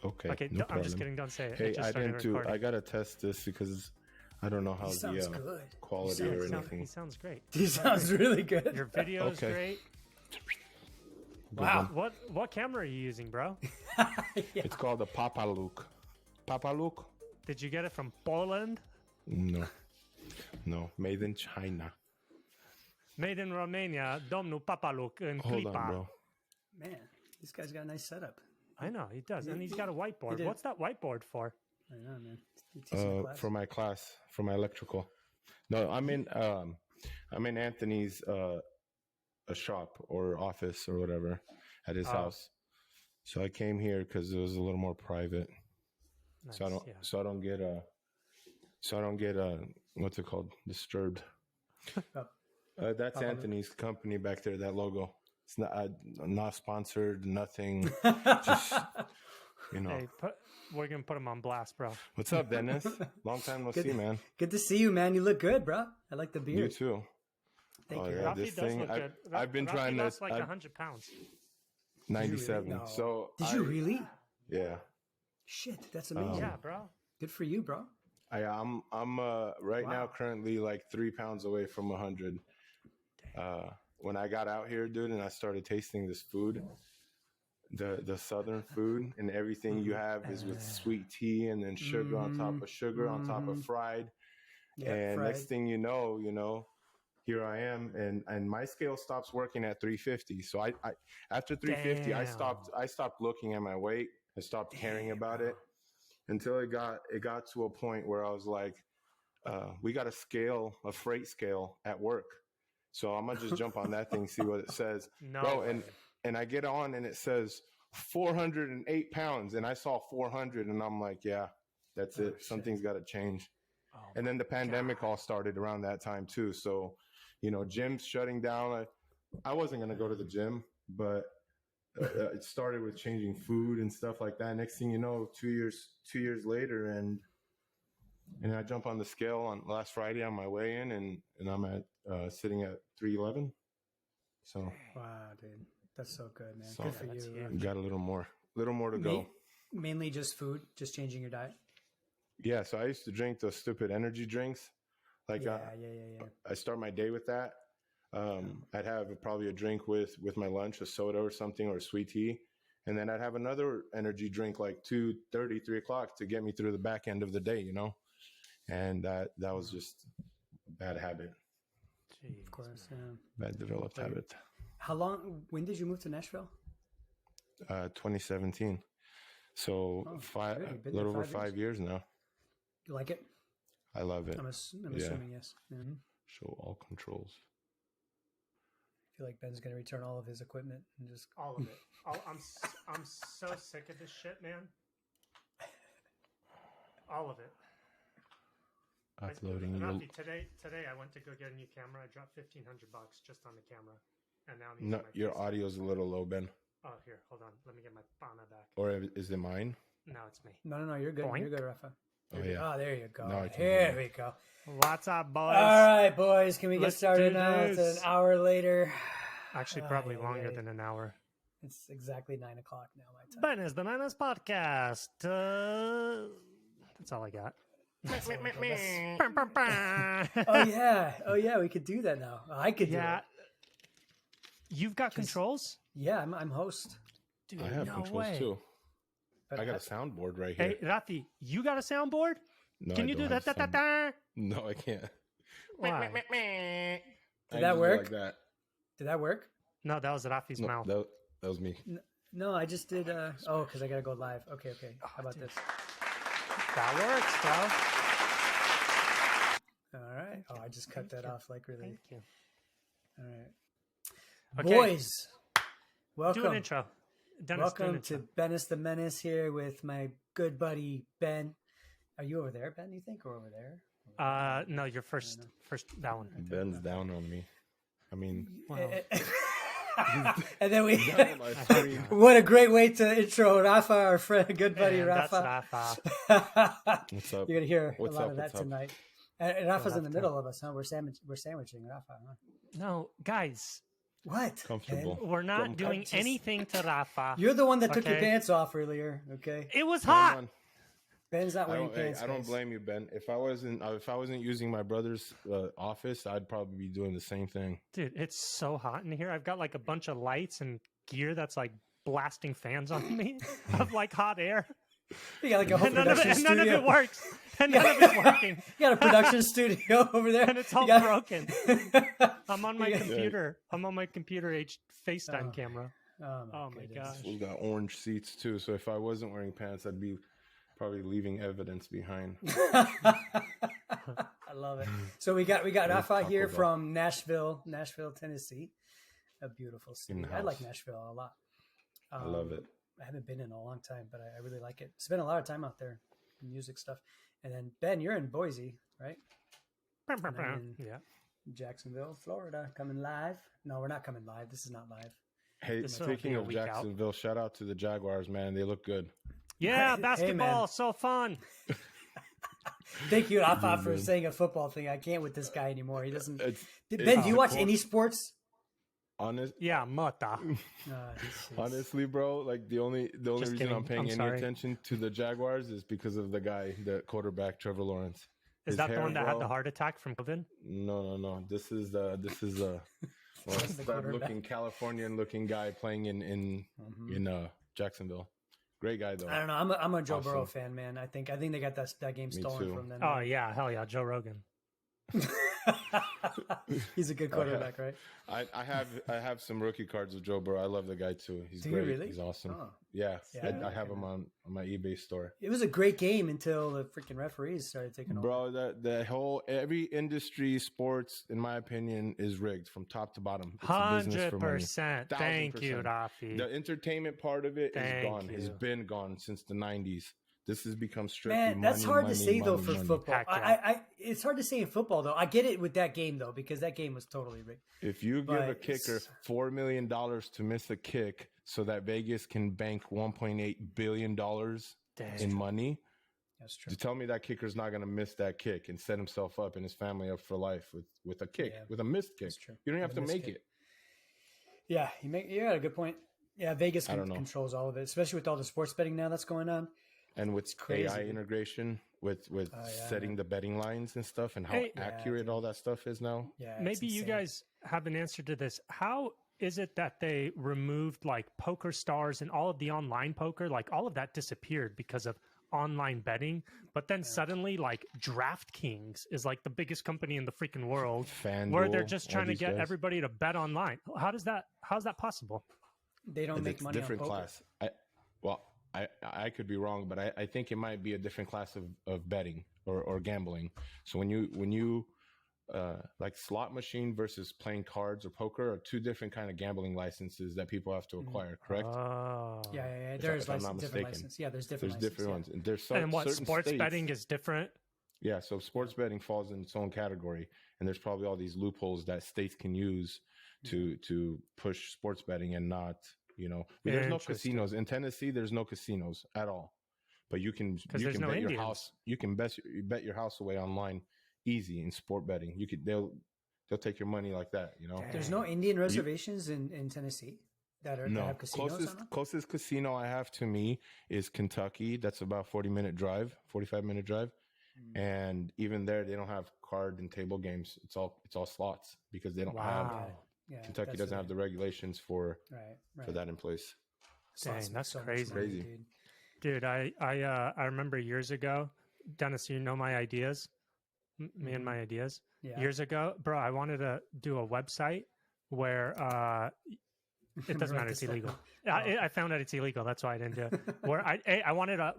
Okay. Okay, No I'm just problem. kidding. Don't say it. Hey, It just I started didn't do. recording. I gotta test this because I don't know how the quality or anything. He sounds great. He sounds really good. Your video is great. Wow. What camera are you using, bro? It's called a Papa Luke. Papa Luke? Did you get it from Poland? No, made in China. Made in Romania, domnul Papa Luke in Hold Clipa. on, bro. Man, this guy's got a nice setup. I know, he does. And he's got a whiteboard. What's that whiteboard for? I know, man. For my class, for my electrical. No, I'm in Anthony's a shop or office or whatever at his house. So I came here because it was a little more private. Nice, so I don't get what's it called, disturbed. That's Anthony's company back there. That logo. It's not sponsored. Nothing. Just Hey, we're gonna put him on blast, bro. What's up, Dennis? Long time no see, man. Good to see you, man. You look good, bro. I like the beard. You too. Thank you. Yeah, Rafi does look good. I've been trying to. Lost like 100 pounds. 97. Really? No. So did you really? Yeah. Shit, that's amazing. Yeah, bro. Good for you, bro. I'm right now currently like 3 pounds away from 100. When I got out here, dude, and I started tasting this food, the southern food, and everything you have is with sweet tea and then sugar on top of sugar on top of fried. Yeah, and fried. Next thing you know, here I am, and my scale stops working at 350. So I after 350, I stopped looking at my weight. I stopped caring about it until it got to a point where I was like, we got a freight scale at work. So I'm gonna just jump on that thing, see what it says. Bro, and I get on and it says 408 pounds, and I saw 400, and I'm like, yeah, that's it. Something's got to change. And then the pandemic all started around that time too. So, gyms shutting down. I wasn't gonna go to the gym, but it started with changing food and stuff like that. Next thing you know, 2 years later, and I jump on the scale on last Friday on my way in, and I'm at sitting at 311. So wow, dude, that's so good, man. So, good for you. Got a little more to go. Mainly just food, just changing your diet. Yeah, so I used to drink those stupid energy drinks. Like I start my day with that. I'd have probably a drink with my lunch, a soda or something, or a sweet tea. And then I'd have another energy drink like 2:30, 3 o'clock to get me through the back end of the day, And that was just a bad habit. Jeez, of course, yeah. Bad developed habit. When did you move to Nashville? 2017. So a little over 5 years now. You like it? I love it. I'm assuming yes. Mm-hmm. Show all controls. I feel like Ben's gonna return all of his equipment and just all of it. I'm so sick of this shit, man. All of it. Uploading. Rafi, today I went to go get a new camera. I dropped $1,500 just on the camera, and now your audio's a little low, Ben. Oh, here, hold on. Let me get my Bana back. Or is it mine? No, it's me. No, you're good. Boink. You're good, Rafa. Oh yeah. Oh, there you go. No, here we go. What's up, boys? All right, boys. Can we get started now? It's an hour later. Actually, probably longer than an hour. It's exactly 9 o'clock now, my time. Ben's Bananas Podcast. That's all I got. Oh yeah, we could do that now. I could do it. You've got controls? Yeah, I'm host. Dude, I have controls too. But I got a soundboard right here. Hey, Rafi, you got a soundboard? No, Can you do that? No, I can't. Why? Did that work? Like that. Did that work? No, that was Rafi's mouth. That was me. No, I just did. Because I gotta go live. Okay. How about this? That works, bro. All right. Oh, I just cut that off like really. Thank you. All right. Okay. Boys, welcome. Do an intro. Dennis, welcome to Bennis the Menace here with my good buddy Ben. Are you over there, Ben? You think, or over there? No, you're first that one. Ben's down on me. I mean, and then we. What a great way to intro Rafa, our friend, good buddy Rafa. That's Rafa. What's up? You're gonna hear a lot of that tonight. And Rafa's in the middle of us, huh? We're sandwiching Rafa, huh? No, guys, What? Comfortable. Ben? We're not doing just- anything to Rafa. You're the one that took your Okay. pants off earlier. Okay. It was Come hot. on. Ben's not I wearing don't, pants. I don't guys. blame you, Ben. If I wasn't using my brother's office, I'd probably be doing the same thing. Dude, it's so hot in here. I've got like a bunch of lights and gear that's like blasting fans on me of like hot air. You got like a whole And none of production it, and none studio. of it works. And none of it's working. You got a production studio over there. And it's all You got- broken. I'm on my Yeah. computer. I'm on my computer FaceTime Oh. camera. Oh my goodness. gosh. We got orange seats too, so if I wasn't wearing pants, I'd be probably leaving evidence behind. I love it. So we got Rafa Taco here Bell. from Nashville, Tennessee. A beautiful city. I In-house. like Nashville a lot. I love it. I haven't been in a long time, but I really like it. Spent a lot of time out there, music stuff. And then Ben, you're in Boise, right? then- Yeah. Jacksonville, Florida, coming live. No, we're not coming live. This is not live. Hey, This will be speaking a of week out. Jacksonville, shout out to the Jaguars, man. They look good. Yeah, Hey, basketball, man. so fun. Thank you, Rafa, for man. saying a football thing. I can't with this guy anymore. He doesn't. It's Ben, do you the watch core- any sports? honest. Yeah, mata. He's- Honestly, bro, like the only Just reason kidding. I'm paying I'm any sorry. attention to the Jaguars is because of the guy, the quarterback, Trevor Lawrence. Is His that the hair, one that had bro. the heart attack from COVID? No. This is well, The that quarterback. looking Californian looking guy playing in Jacksonville. Great guy though. I don't know. I'm a Joe Awesome. Burrow fan, man. I think they got that game Me stolen too. from them. Oh yeah, hell yeah, Joe Rogan. He's a good quarterback, right? I have some rookie cards of Joe Burrow. I love the guy too. He's Do you great. really? He's awesome. Oh. Yeah, Yeah, I have okay, him on my eBay store. It was a great game until the freaking referees started taking over. Bro, the whole every industry, sports, in my opinion, is rigged from top to bottom. It's a business for money. 100%. Thank you, 1000%. Rafi. The entertainment part of it is Thank gone. Has you. been gone since the 90s. This has become strictly Man, that's money, hard to money, say though money, for money. football. Heck yeah. I it's hard to say in football though. I get it with that game though because that game was totally rigged. If you give a But kicker it's- $4 million to miss a kick so that Vegas can bank $1.8 billion Dang. in money, That's true. to tell me that kicker's not going to miss that kick and set himself up and his family up for life with a kick, Yeah, with a missed kick. that's true. You don't have With to a missed make kick. it. Yeah, you got a good point. Yeah, Vegas I don't know. controls all of it, especially with all the sports betting now that's going on. And with crazy, AI dude. integration, with Oh, yeah, setting the betting lines and stuff, and how Hey- accurate all that stuff is now. Yeah, it's Maybe you insane. guys have an answer to this. How is it that they removed like Poker Stars and all of the online poker? Like all of that disappeared because of online betting. But then suddenly, like DraftKings is like the biggest company in the freaking world, where they're FanDuel, just all trying to these get guys. everybody to bet online. How's that possible? They don't make It's money different on poker. class. I could be wrong, but I think it might be a different class of betting or gambling. So when you like slot machine versus playing cards or poker are two different kind of gambling licenses that people have to acquire. Correct? Oh. Yeah. If There's I'm not different mistaken. licenses. Yeah, there's There's different different licenses, ones, and there's And what certain sports states- betting is different? Yeah, so sports betting falls in its own category, and there's probably all these loopholes that states can use to push sports betting and not, there's no Interesting. casinos in Tennessee. There's no casinos at all, but you can Because there's no bet your Indians. house. You can bet your house away online, easy in sport betting. They'll take your money like that. Yeah. There's no Indian reservations in Tennessee that No, have casinos on them. closest casino I have to me is Kentucky. That's about 45-minute drive. And even there, they don't have card and table games. It's all slots because they don't have Wow. Yeah, Kentucky that's doesn't have the regulations for right. that in place. Dang, Slots make that's so much crazy. money, Crazy. dude. Dude, I remember years ago, Dennis, you know my ideas, me and my ideas. Yeah. Years ago, bro, I wanted to do a website where it doesn't Write matter, it's this down. illegal. Oh. I found out it's illegal. That's why I didn't do it. Where I wanted to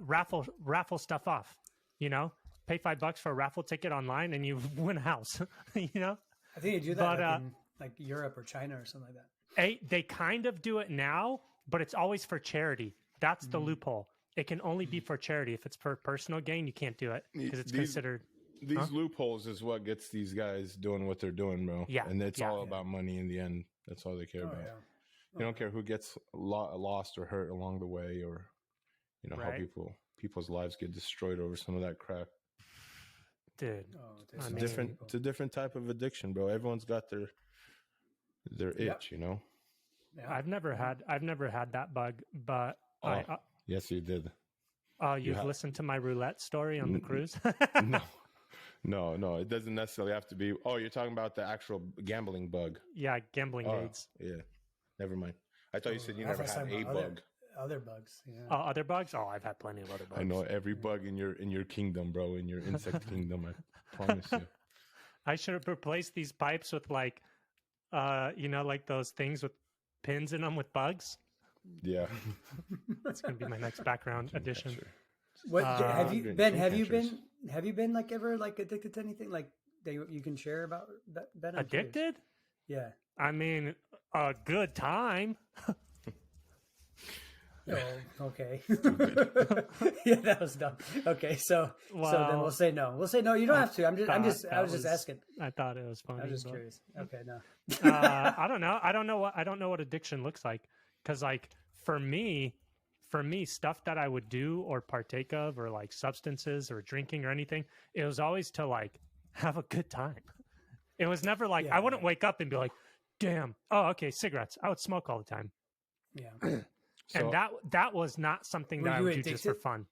raffle stuff off. Pay $5 for a raffle ticket online and you win a house. I think they do that But, in like Europe or China or something like that. They kind of do it now, but it's always for charity. That's the loophole. It can only be for charity. If it's for personal gain, you can't do it because it's These- considered. These loopholes is what gets these guys doing what they're doing, bro. Yeah, and it's yeah. all about money in the end. That's all they care about. They don't care who gets lost or hurt along the way, or how Right. people's lives get destroyed over some of that crap. Dude, Oh, I there's mean- so many people. It's a different type of addiction, bro. Everyone's got their their itch, you know. Yeah. I've never had that bug, but Yes, you did. you've listened to my roulette story on the cruise? No, it doesn't necessarily have to be. Oh, you're talking about the actual gambling bug. Yeah, gambling aids. Yeah, never mind. I thought you said you never had a bug. Other bugs. Yeah. Oh, other bugs? Oh, I've had plenty of other bugs. I know every bug in your kingdom, bro. In your insect kingdom, I promise you. I should have replaced these pipes with like, like those things with pins in them with bugs. Yeah, That's gonna be my next background addition. Sure. What have you been? Have you catchers. been? Have you been like ever like addicted to anything like that you can share about that? Ben? I'm curious. Addicted? Yeah. I mean, a good time. Oh, okay. Yeah, that was dumb. Okay, so then Well, we'll say no. We'll say no. You don't have to. I was just asking. I thought it was funny. I was just but, curious. Okay, no. I don't know. I don't know what addiction looks like. Because like for me, stuff that I would do or partake of, or like substances or drinking or anything, it was always to like have a good time. It was never like I wouldn't wake up and be like, "Damn, oh okay, cigarettes." I would smoke all the time. Yeah. And that was not something that I would do just for fun.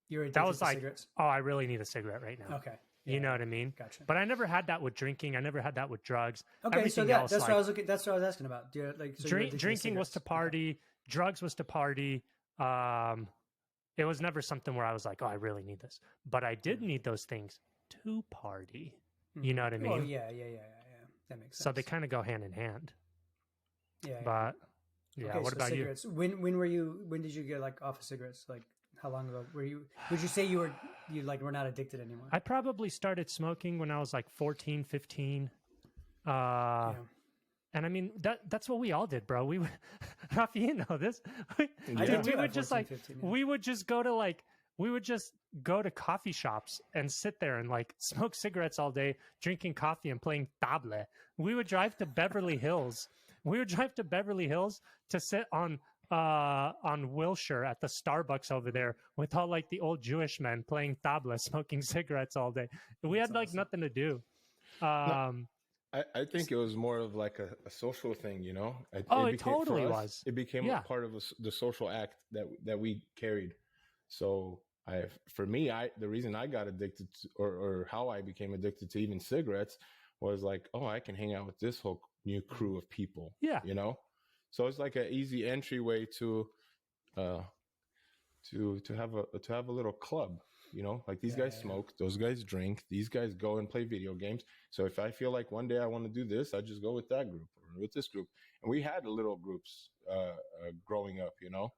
You were addicted That was to like, cigarettes? oh, I really need a cigarette right now. Okay. You know what I mean? Gotcha. But I never had that with drinking. I never had that with drugs. Okay, Everything so else, that's like, what I was looking. That's what I was asking about. Do you, like so drinking was to party, drugs was to party. It was never something where I was like, oh, I really need this. But I did need those things to party. You know what I mean? Oh yeah. That makes sense. So they kind of go hand in hand. Yeah. But yeah, Okay, what so about cigarettes. you? When did you get like off of cigarettes? Like how long ago would you say you were not addicted anymore? I probably started smoking when I was like 14, 15. And I mean that's what we all did, bro. We would, Rafi, you know this. We would just 14, 15, yeah. we would just go to coffee shops and sit there and like smoke cigarettes all day, drinking coffee and playing table. We would drive to Beverly Hills. To sit on Wilshire at the Starbucks over there with all like the old Jewish men playing tabla, smoking cigarettes all day. We had like nothing to do. I think it was more of like a social thing, you know. It totally was. It became a part of the social act that we carried. So the reason I got addicted to, or how I became addicted to even cigarettes was like, oh, I can hang out with this whole new crew of people. Yeah, you know. So it's like an easy entryway to have a little club, you know, like these guys smoke, those guys drink, these guys go and play video games. So if I feel like one day I want to do this, I just go with that group or with this group. And we had little groups growing up, you know.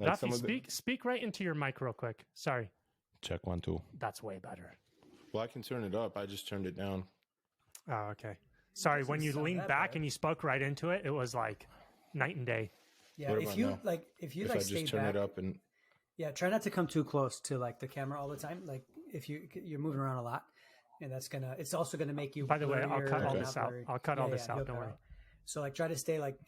Like Rafi, speak right into your mic real quick. Sorry. Check 1 2. That's way better. Well, I can turn it up. I just turned it down. Oh, okay. Sorry, when you leaned back and you spoke right into it, it was like night and day. Yeah, if you I just turn it up and try not to come too close to like the camera all the time. Like if you're moving around a lot, and it's also gonna make you. By the way, I'll cut all this out. Blurry. I'll cut all this out. Don't worry. So like try to stay like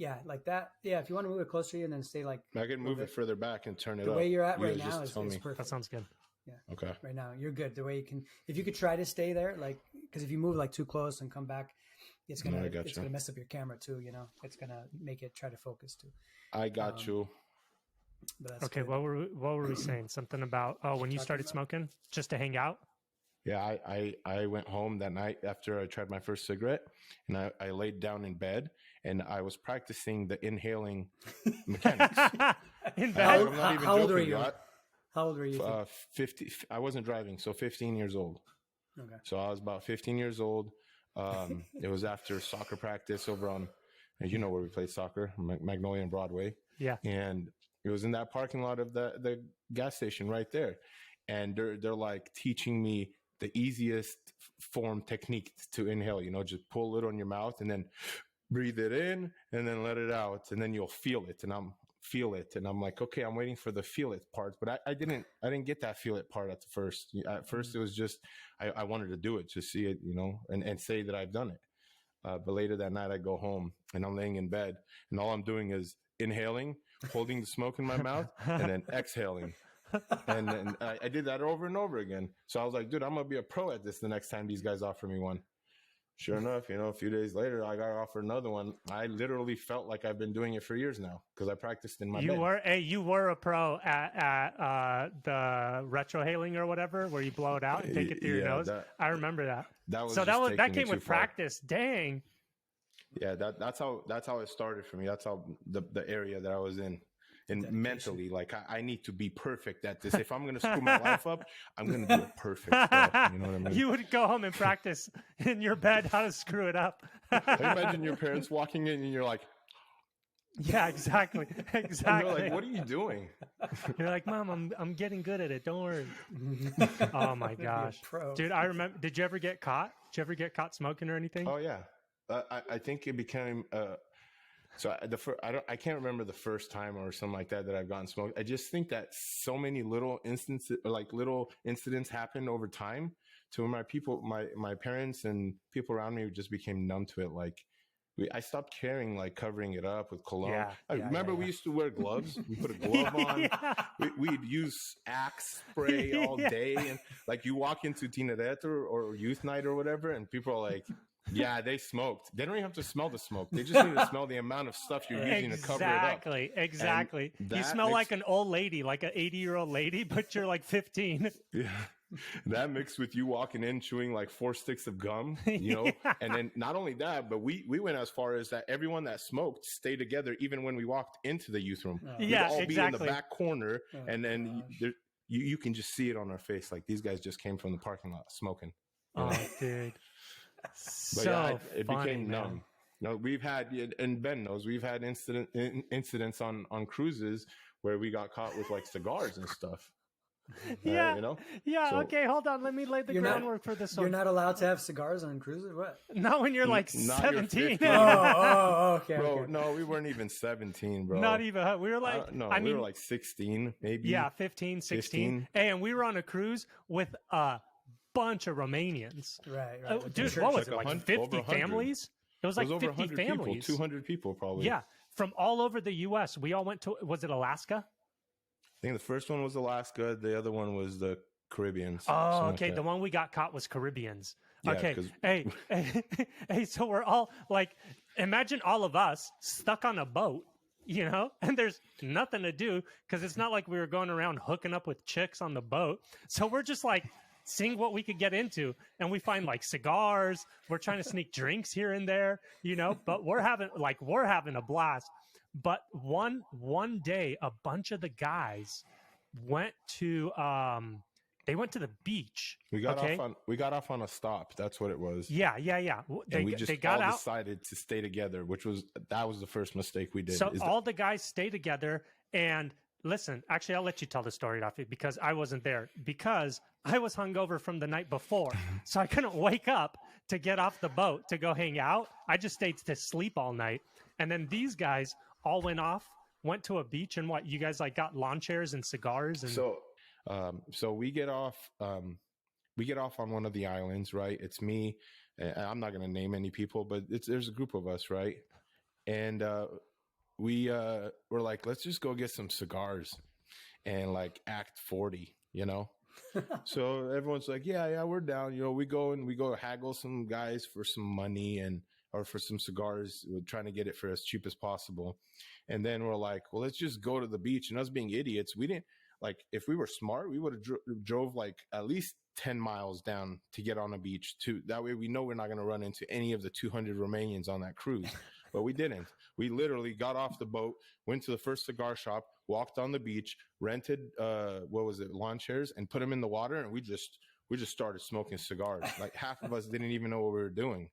that. Yeah, if you want to move it closer to you and then stay like. I can move it further back and turn it up. The way you're at right now is perfect. That sounds good. Yeah. Okay. Right now you're good. The way you can, if you could try to stay there, like because if you move like too close and come back. It's gonna mess up your camera too, you know. It's gonna make it try to focus too. I got you. Okay, good. What were we saying? Something about when you started smoking, just to hang out? Yeah, I went home that night after I tried my first cigarette, and I laid down in bed, and I was practicing the inhaling mechanics. In bed? I'm not even How old were joking, you? How old were you? 50. I wasn't driving, so 15 years old. Okay. So I was about 15 years old. It was after soccer practice over on, you know where we play soccer, Magnolia and Broadway. Yeah. And it was in that parking lot of the gas station right there. And they're like teaching me the easiest form technique to inhale, you know, just pull a little in your mouth and then breathe it in and then let it out. And then you'll feel it. And I'm like, okay, I'm waiting for the feel it part, but I didn't get that feel it part at first. At first it was just, I wanted to do it, to see it, you know, and say that I've done it. But later that night I go home and I'm laying in bed and all I'm doing is inhaling, holding the smoke in my mouth and then exhaling. And then I did that over and over again. So I was like, dude, I'm going to be a pro at this the next time these guys offer me one. Sure enough, a few days later, I got offered another one. I literally felt like I've been doing it for years now because I practiced in my bed. You were a pro at the retrohaling or whatever, where you blow it out and take it through your nose. I remember that. That came with practice. Dang. Yeah, that's how it started for me. That's how the area that I was in. And mentally, like I need to be perfect at this. If I'm going to screw my life up, I'm going to do it perfect. Bro. You know what I mean? You would go home and practice in your bed how to screw it up. I imagine your parents walking in and you're like, yeah, exactly. And they're like, what are you doing? You're like, Mom, I'm getting good at it. Don't worry. Oh my gosh, dude! I remember. Did you ever get caught? Did you ever get caught smoking or anything? Oh yeah, I think it became. So I can't remember the first time or something like that I've gotten smoked. I just think that so many little incidents happened over time to where my parents and people around me just became numb to it. Like I stopped caring, like covering it up with cologne. We used to wear gloves. We put a glove on. Yeah. We'd use Axe spray all day. And like you walk into Tinaret or youth night or whatever, and people are like, yeah, they smoked. They don't even have to smell the smoke. They just need to smell the amount of stuff you're using to cover it up. Exactly. You smell like an old lady, like an 80-year-old lady, but you're like 15. Yeah. That mixed with you walking in chewing like 4 sticks of gum, and then not only that, but we went as far as that everyone that smoked stayed together even when we walked into the youth room. We'd all be in the back corner, and then you can just see it on our face. Like these guys just came from the parking lot smoking. Oh, dude. But it became numb. No, we've had, and Ben knows, we've had incidents on cruises where we got caught with like cigars and stuff. Yeah. Okay, hold on. Let me lay the groundwork for this one. You're not allowed to have cigars on cruises? What? Not when you're like 17. Okay. Bro, okay. No, we weren't even 17, bro. Not even. We were like, we were like 16, maybe. Yeah, 15, 16. Hey, and we were on a cruise with bunch of Romanians. Right. Dude, what was it? Like 50 families? It was like over 50 families. People, 200 people probably. Yeah. From all over the U.S. We all went to, was it Alaska? I think the first one was Alaska. The other one was the Caribbean. Oh, okay. The one we got caught was Caribbeans. Yeah, okay. Hey, so we're all like, imagine all of us stuck on a boat, and there's nothing to do because it's not like we were going around hooking up with chicks on the boat. So we're just like, seeing what we could get into, and we find like cigars. We're trying to sneak drinks here and there, but we're having a blast. But one day, a bunch of the guys went to the beach. We got off on a stop. That's what it was. Yeah. We decided to stay together, that was the first mistake we did. So all the guys stay together and. Listen, actually, I'll let you tell the story, Rafi, because I wasn't there. Because I was hungover from the night before, so I couldn't wake up to get off the boat to go hang out. I just stayed to sleep all night. And then these guys all went to a beach, and what? You guys like got lawn chairs and cigars? And So we get off on one of the islands, right? It's me. I'm not going to name any people, but there's a group of us, right? And we were like, let's just go get some cigars and like act 40, So everyone's like, yeah, we're down. We go haggle some guys for some money or for some cigars. We're trying to get it for as cheap as possible. And then we're like, well, let's just go to the beach. And us being idiots, we didn't like, if we were smart, we would have drove like at least 10 miles down to get on a beach too. That way we know we're not going to run into any of the 200 Romanians on that cruise. But we didn't. We literally got off the boat, went to the first cigar shop, walked on the beach, rented, lawn chairs, and put them in the water. And we just started smoking cigars. Like half of us didn't even know what we were doing.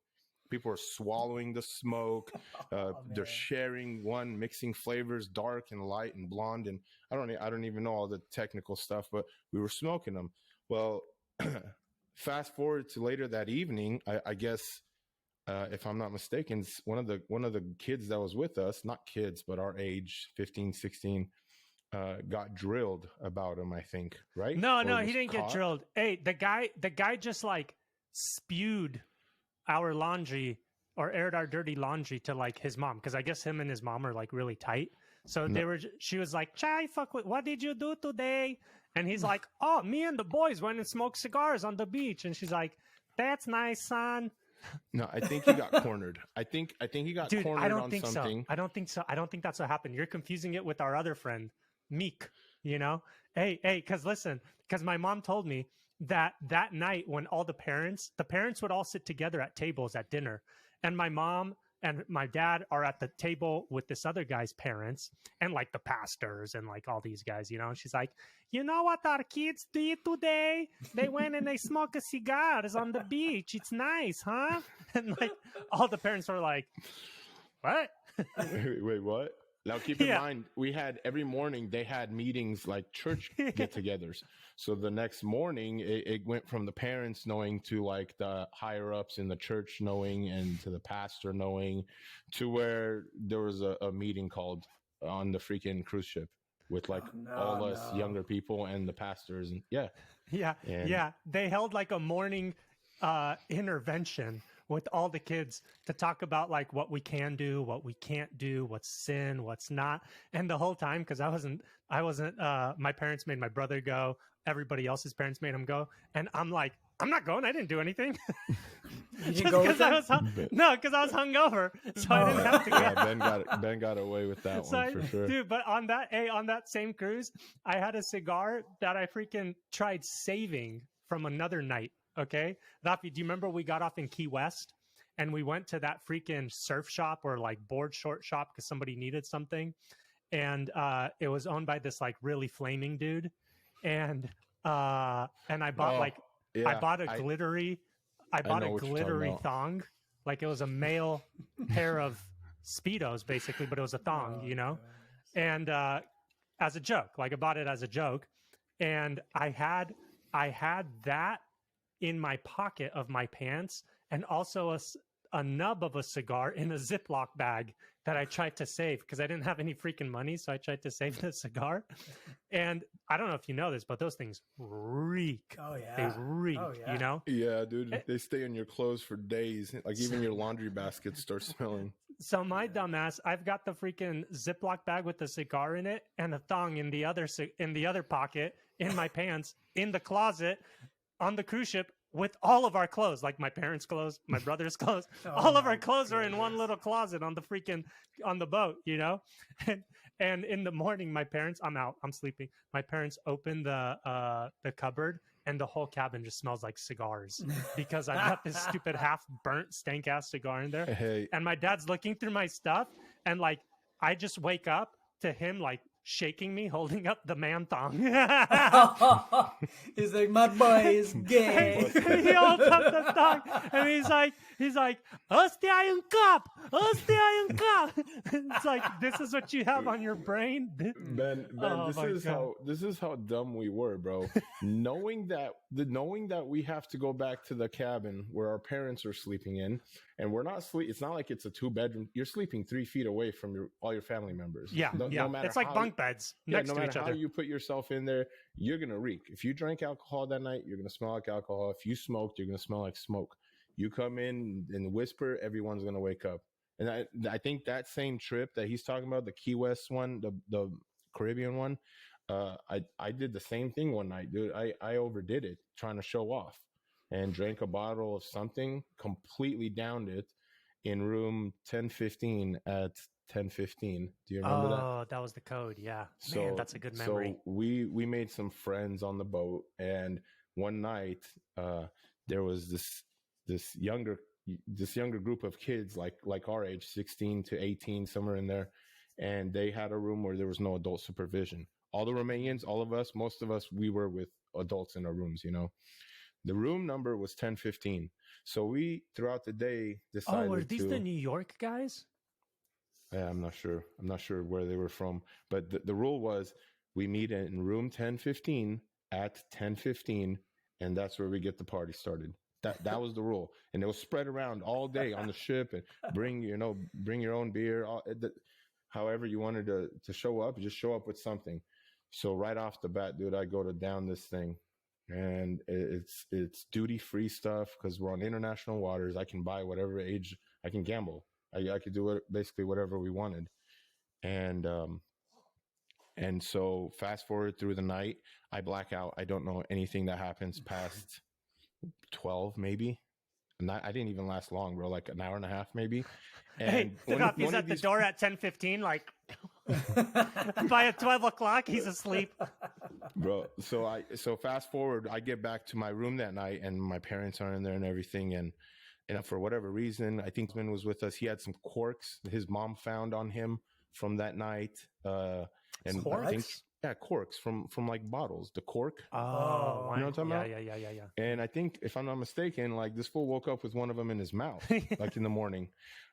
People were swallowing the smoke. They're sharing one, mixing flavors, dark and light and blonde. And I don't even know all the technical stuff, but we were smoking them. Well, fast forward to later that evening, I guess, if I'm not mistaken, one of the kids that was with us, not kids, but our age, 15, 16, got drilled about him, I think, right? No, he didn't get drilled. Hey, the guy just like spewed our laundry or aired our dirty laundry to like his mom. Cause I guess him and his mom are like really tight. So she was like, Chai, what did you do today? And he's like, oh, me and the boys went and smoked cigars on the beach. And she's like, that's nice, son. No, I think he got cornered. I think he got Dude, cornered I don't on think something. so. I don't think so. I don't think that's what happened. You're confusing it with our other friend, Meek. You know, hey, because listen, because my mom told me that night when all the parents would all sit together at tables at dinner, and my mom and my dad are at the table with this other guy's parents and like the pastors and like all these guys, you know. And she's like, you know what our kids did today? They went and they smoked cigars on the beach. It's nice, huh? And like all the parents were like, what? Wait, what? Now keep in mind, we had every morning they had meetings like church get-togethers. So the next morning it went from the parents knowing to like the higher ups in the church knowing and to the pastor knowing to where there was a meeting called on the freaking cruise ship with like all us younger people and the pastors and yeah. They held like a morning intervention with all the kids to talk about like what we can do, what we can't do, what's sin, what's not. And the whole time, because I wasn't my parents made my brother go, everybody else's parents made him go, and I'm like, I'm not going, I didn't do anything. You didn't go with them? Because I was hungover, so I didn't have to go. Yeah, Ben got away with that one for sure. Dude, but on that same cruise, I had a cigar that I freaking tried saving from another night. Okay, Rafi, do you remember we got off in Key West and we went to that freaking surf shop or like board short shop because somebody needed something, and it was owned by this like really flaming dude, and I bought a glittery thong, like it was a male pair of Speedos basically, but it was a thong, you know, and as a joke, like I bought it as a joke, and I had that in my pocket of my pants, and also a nub of a cigar in a Ziploc bag that I tried to save because I didn't have any freaking money. So I tried to save the cigar. And I don't know if you know this, but those things reek. Oh, yeah. They reek, you know? Yeah, dude. They stay in your clothes for days. Like even your laundry basket starts smelling. So my dumbass, I've got the freaking Ziploc bag with the cigar in it and a thong in the other pocket in my pants in the closet on the cruise ship with all of our clothes, like my parents' clothes, my brother's clothes, all of our clothes are in one little closet on the boat, you know? And in the morning, I'm sleeping. My parents open the cupboard and the whole cabin just smells like cigars because I got this stupid half burnt stank ass cigar in there. Hey. And my dad's looking through my stuff and like, I just wake up to him like shaking me, holding up the man thong. He's like, my boy is gay. He holds up the thong and he's like, Hostia yung cup. It's like, this is what you have on your brain. Ben, this is how dumb we were, bro. knowing that we have to go back to the cabin where our parents are sleeping in, and we're not it's not like it's a 2-bedroom. You're sleeping 3 feet away from all your family members. Yeah, no matter it's like bunk beds next to each other. No matter how you put yourself in there, you're gonna reek. If you drank alcohol that night, you're gonna smell like alcohol. If you smoked, you're gonna smell like smoke. You come in and whisper, everyone's gonna wake up. And I think that same trip that he's talking about, the Key West one, the Caribbean one, I did the same thing one night, dude. I overdid it trying to show off and drank a bottle of something, completely downed it in room 1015 at 10:15. Do you remember that? Oh, that was the code. Yeah. Man, that's a good memory. So we made some friends on the boat, and one night there was this younger group of kids like our age, 16 to 18, somewhere in there, and they had a room where there was no adult supervision. All the Romanians, all of us, most of us, we were with adults in our rooms, you know. The room number was 1015. So we, throughout the day, decided to... Oh, are these the New York guys? Yeah, I'm not sure where they were from. But the rule was we meet in room 1015 at 10:15, and that's where we get the party started. That was the rule. And it was spread around all day on the ship, and bring your own beer. However you wanted to show up, just show up with something. So right off the bat, dude, I go to down this thing. And it's duty-free stuff because we're on international waters. I can buy whatever age I can gamble. I could do basically whatever we wanted. And so fast forward through the night, I black out. I don't know anything that happens past 12, maybe. I didn't even last long, bro. Like an hour and a half, maybe. And hey, he's at the door at 10:15, like by 12 o'clock, he's asleep. Bro, so fast forward, I get back to my room that night, and my parents are in there and everything, and for whatever reason, I think Ben was with us. He had some corks his mom found on him from that night, and corks? I think corks from like bottles, the cork. Oh, you know what I'm talking about? Yeah. And I think, if I'm not mistaken, like this fool woke up with one of them in his mouth, like in the morning.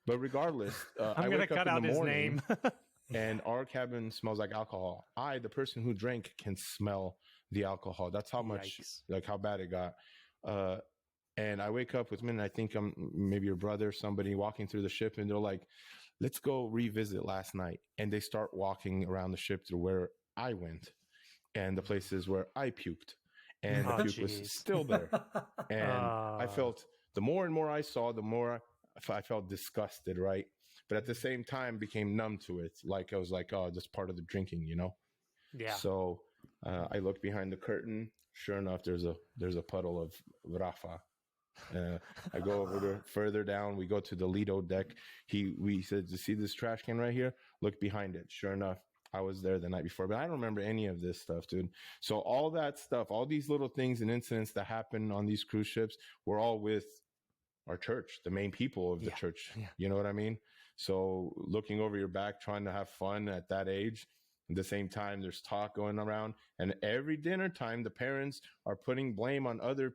But regardless, I'm gonna cut out his name. And our cabin smells like alcohol. The person who drank, can smell the alcohol. That's how much, like how bad it got. And I wake up with men, and I think I'm maybe your brother, somebody walking through the ship, and they're like, let's go revisit last night. And they start walking around the ship to where I went and the places where I puked. And the puke was still there. And I felt, the more and more I saw, the more I felt disgusted, right? But at the same time, became numb to it. Like I was like, oh, that's part of the drinking, you know? Yeah. So I look behind the curtain. Sure enough, there's a puddle of Rafa. I go over there, further down. We go to the Lido deck. We said, you see this trash can right here? Look behind it. Sure enough, I was there the night before, but I don't remember any of this stuff, dude. So all that stuff, all these little things and incidents that happen on these cruise ships, were all with our church, the main people of the church. Yeah. You know what I mean? So looking over your back, trying to have fun at that age. At the same time, there's talk going around, and every dinner time, the parents are putting blame on other.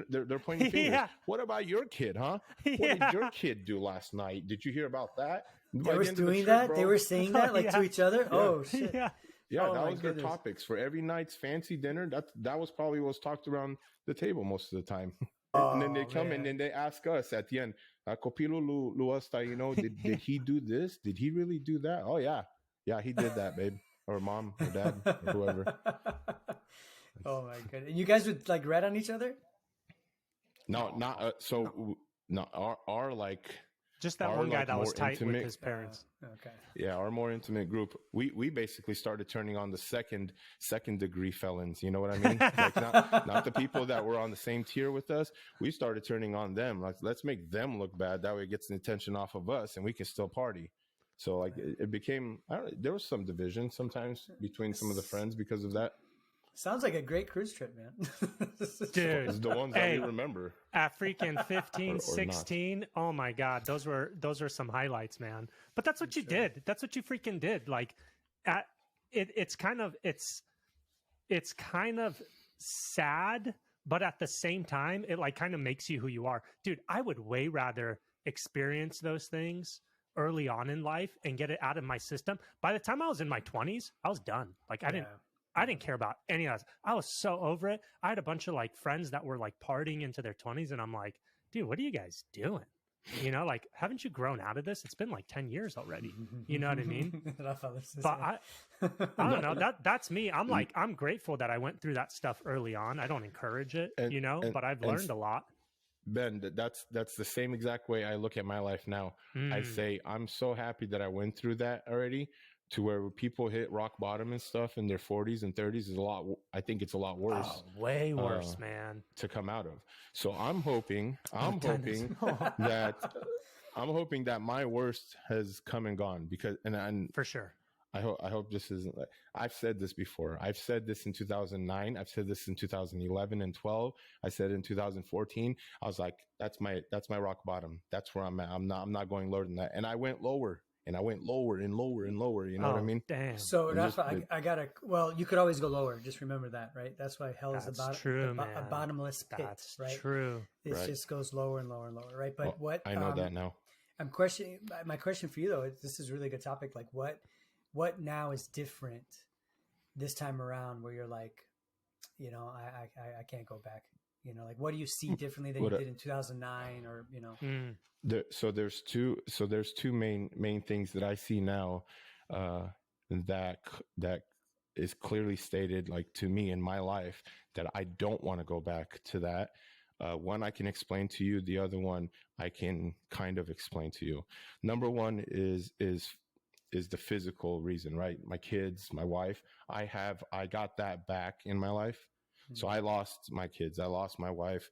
They're pointing fingers. What about your kid, huh? What did your kid do last night? Did you hear about that? They were doing that? Bro. They were saying that to each other? Yeah. Oh, shit. Yeah, that was their topics for every night's fancy dinner. That was probably what was talked around the table most of the time. And then they come in and they ask us at the end, Kopilo Luasta, did he do this? Did he really do that? Oh, yeah. Yeah, he did that, babe. Or mom or dad or whoever. Oh, my goodness. And you guys would like rat on each other? No, not so. No, our like just that one guy that was tight with his parents. Okay. Yeah, our more intimate group. We basically started turning on the second degree felons. You know what I mean? Like not the people that were on the same tier with us. We started turning on them. Like, let's make them look bad. That way, it gets the attention off of us, and we can still party. So like it became. There was some division sometimes between some of the friends because of that. Sounds like a great cruise trip, man. Dude, it's the ones that you remember. At freaking 15, or 16. Not. Oh my God. Those were some highlights, man. But that's what you did. That's what you freaking did. Like it's kind of sad, but at the same time, it like kind of makes you who you are. Dude, I would way rather experience those things early on in life and get it out of my system. By the time I was in my 20s, I was done. Like I didn't care about any of that. I was so over it. I had a bunch of like friends that were like partying into their 20s, and I'm like, dude, what are you guys doing? Like, haven't you grown out of this? It's been like 10 years already. You know what I mean? But I don't know. That's me. I'm like, I'm grateful that I went through that stuff early on. I don't encourage it, but I've learned a lot. Ben, that's the same exact way I look at my life now. I say, I'm so happy that I went through that already. To where people hit rock bottom and stuff in their 40s and 30s is a lot. I think it's a lot worse. Oh, way worse, man. To come out of. So I'm hoping that my worst has come and gone because for sure. I hope this isn't like I've said this before. I've said this in 2009. I've said this in 2011 and 12. I said in 2014. I was like, that's my rock bottom. That's where I'm at. I'm not going lower than that. And I went lower. And I went lower and lower and lower. You know what I mean? Damn. So Rafa, I gotta. Well, you could always go lower. Just remember that, right? That's why hell is a bottomless pit. That's right? True. It just goes lower and lower and lower, right? But what I know that now. I'm questioning. My question for you though, this is a really good topic. Like, what now is different this time around? Where you're like, I can't go back. Like what do you see differently than you did in 2009 or, So there's two main things that I see now that is clearly stated like to me in my life that I don't want to go back to that. One I can explain to you. The other one I can kind of explain to you. Number one is the physical reason, right? My kids, my wife, I got that back in my life. So I lost my kids. I lost my wife.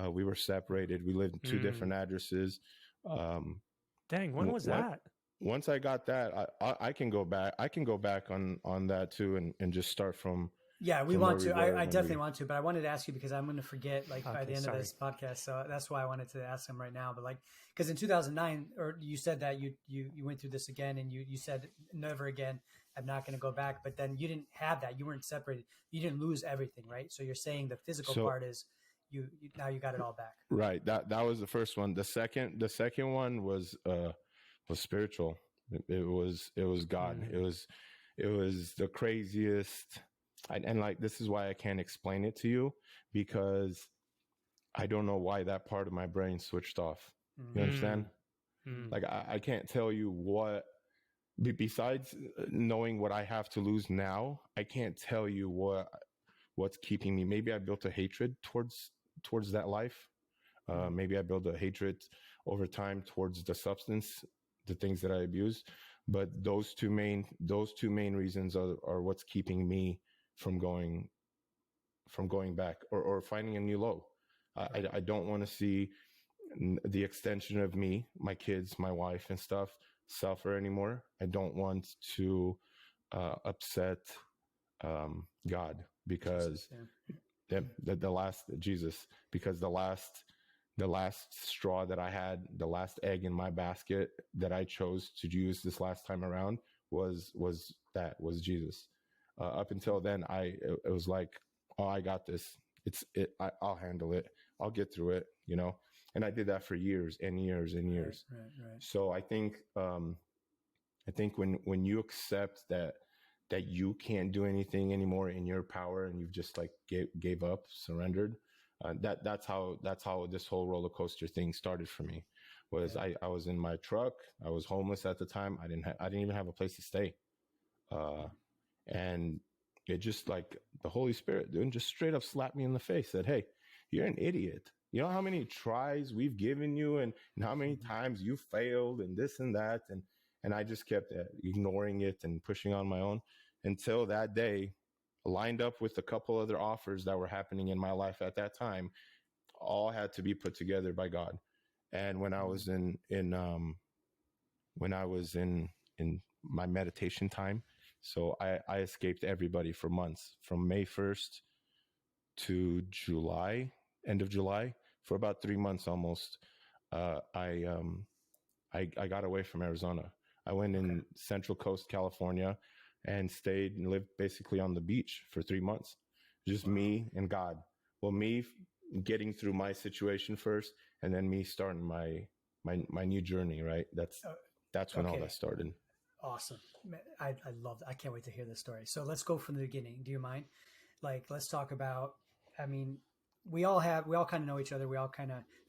We were separated. We lived in two different addresses. Dang, when was that? Once I got that, I can go back. I can go back on that too, and just start from. Yeah, we from want where to. we were I when definitely we- want to, but I wanted to ask you because I'm going to forget by Okay, the end sorry. of this podcast. So that's why I wanted to ask him right now. But because in 2009, or you said that you went through this again, and you said never again. I'm not going to go back. But then you didn't have that. You weren't separated. You didn't lose everything, right? So you're saying the physical part is you now you got it all back. Right. That was the first one. The second one was spiritual. It was God. It was the craziest. And like, this is why I can't explain it to you, because I don't know why that part of my brain switched off. You understand? Like, I can't tell you what, besides knowing what I have to lose now, I can't tell you what's keeping me. Maybe I built a hatred towards that life. Maybe I built a hatred over time towards the substance, the things that I abuse. But those two main reasons are what's keeping me from going back or finding a new low. I don't want to see the extension of me, my kids, my wife and stuff suffer anymore. I don't want to upset God, because the last Jesus, because the last straw that I had, the last egg in my basket that I chose to use this last time around was Jesus. Up until then, it was like, oh, I got this. I'll handle it. I'll get through it, you know? And I did that for years and years and years. Right. So I think when you accept that you can't do anything anymore in your power, and you've just like gave up, surrendered, that's how this whole roller coaster thing started for me. Was I was in my truck. I was homeless at the time. I didn't even have a place to stay. And it just, like, the Holy Spirit, dude, just straight up slapped me in the face, said, "Hey, you're an idiot. You know how many tries we've given you, and how many times you failed, and this and that." And I just kept ignoring it and pushing on my own until that day, lined up with a couple other offers that were happening in my life at that time, all had to be put together by God. And when I was in my meditation time, so I escaped everybody for months, from May 1st to July, end of July, for about 3 months almost. I got away from Arizona. I went in Central Coast, California, and stayed and lived basically on the beach for 3 months. Just me and God. Well, me getting through my situation first, and then me starting my new journey, right? That's when all that started. Awesome. Man, I love that. I can't wait to hear this story. So let's go from the beginning. Do you mind? Like, let's talk about, I mean, we all kind of know each other.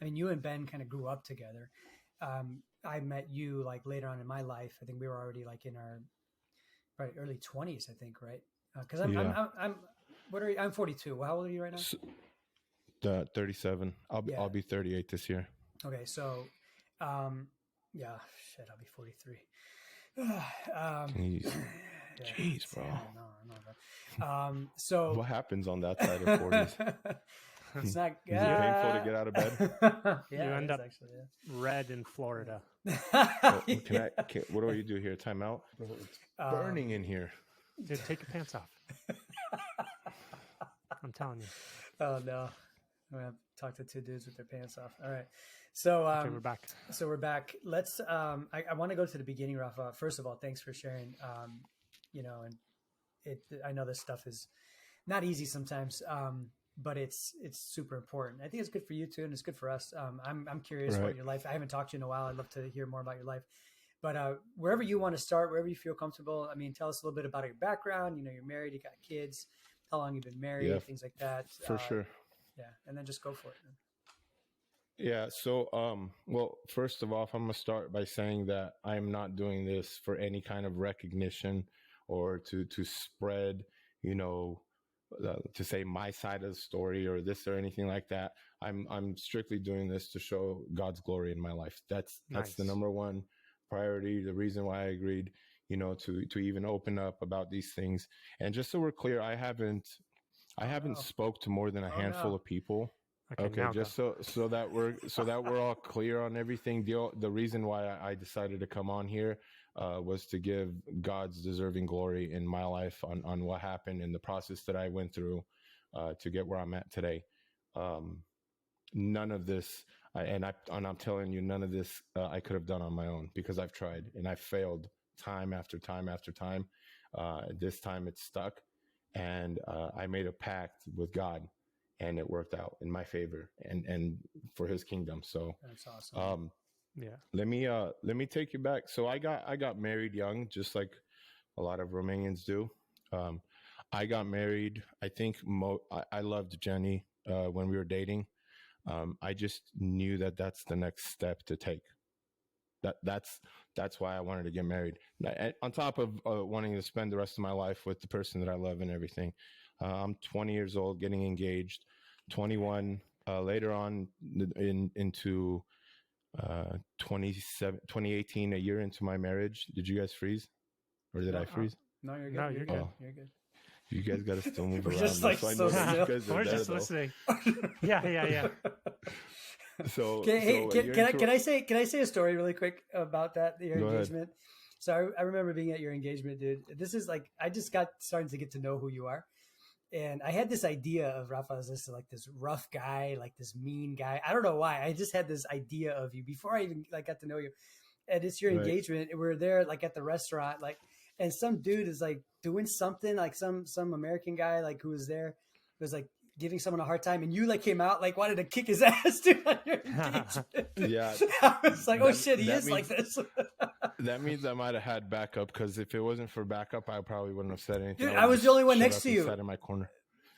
You and Ben kind of grew up together. I met you like later on in my life. I think we were already like in our probably early 20s, I think, right? Because I'm 42. Well, how old are you right now? 37. I'll be 38 this year. Okay, so I'll be 43. Jeez, bro. I know. So what happens on that side of 40s? It's not Is it painful to get out of bed? You end up red in Florida. What do you do here? Time out? Bro, it's burning in here. Dude, take your pants off. I'm telling you. Oh, no. I'm going to talk to two dudes with their pants off. All right. So we're back. So we're back. Let's. I want to go to the beginning, Rafa. First of all, thanks for sharing. And I know this stuff is not easy sometimes, but it's super important. I think it's good for you too, and it's good for us. I'm curious about your life. I haven't talked to you in a while. I'd love to hear more about your life. But wherever you want to start, wherever you feel comfortable. I mean, tell us a little bit about your background. You know, you're married, you got kids. How long you've been married, things like that. For sure. Yeah, and then just go for it. Yeah. So, well, first of all, I'm going to start by saying that I'm not doing this for any kind of recognition or to spread, to say my side of the story or this or anything like that. I'm strictly doing this to show God's glory in my life. That's the number one priority. The reason why I agreed, to even open up about these things. And just so we're clear, I haven't spoke to more than a handful of people. Okay, now just go. so that we're all clear on everything. The reason why I decided to come on here was to give God's deserving glory in my life on what happened in the process that I went through to get where I'm at today. Um, None of this, and I'm telling you, none of this I could have done on my own, because I've tried and I've failed time after time after time. This time it's stuck, and I made a pact with God, and it worked out in my favor and for His kingdom. So That's awesome. Yeah. let me take you back. So I got married young, just like a lot of Romanians do. Um, I got married. I think I loved Jenny when we were dating. I just knew that that's the next step to take. That's why I wanted to get married. On top of wanting to spend the rest of my life with the person that I love and everything. I'm 20 years old, getting engaged. 21 later on into 2018, a year into my marriage. Did you guys freeze, or did I freeze? No, you're good. No, you're good. Oh. You're good. You guys got to still move We're around. just, like, so I so know that still. you guys are We're there, just though. listening. Yeah. So, can I say a story really quick about your Go ahead. engagement? So I remember being at your engagement, dude. This is like, I just got starting to get to know who you are. And I had this idea of Rafa as this, like, this rough guy, like this mean guy. I don't know why. I just had this idea of you before I even got to know you. And it's your Right. engagement. And we're there like at the restaurant, like, and some dude is like doing something, like some American guy, like, who was there, was like giving someone a hard time, and you like came out, like, wanted to kick his ass, dude, on your engagement. Yeah. I was like, oh shit, he that is like this. That means I might have had backup, because if it wasn't for backup, I probably wouldn't have said anything. Dude, I was the only one next to you. Sat in my corner.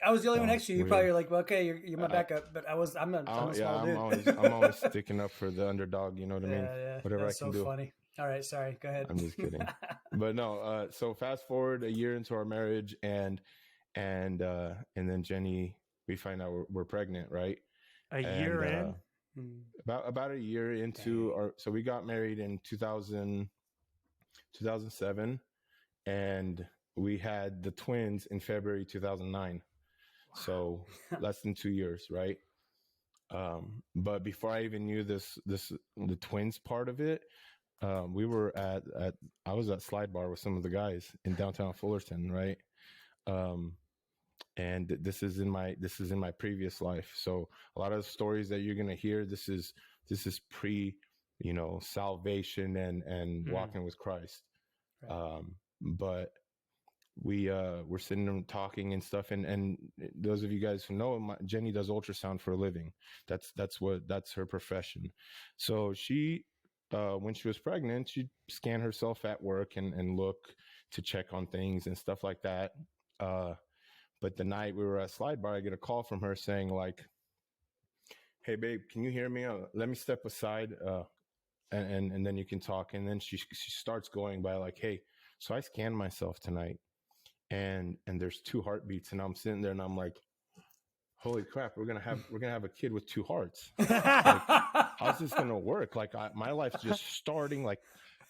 I was the only one next to you. You weird. probably were like, well, okay, you're my backup, but I'm a small dude. I'm always sticking up for the underdog. You know what I mean? Yeah, Whatever that's I can so do. funny. All right, sorry, go ahead. I'm just kidding. But no. So fast forward a year into our marriage, and then Jenny, we find out we're pregnant, right? A year in. About a year into so we got married in 2007, and we had the twins in February 2009. Wow. So less than 2 years, right? But before I even knew the twins part of it, we were I was at Slide Bar with some of the guys in downtown Fullerton, right? And this is in my previous life. So a lot of the stories that you're gonna hear, this is pre, salvation and walking with Christ. Right. But we're sitting and talking and stuff, and those of you guys who know, Jenny does ultrasound for a living. That's her profession. So she, when she was pregnant, she'd scan herself at work and look to check on things and stuff like that. But the night we were at Slide Bar, I get a call from her saying, like, "Hey babe, can you hear me? Let me step aside, and then you can talk." And then she starts going by like, "Hey, so I scanned myself tonight, and there's 2 heartbeats," and I'm sitting there and I'm like, "Holy crap, we're gonna have a kid with 2 hearts." Like, how's this gonna work? Like, my life's just starting. Like,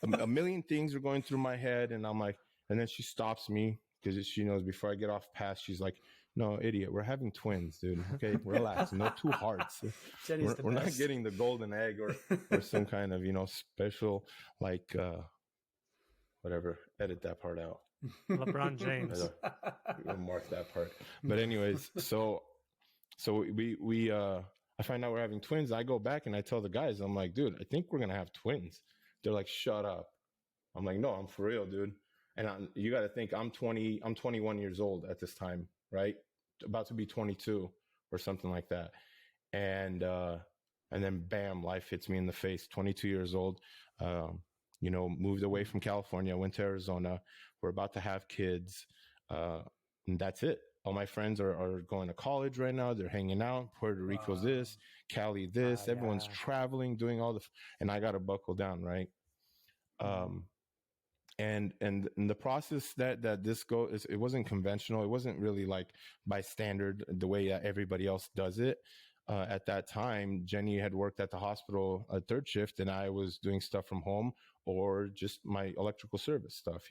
a million things are going through my head, and I'm like, and then she stops me, because she knows before I get off pass, she's like, "No, idiot, we're having twins, dude. Okay, relax. No 2 hearts. We're not getting the golden egg or some kind of, special, like, whatever. Edit that part out. LeBron James. We'll mark that part. But anyways, so we I find out we're having twins. I go back and I tell the guys, I'm like, "Dude, I think we're gonna have twins." They're like, "Shut up." I'm like, "No, I'm for real, dude." And you got to think, I'm 21 years old at this time, right? About to be 22 or something like that. And then bam, life hits me in the face. 22 years old, moved away from California, went to Arizona. We're about to have kids. And that's it. All my friends are going to college right now. They're hanging out. Puerto Rico's this, Cali this. Everyone's traveling, doing all and I got to buckle down, right? And the process that this goes, it wasn't conventional. It wasn't really like by standard the way that everybody else does it. At that time, Jenny had worked at the hospital a 3rd shift, and I was doing stuff from home or just my electrical service stuff,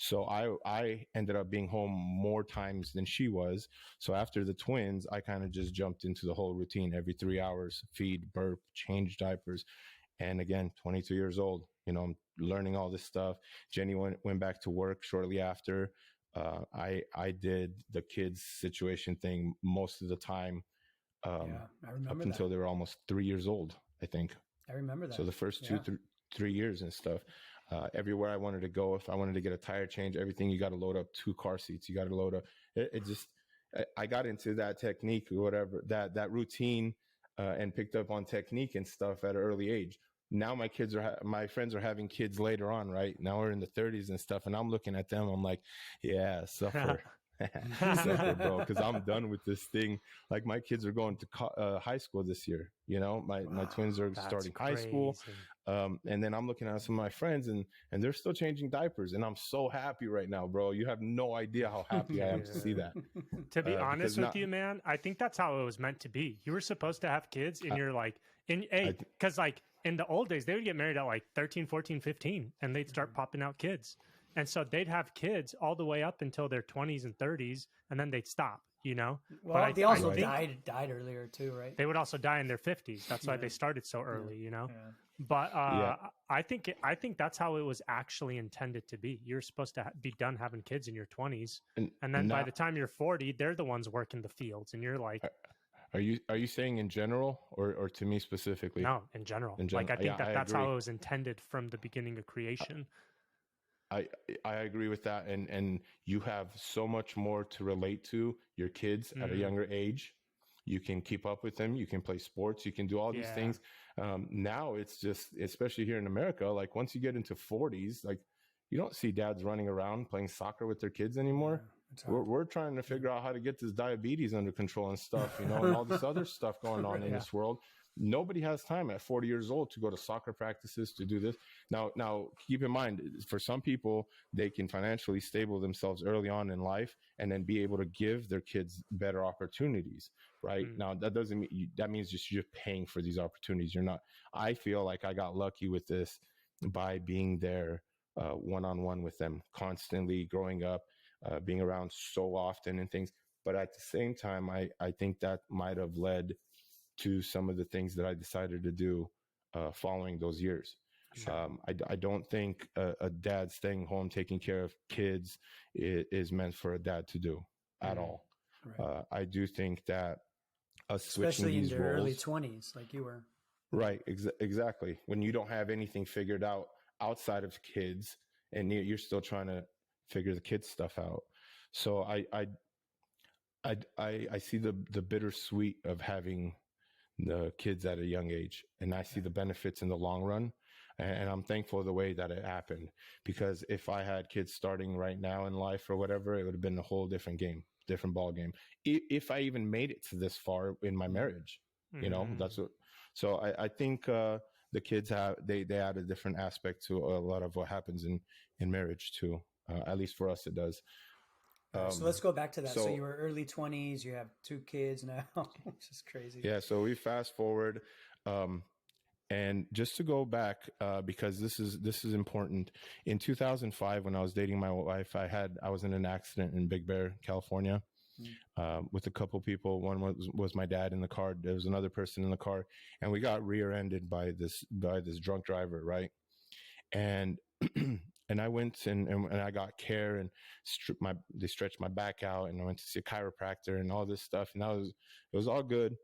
So I ended up being home more times than she was. So after the twins, I kind of just jumped into the whole routine. Every 3 hours, feed, burp, change diapers. And again, 22 years old, I'm learning all this stuff. Jenny went back to work shortly after. I did the kids situation thing most of the time, Yeah, I remember up that. until they were almost 3 years old, I think. I remember that. So the first Yeah. 3 years and stuff, everywhere I wanted to go, if I wanted to get a tire change, everything, you got to load up 2 car seats. You got to load up. It just, I got into that technique or whatever, that routine, and picked up on technique and stuff at an early age. Now my friends are having kids later on, right? Now we're in the 30s and stuff. And I'm looking at them. I'm like, yeah, suffer. Suffer, bro, because I'm done with this thing. Like my kids are going to high school this year. My twins are starting high school, and then I'm looking at some of my friends, and they're still changing diapers, and I'm so happy right now, bro. You have no idea how happy I am to see that. To be honest with you, man, I think that's how it was meant to be. You were supposed to have kids, and you're like, because like in the old days, they would get married at like 13, 14, 15, and they'd start popping out kids. And so they'd have kids all the way up until their 20s and 30s, and then they'd stop, Well, but they also died earlier too, right? They would also die in their 50s. That's why they started so early, Yeah. But I think that's how it was actually intended to be. You're supposed to be done having kids in your 20s, and then by the time you're 40, they're the ones working the fields, and you're like, Are you saying in general or to me specifically? No, in general. Like I think that's agree. how it was intended from the beginning of creation. I agree with that, and you have so much more to relate to your kids at a younger age. You can keep up with them. You can play sports. You can do all these things. Now it's just, especially here in America, like once you get into 40s, like you don't see dads running around playing soccer with their kids anymore. We're trying to figure out how to get this diabetes under control and stuff, and all this other stuff going on in this world. Nobody has time at 40 years old to go to soccer practices, to do this. Now, keep in mind, for some people, they can financially stable themselves early on in life and then be able to give their kids better opportunities, right? Now, that doesn't mean that means just you're paying for these opportunities. You're not. I feel like I got lucky with this by being there one-on-one with them constantly growing up, being around so often and things. But at the same time, I think that might have led to some of the things that I decided to do following those years. Sure. I don't think a dad staying home taking care of kids is meant for a dad to do at all. Right. I do think that especially in their roles, early 20s, like you were. Right, exactly. When you don't have anything figured out outside of kids, and you're still trying to figure the kids stuff out. So I see the bittersweet of having the kids at a young age, and I see the benefits in the long run, and I'm thankful the way that it happened, because if I had kids starting right now in life or whatever, it would have been a whole different ball game. If I even made it to this far in my marriage, that's what. So I think the kids they add a different aspect to a lot of what happens in marriage too. At least for us, it does. So let's go back to that. So you were early 20s, you have 2 kids now. It's just crazy. Yeah. So we fast forward, and just to go back, because this is important. In 2005, when I was dating my wife, I was in an accident in Big Bear, California, with a couple people. One was my dad in the car. There was another person in the car, and we got rear-ended by this drunk driver, right? And and I went and I got care, and they stretched my back out, and I went to see a chiropractor and all this stuff, and it was all good.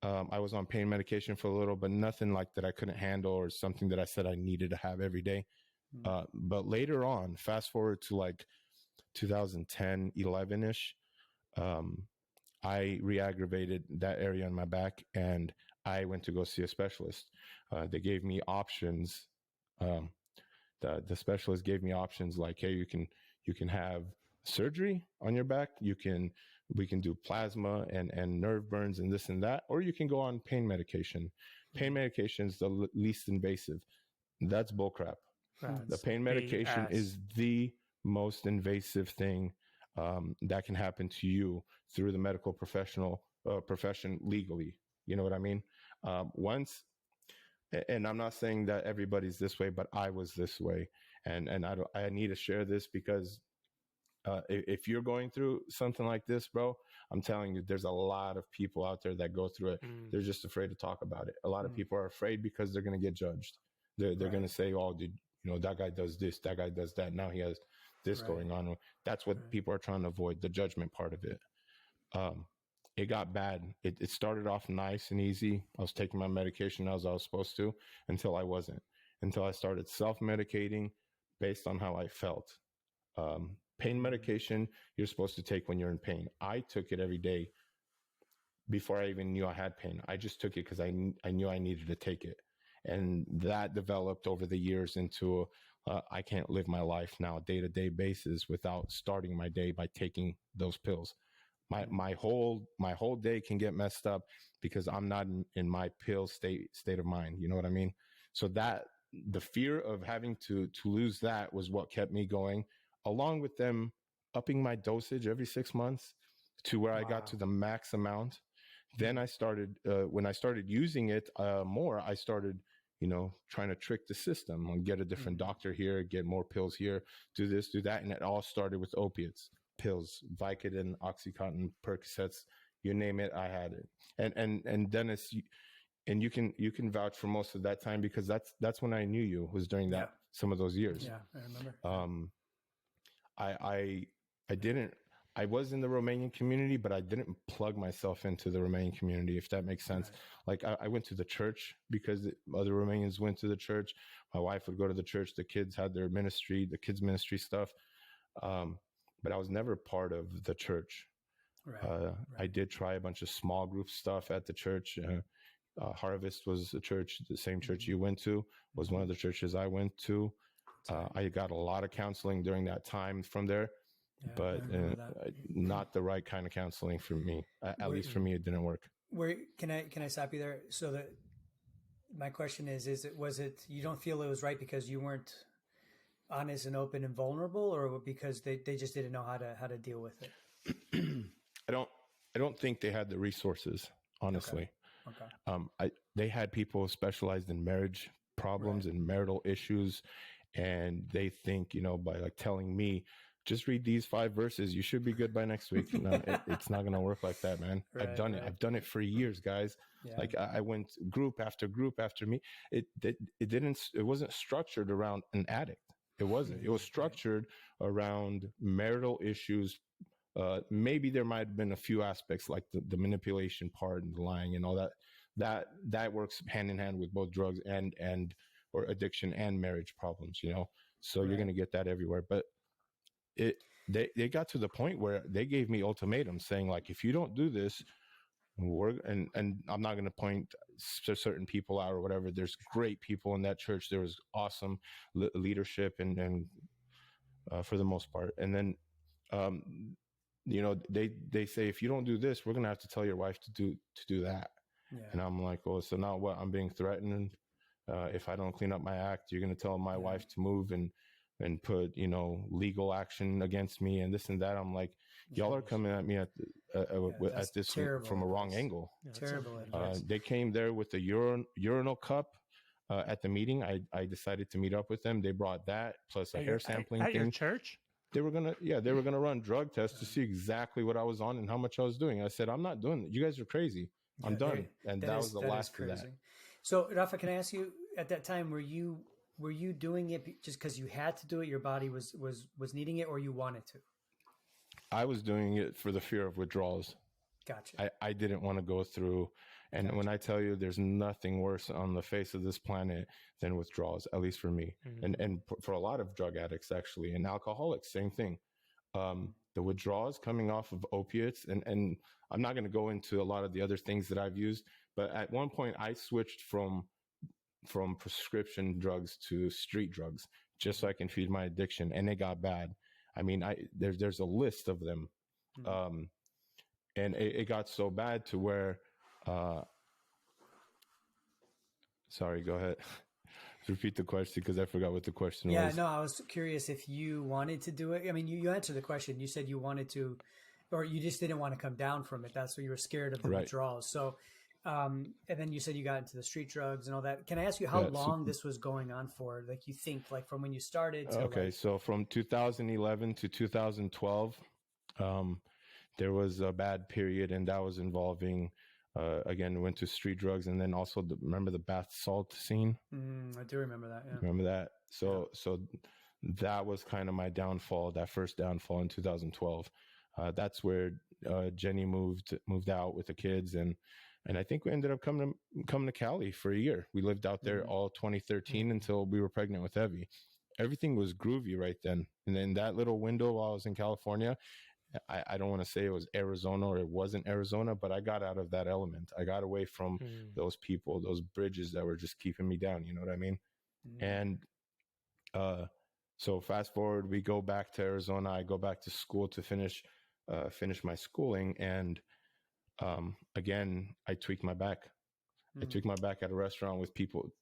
I was on pain medication for a little, but nothing like that I couldn't handle or something that I said I needed to have every day. But later on, fast forward to like 2010, 11-ish, I re-aggravated that area on my back, and I went to go see a specialist. They gave me options. The specialist gave me options like, hey, you can have surgery on your back. We can do plasma and nerve burns and this and that, or you can go on pain medication. Pain medication is the least invasive. That's bullcrap. The pain medication is the most invasive thing that can happen to you through the medical profession legally. You know what I mean? And I'm not saying that everybody's this way, but I was this way. And I need to share this because if you're going through something like this, bro, I'm telling you, there's a lot of people out there that go through it. They're just afraid to talk about it. A lot of people are afraid because they're going to get judged. They're going to say, oh, dude, that guy does this, that guy does that. Now he has this going on. That's what people are trying to avoid, the judgment part of it. It got bad. It started off nice and easy. I was taking my medication as I was supposed to until I wasn't, until I started self-medicating based on how I felt. Pain medication, you're supposed to take when you're in pain. I took it every day before I even knew I had pain. I just took it because I knew I needed to take it. And that developed over the years into I can't live my life now day-to-day basis without starting my day by taking those pills. My whole day can get messed up because I'm not in my pill state of mind. You know what I mean? So that the fear of having to lose that was what kept me going, along with them upping my dosage every 6 months to where I got to the max amount. Then I started, when I started using it more, I started, trying to trick the system and get a different doctor here, get more pills here, do this, do that. And it all started with opiates, pills, Vicodin, Oxycontin, Percocets, you name it, I had it. And Dennis, and you can vouch for most of that time because that's when I knew you, was during that, some of those years. Yeah, I remember. I was in the Romanian community, but I didn't plug myself into the Romanian community, if that makes sense. Like I went to the church because other Romanians went to the church. My wife would go to the church. The kids had their ministry, the kids ministry stuff. But I was never part of the church. I did try a bunch of small group stuff at the church. Harvest was a church, the same church you went to was one of the churches I went to. I got a lot of counseling during that time from there, but not the right kind of counseling for me. At least for me, it didn't work. Can I stop you there? So that my question was it you don't feel it was right because you weren't honest and open and vulnerable, or because they just didn't know how to deal with it? I don't think they had the resources, honestly. Okay. They had people specialized in marriage problems and marital issues. And they think, by like telling me, just read these 5 verses, you should be good by next week. No, it's not going to work like that, man. I've done it. I've done it for years, guys. Yeah. Like I went group after group after me. It wasn't structured around an addict. It wasn't. It was structured around marital issues. Maybe there might have been a few aspects like the manipulation part and the lying and all that. That works hand in hand with both drugs and or addiction and marriage problems, so you're going to get that everywhere. But they got to the point where they gave me ultimatums saying, like, if you don't do this, and I'm not going to point certain people out or whatever. There's great people in that church. There was awesome leadership and for the most part. And then, they say, if you don't do this, we're going to have to tell your wife to do that. Yeah. And I'm like, oh, so now what? I'm being threatened. If I don't clean up my act, you're going to tell my wife to move and put, legal action against me and this and that. I'm like, y'all are coming at me at this from a wrong angle. Yeah, terrible. They came there with a urinal cup at the meeting. I decided to meet up with them. They brought that plus a hair sampling at thing. Your church? They were going to run drug tests to see exactly what I was on and how much I was doing. I said, I'm not doing it. You guys are crazy. I'm done. And that was the last of that. So, Rafa, can I ask you, at that time, were you doing it just because you had to do it, your body was needing it, or you wanted to? I was doing it for the fear of withdrawals. Gotcha. I didn't want to go through. And when I tell you there's nothing worse on the face of this planet than withdrawals, at least for me, and for a lot of drug addicts, actually, and alcoholics, same thing. The withdrawals coming off of opiates, and I'm not going to go into a lot of the other things that I've used, but at one point I switched from prescription drugs to street drugs just so I can feed my addiction, and it got bad. I mean, there's a list of them, and it got so bad to where. Sorry, go ahead. Repeat the question because I forgot what the question was. Yeah, no, I was curious if you wanted to do it. I mean, you answered the question. You said you wanted to, or you just didn't want to come down from it. That's what you were scared of the withdrawals. So And then you said you got into the street drugs and all that. Can I ask you how Yeah, long this was going on for? Like, you think, like, from when you started to okay, like, so from 2011 to 2012, um, there was a bad period, and that was involving, again, went to street drugs, and then also remember the bath salt scene. I do remember that. Yeah. Remember that? So that was kind of my downfall. That first downfall in 2012. That's where Jenny moved out with the kids, and I think we ended up coming to Cali for a year. We lived out there all 2013 until we were pregnant with Evie. Everything was groovy right then, and then that little window while I was in California, I don't want to say it was Arizona or it wasn't Arizona, but I got out of that element. I got away from those people, those bridges that were just keeping me down. You know what I mean? And so fast forward, we go back to Arizona. I go back to school to finish my schooling, and again, I tweaked my back. I took my back at a restaurant with people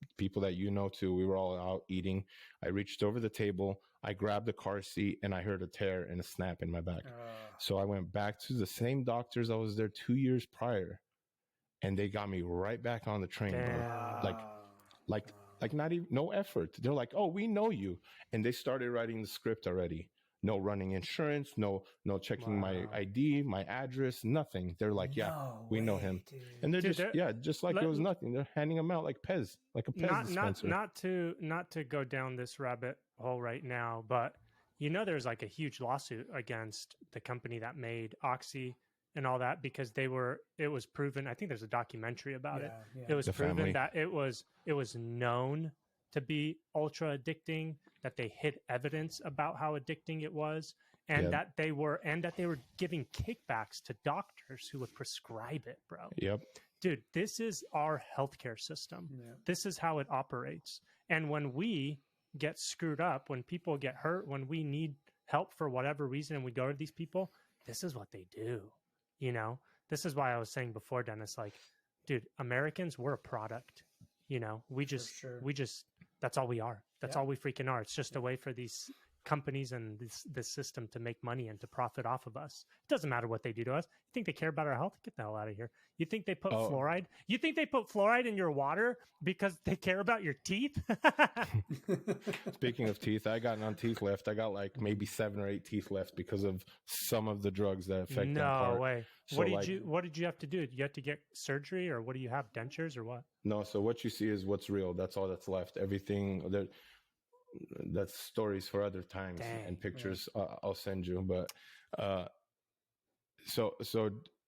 that you know too. We were all out eating. I reached over the table. I grabbed the car seat, and I heard a tear and a snap in my back. So I went back to the same doctors I was there 2 years prior, and they got me right back on the train, bro. Like not even no effort. They're like, "Oh, we know you," and they started writing the script already. No running insurance, no checking my ID, my address, nothing. They're like, "Yeah, we know him," dude. and they're just like it was nothing. They're handing them out like Pez, like a Pez dispenser. Not to go down this rabbit hole right now, but there's like a huge lawsuit against the company that made Oxy and all that, because it was proven. I think there's a documentary about it. Yeah. It was The proven family. that it was known to be ultra addicting, that they hid evidence about how addicting it was, and that they were giving kickbacks to doctors who would prescribe it, bro. Yep. Dude, this is our healthcare system. Yeah. This is how it operates. And when we get screwed up, when people get hurt, when we need help for whatever reason, and we go to these people, this is what they do. This is why I was saying before, Dennis, like, dude, Americans, we're a product. We just, that's all we are. That's all we freaking are. It's just a way for these companies and this system to make money and to profit off of us. It doesn't matter what they do to us. You think they care about our health? Get the hell out of here. You think they put fluoride? You think they put fluoride in your water because they care about your teeth? Speaking of teeth, I got none teeth left. I got like maybe 7 or 8 teeth left because of some of the drugs that affect that part. No way. So what did you have to do? Did you have to get surgery, or what do you have? Dentures or what? No, so what you see is what's real. That's all that's left. Everything that's stories for other times. Dang, and pictures I'll send you. But so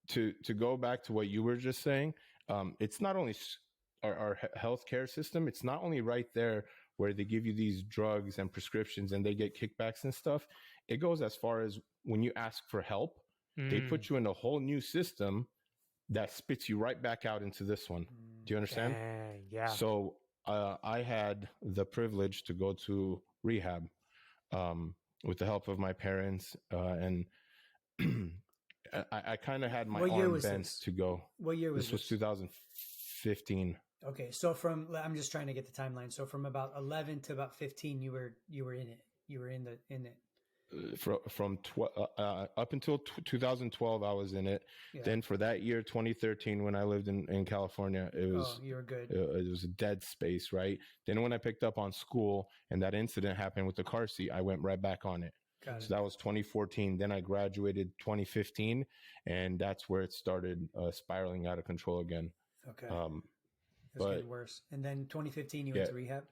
to go back to what you were just saying, it's not only our healthcare system. It's not only right there where they give you these drugs and prescriptions and they get kickbacks and stuff. It goes as far as when you ask for help, they put you in a whole new system that spits you right back out into this one. Do you understand? Dang, yeah. So I had the privilege to go to rehab with the help of my parents, and I kind of had my arm bent to go. What year was this? This was 2015. Okay, so I'm just trying to get the timeline. So from about 11 to about 15, you were in it. You were in it. From up until 2012, I was in it. Yeah. Then for that year, 2013, when I lived in California, it was you were good. It was a dead space, right? Then when I picked up on school and that incident happened with the car seat, I went right back on it. So that was 2014. Then I graduated 2015, and that's where it started spiraling out of control again. Okay. It's getting worse. And then 2015, you went to rehab.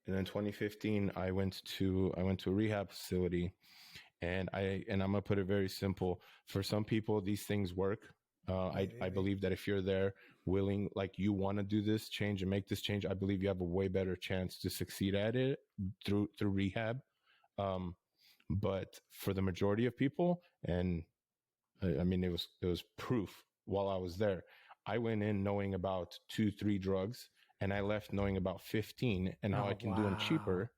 And then 2015, I went to a rehab facility, and I'm gonna put it very simple. For some people, these things work. I believe that if you're there, willing, like you want to do this change and make this change, I believe you have a way better chance to succeed at it through rehab. But for the majority of people, and I mean, it was proof while I was there. I went in knowing about 2-3 drugs, and I left knowing about 15 and how I can do them cheaper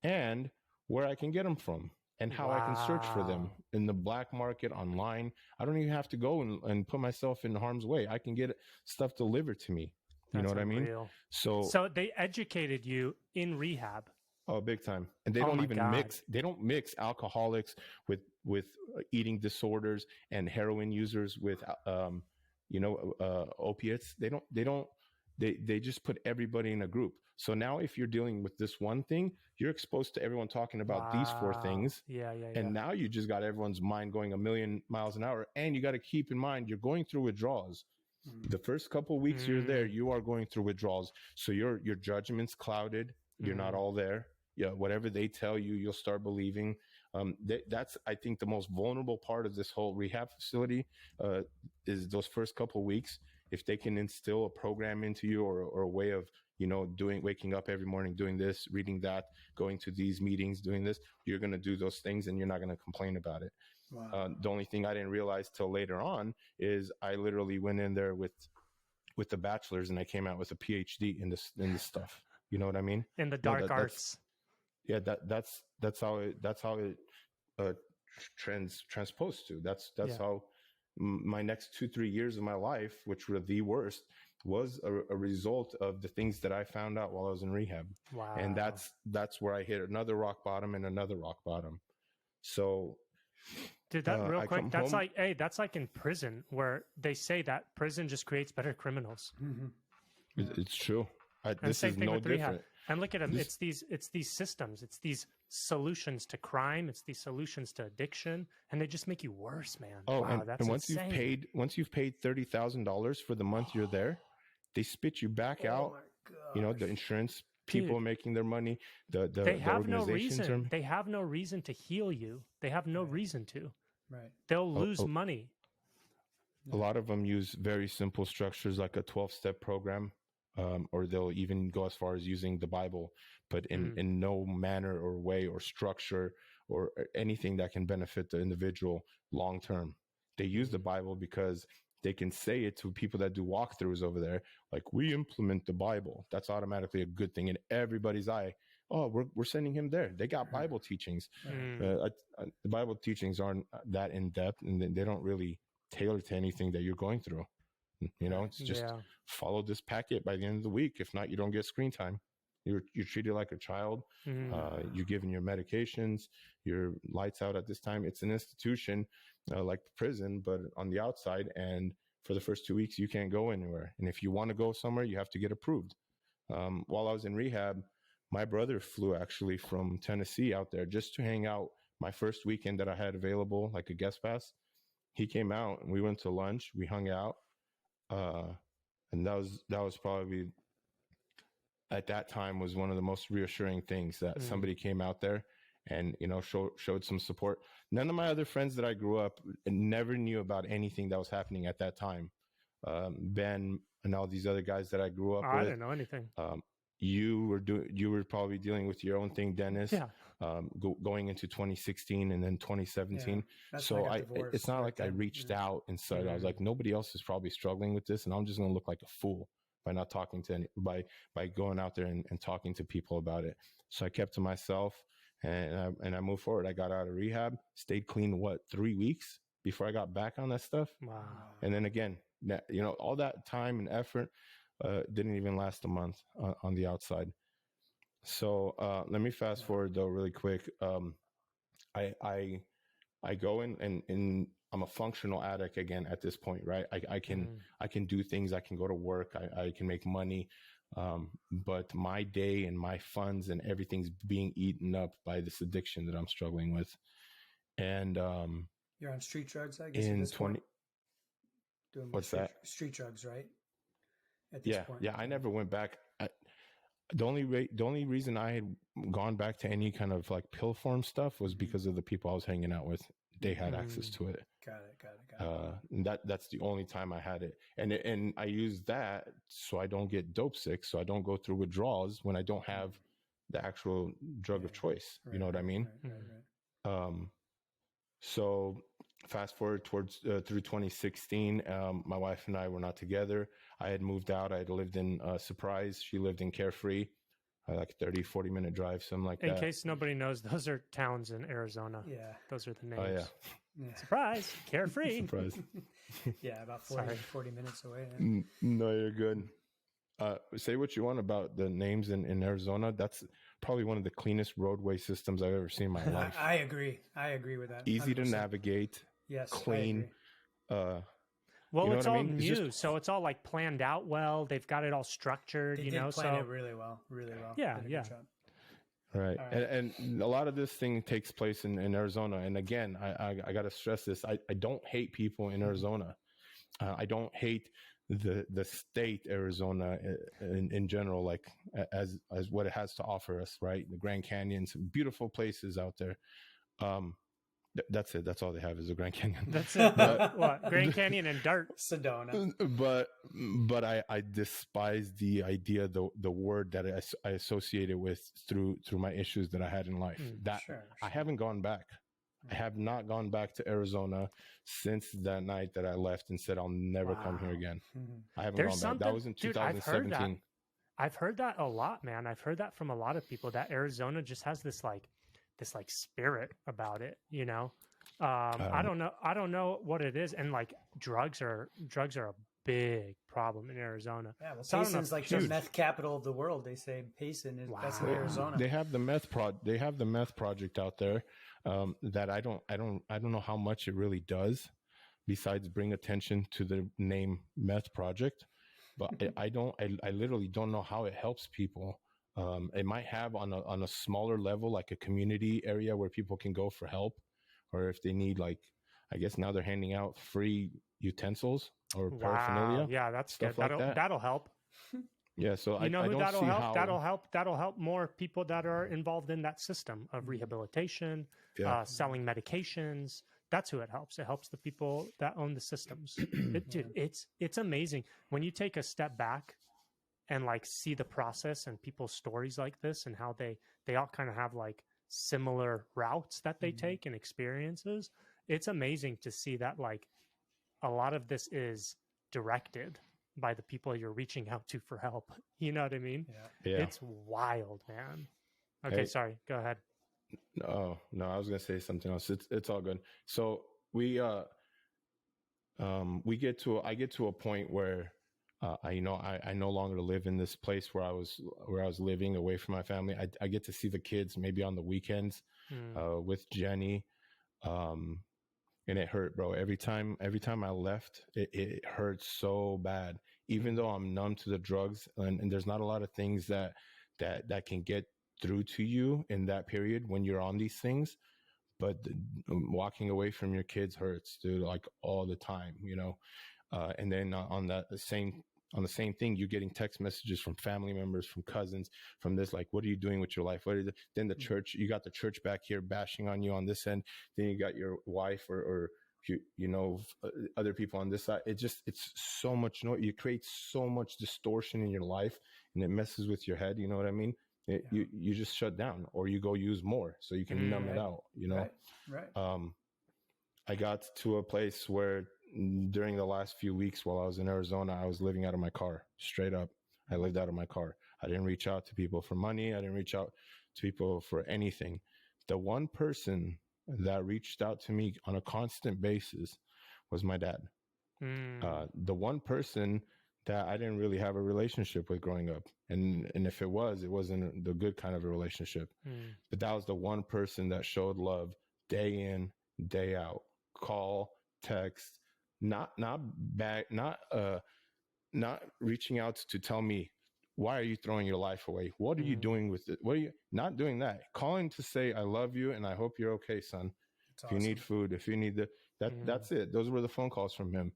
and where I can get them from and how I can search for them in the black market online. I don't even have to go and put myself in harm's way. I can get stuff delivered to me. You know what I mean? So they educated you in rehab. Oh, big time. And they don't even mix alcoholics with eating disorders and heroin users with opiates. They just put everybody in a group. So now if you're dealing with this one thing, you're exposed to everyone talking about these four things. Yeah. And now you just got everyone's mind going a million miles an hour. And you got to keep in mind, you're going through withdrawals. The first couple of weeks you're there, you are going through withdrawals. So your judgment's clouded. You're not all there. Yeah, whatever they tell you, you'll start believing. That's, I think, the most vulnerable part of this whole rehab facility is those first couple of weeks. If they can instill a program into you or a way of, waking up every morning, doing this, reading that, going to these meetings, doing this, you're going to do those things and you're not going to complain about it. Wow. The only thing I didn't realize till later on is I literally went in there with the bachelor's and I came out with a PhD in this stuff. You know what I mean? In the dark arts. That's how it transposed to. That's how my next 2-3 years of my life, which were the worst, was a result of the things that I found out while I was in rehab. Wow. And that's where I hit another rock bottom and another rock bottom. So, dude, that real quick, that's like in prison, where they say that prison just creates better criminals. It's true. This same is thing no with different. Rehab. And look at them. It's these systems. It's these solutions to crime. It's these solutions to addiction, and they just make you worse, man. Oh, wow, that's and once insane. you've paid $30,000 for the month you're there, they spit you back out. The insurance people are making their money. They have no reason. They have no reason to heal you. They have no reason to. Right. They'll lose money. A lot of them use very simple structures like a 12-step program. Or they'll even go as far as using the Bible, but in no manner or way or structure or anything that can benefit the individual long term. They use the Bible because they can say it to people that do walkthroughs over there, like, we implement the Bible. That's automatically a good thing in everybody's eye. Oh, we're sending him there. They got Bible teachings. The Bible teachings aren't that in depth, and they don't really tailor to anything that you're going through. It's just follow this packet by the end of the week. If not, you don't get screen time. You're treated like a child. You're given your medications, your lights out at this time. It's an institution like the prison, but on the outside. And for the first 2 weeks, you can't go anywhere. And if you want to go somewhere, you have to get approved. While I was in rehab, my brother flew actually from Tennessee out there just to hang out my first weekend that I had available, like a guest pass. He came out and we went to lunch. We hung out. And that was probably at that time was one of the most reassuring things that somebody came out there and, showed some support. None of my other friends that I grew up never knew about anything that was happening at that time. Ben and all these other guys that I grew up with. I didn't know anything. You were probably dealing with your own thing, Dennis. Yeah. Going into 2016 and then 2017. Yeah, so it's not like I reached out and said, I was like, nobody else is probably struggling with this, and I'm just going to look like a fool by not talking to by going out there and talking to people about it. So I kept to myself and I moved forward. I got out of rehab, stayed clean, 3 weeks before I got back on that stuff. Wow. And then again, all that time and effort didn't even last a month on the outside. So let me fast forward though really quick. I go in and I'm a functional addict again at this point, right? I can do things. I can go to work. I can make money. But my day and my funds and everything's being eaten up by this addiction that I'm struggling with. And you're on street drugs, I guess. In 20. Doing what's that? Street drugs, right? At this point. Yeah. I never went back. The only reason I had gone back to any kind of like pill form stuff was because of the people I was hanging out with. They had access to it. Got it. And that's the only time I had it. And I use that so I don't get dope sick, so I don't go through withdrawals when I don't have the actual drug of choice. Right, you know what I mean? Right. So fast forward towards through 2016, my wife and I were not together. I had moved out. I had lived in Surprise. She lived in Carefree, like 30-40 minute drive, something like that. In case nobody knows, those are towns in Arizona. Yeah. Those are the names. Oh, yeah. Surprise. Carefree. Surprise. Yeah, about 40 minutes away. No, you're good. Say what you want about the names in Arizona. That's probably one of the cleanest roadway systems I've ever seen in my life. I agree with that. Easy 100%. to navigate. Yes. Clean. Well, You know it's what I all mean? It's new, just so it's all like planned out well. They've got it all structured, They you did know. plan So it really well, really well. Yeah, Did a yeah. good job. right. All right. And a lot of this thing takes place in Arizona. And again, I got to stress this. I don't hate people in Arizona. I don't hate the state Arizona in general, like as what it has to offer us, right? The Grand Canyons, beautiful places out there. That's it. That's all they have is the Grand Canyon. That's it. What? Grand Canyon and dirt. Sedona. But I despise the idea, the word that I associated with through my issues that I had in life. That Sure. I haven't gone back. I have not gone back to Arizona since that night that I left and said I'll never come here again. I haven't There's gone back. That was in dude, I've heard 2017. I've heard that a lot, man. I've heard that from a lot of people that Arizona just has this like spirit about it, you know. I don't know what it is, and like drugs are a big problem in Arizona. Yeah, well, So I don't know, Payson's like the meth capital of the world. They say Payson is that's in Wow. Arizona. They have the meth project out there that I don't know how much it really does besides bring attention to the name meth project, but I literally don't know how it helps people. It might have on a smaller level, like a community area where people can go for help, or if they need, like, I guess now they're handing out free utensils or paraphernalia. Yeah, that's stuff good. like that. That'll help. Yeah, so You know I who don't that'll see help? how That'll help more people that are involved in that system of rehabilitation, selling medications. That's who it helps. It helps the people that own the systems. Dude, it's amazing when you take a step back and like see the process and people's stories like this and how they all kind of have like similar routes that they take and experiences. It's amazing to see that like a lot of this is directed by the people you're reaching out to for help. You know what I mean? Yeah. It's wild, man. Okay, Hey. sorry. Go ahead. Oh, no, I was going to say something else. It's all good. So I get to a point where I no longer live in this place where I was living away from my family. I get to see the kids maybe on the weekends with Jenny. And it hurt, bro. Every time I left, it hurt so bad, even though I'm numb to the drugs and there's not a lot of things that can get through to you in that period when you're on these things. But walking away from your kids hurts, dude, like all the time, you know? And then on the same thing, you're getting text messages from family members, from cousins, from this, like, what are you doing with your life? Then the church, you got the church back here bashing on you on this end. Then you got your wife or other people on this side. It's so much noise. You create so much distortion in your life and it messes with your head. You know what I mean? You just shut down or you go use more so you can numb it out, you know? Right. I got to a place where during the last few weeks while I was in Arizona, I was living out of my car. Straight up. I lived out of my car. I didn't reach out to people for money. I didn't reach out to people for anything. The one person that reached out to me on a constant basis was my dad. The one person that I didn't really have a relationship with growing up. And if it wasn't the good kind of a relationship. But that was the one person that showed love day in, day out. Call, text, not reaching out to tell me, why are you throwing your life away? What are you doing with it? What are you not doing that? Calling to say, I love you and I hope you're okay, son. That's if awesome. you need food, if you need that's it. Those were the phone calls from him.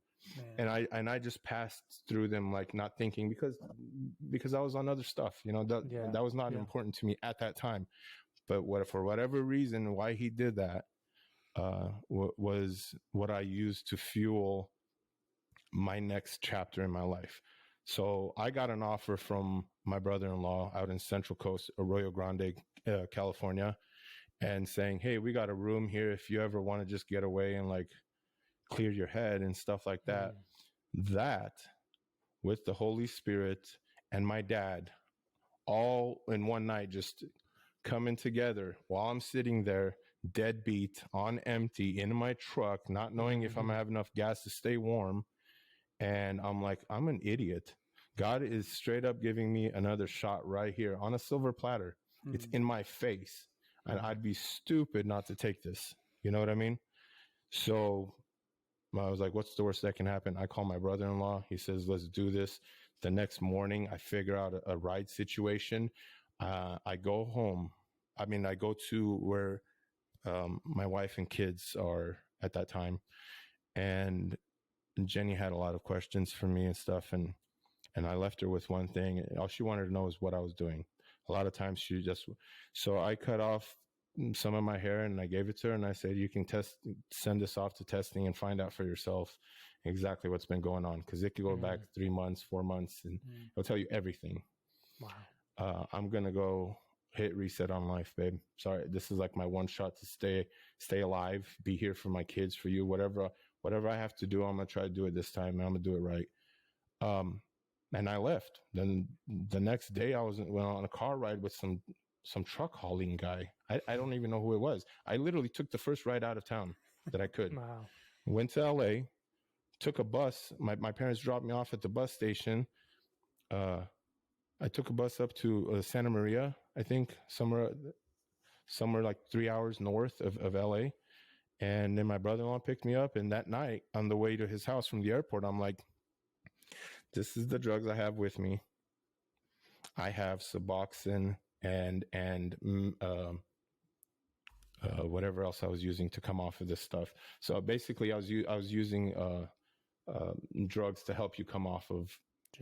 Man. And I just passed through them, like not thinking because I was on other stuff, you know, that was not important to me at that time. But for whatever reason, why he did that, was what I used to fuel my next chapter in my life. So I got an offer from my brother-in-law out in Central Coast, Arroyo Grande, California, and saying, hey, we got a room here if you ever want to just get away and like clear your head and stuff like that. That with the Holy Spirit and my dad all in one night, just coming together while I'm sitting there deadbeat on empty in my truck, not knowing if I'm gonna have enough gas to stay warm. And I'm like, I'm an idiot. God is straight up giving me another shot right here on a silver platter. It's in my face. And I'd be stupid not to take this. You know what I mean? So I was like, what's the worst that can happen? I call my brother-in-law. He says, let's do this. The next morning, I figure out a ride situation. I go home. I mean, I go to where my wife and kids are at that time. And Jenny had a lot of questions for me and stuff. And I left her with one thing. All she wanted to know is what I was doing. A lot of times she just, so I cut off some of my hair and I gave it to her and I said, you can send this off to testing and find out for yourself exactly what's been going on. Cause it could go back 3 months, 4 months, and it'll tell you everything. Wow. I'm going to go hit reset on life, babe. Sorry. This is like my one shot to stay alive, be here for my kids, for you, whatever I have to do. I'm going to try to do it this time and I'm going to do it right. And I left. Then the next day I went on a car ride with some truck hauling guy. I don't even know who it was. I literally took the first ride out of town that I could. Wow. Went to LA, took a bus. My parents dropped me off at the bus station. I took a bus up to Santa Maria, I think, somewhere like 3 hours north of LA. And then my brother-in-law picked me up. And that night on the way to his house from the airport, I'm like, this is the drugs I have with me. I have Suboxone and whatever else I was using to come off of this stuff. So basically I was using drugs to help you come off of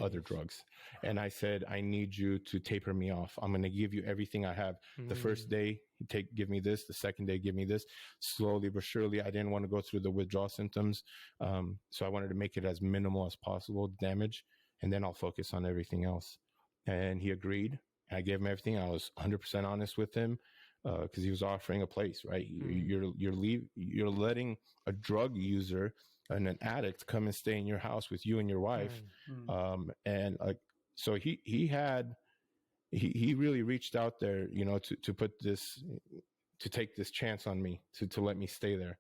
other drugs. And I said, I need you to taper me off. I'm going to give you everything I have. The first day, give me this. The second day, give me this. Slowly but surely, I didn't want to go through the withdrawal symptoms. So I wanted to make it as minimal as possible, damage, and then I'll focus on everything else. And he agreed. I gave him everything. I was 100% honest with him because he was offering a place, right? You're letting a drug user and an addict come and stay in your house with you and your wife. And so he really reached out there, to put this, to take this chance on me, to let me stay there.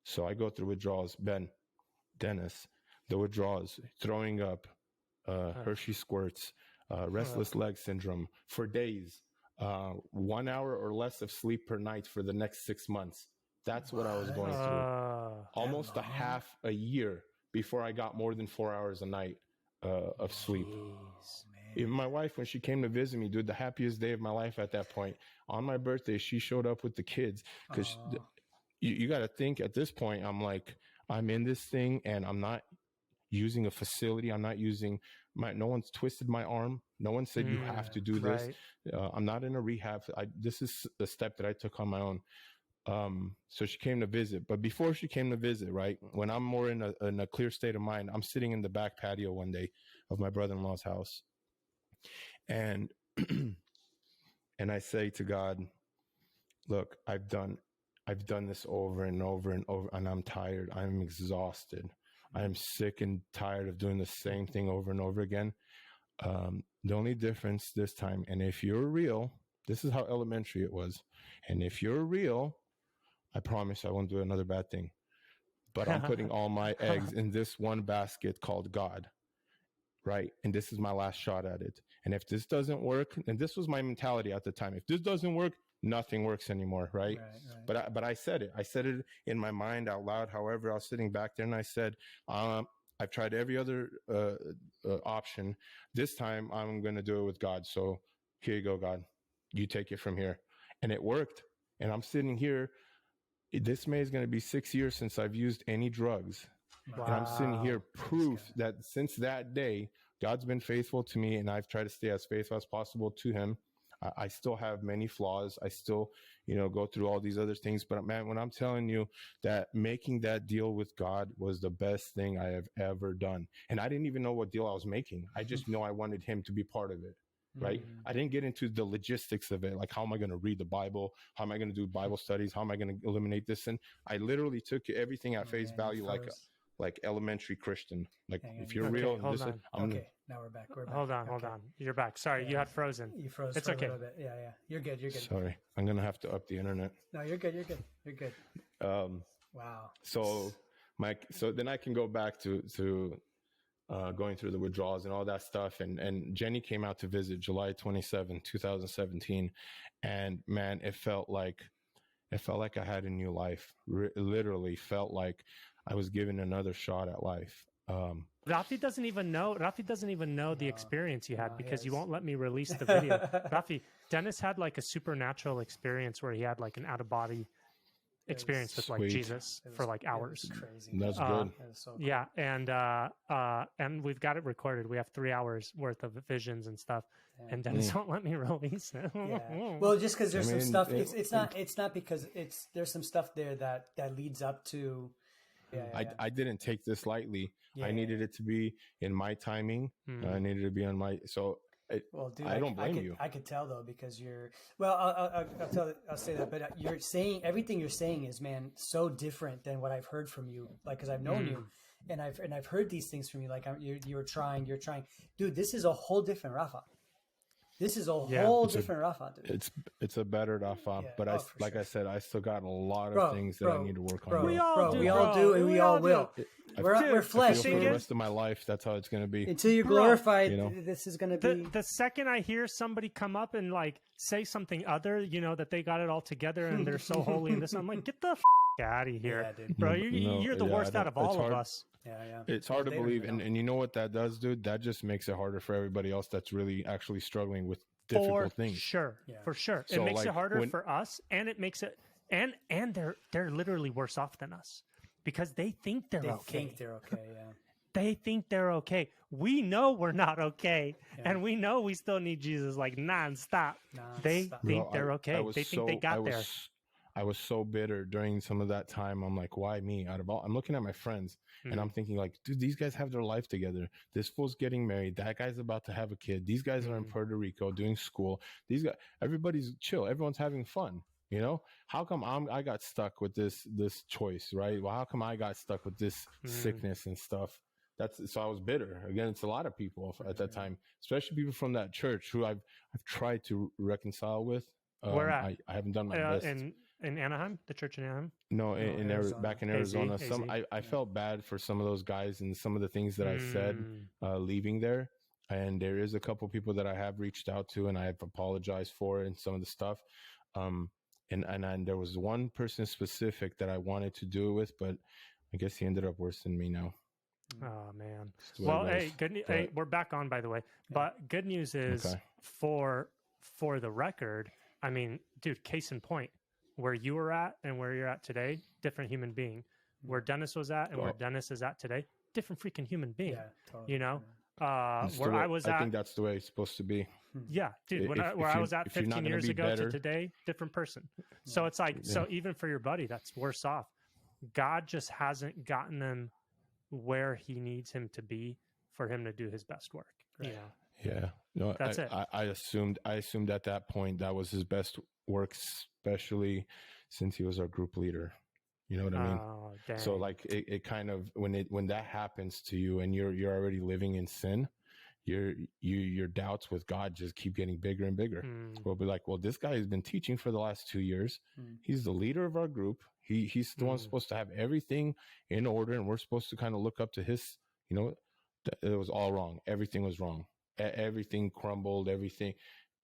So I go through withdrawals, Dennis, the withdrawals, throwing up, Hershey squirts, restless leg syndrome for days, 1 hour or less of sleep per night for the next 6 months. That's what I was going through. Almost a half a year before I got more than 4 hours a night of sleep. Even my wife, when she came to visit me, dude, the happiest day of my life at that point. On my birthday, she showed up with the kids because you got to think at this point, I'm in this thing and I'm not using a facility. I'm not using no one's twisted my arm. No one said you have to do this. I'm not in a rehab. This is a step that I took on my own. So she came to visit, but before she came to visit, right, when I'm more in a clear state of mind, I'm sitting in the back patio one day of my brother-in-law's house. And, and I say to God, look, I've done this over and over and over, and I'm tired. I'm exhausted. I am sick and tired of doing the same thing over and over again. The only difference this time, and if you're real, this is how elementary it was. And if you're real, I promise I won't do another bad thing. But I'm putting all my eggs in this one basket called God, right? And this is my last shot at it. And if this doesn't work, and this was my mentality at the time, if this doesn't work, nothing works anymore, right? But I said it in my mind out loud. However, I was sitting back there and I said, I've tried every other option. This time I'm going to do it with God. So here you go, God. You take it from here. And it worked. And I'm sitting here. This May is going to be 6 years since I've used any drugs. Wow. And I'm sitting here, proof that since that day, God's been faithful to me, and I've tried to stay as faithful as possible to him. I still have many flaws. I still, go through all these other things. But man, when I'm telling you that making that deal with God was the best thing I have ever done. And I didn't even know what deal I was making. I just know I wanted him to be part of it. Right. I didn't get into the logistics of it. Like, how am I going to read the Bible? How am I going to do Bible studies? How am I going to eliminate this? And I literally took everything at face value, like elementary Christian. Like, if you're real, hold on. Okay, now we're back. Hold on. You're back. Sorry, you had frozen. You froze. It's for okay. A little bit. Yeah. You're good. Sorry, I'm going to have to up the internet. No, you're good. Wow. So then I can go back to going through the withdrawals and all that stuff. And Jenny came out to visit July 27, 2017. And man, it felt like I had a new life. Literally felt like I was given another shot at life. Rafi doesn't even know the No, experience you had no, because you yes. won't let me release the video. Rafi, Dennis had like a supernatural experience where he had like an out of body experience with like Sweet. Jesus for like hours. It was crazy. That's Uh, good. It was so cool. Yeah, and we've got it recorded. We have 3 hours worth of visions and stuff, and Dennis won't let me release it. Yeah. Well, just because there's I some mean, stuff. It's not because there's some stuff there that leads up to. Yeah. I didn't take this lightly. Yeah, I needed it to be in my timing. I needed to be on my. So Well, dude, I don't blame you. I could tell though because you're. Well, I'll say that, but you're saying everything you're saying is, man, so different than what I've heard from you. Like, because I've known you, and I've heard these things from you. Like, you're trying, dude. This is a whole different Rafa. This is a whole different Rafa, dude. It's a better Rafa, Yeah. but Oh, I said, I still got a lot of Bro, things that bro, I need to work on. Bro, We all do, we all do, and we all will. We're I flesh, feel for the man. rest of my life, that's how it's going to be. Until you're Bro, glorified, you know? this is going to be. The second I hear somebody come up and like say something other, you know, that they got it all together and they're so holy and this, I'm like, get the out of here, Yeah, dude. bro. No, You're the yeah, worst out of all of hard. us. Yeah. It's hard to They don't believe, even know. and you know what that does, dude? That just makes it harder for everybody else that's really actually struggling with For difficult things. sure, Yeah. for sure. It So, makes it like, harder when- for us, and it makes it and they're literally worse off than us because they think they're They okay. think they're okay, yeah. They think they're okay. We know we're not okay, and we know we still need Jesus like nonstop. They Nonstop. think Bro, they're okay. was They think they so- got there. I was so bitter during some of that time. I'm like, why me? Out of all, I'm looking at my friends and I'm thinking like, dude, these guys have their life together. This fool's getting married. That guy's about to have a kid. These guys are in Puerto Rico doing school. These guys, everybody's chill. Everyone's having fun. You know, how come I got stuck with this choice, right? Well, how come I got stuck with this sickness and stuff? So I was bitter against a lot of people at that time, especially people from that church who I've tried to reconcile with. Where at? I haven't done my best. In Anaheim, the church in Anaheim. No, Arizona. back in Arizona. AZ. I felt bad for some of those guys and some of the things that I said leaving there. And there is a couple people that I have reached out to and I have apologized for and some of the stuff. And there was one person specific that I wanted to do it with, but I guess he ended up worse than me now. Oh man. That's the way Well, it hey, goes. good. Hey, we're back on, by the way. But good news is Okay. for the record. I mean, dude, case in point, where you were at and where you're at today, different human being. Where Dennis was at and where Well- Dennis is at today, different freaking human being. Yeah, totally. You know, That's the where way- I was I at. think that's the way it's supposed to be. Yeah, dude. Where If I you- was at if you're not 15 gonna years be ago better- to today, different person. So it's like, so even for your buddy, that's worse off. God just hasn't gotten him where he needs him to be for him to do his best work. You know? Yeah, no, That's it. I assumed at that point that was his best work, especially since he was our group leader. You know what I mean? Oh, dang. So like it kind of when that happens to you and you're already living in sin, your doubts with God just keep getting bigger and bigger. We'll be like, well, this guy has been teaching for the last 2 years. He's the leader of our group. He's the one supposed to have everything in order, and we're supposed to kind of look up to his. You know, it was all wrong. Everything was wrong. Everything crumbled. Everything.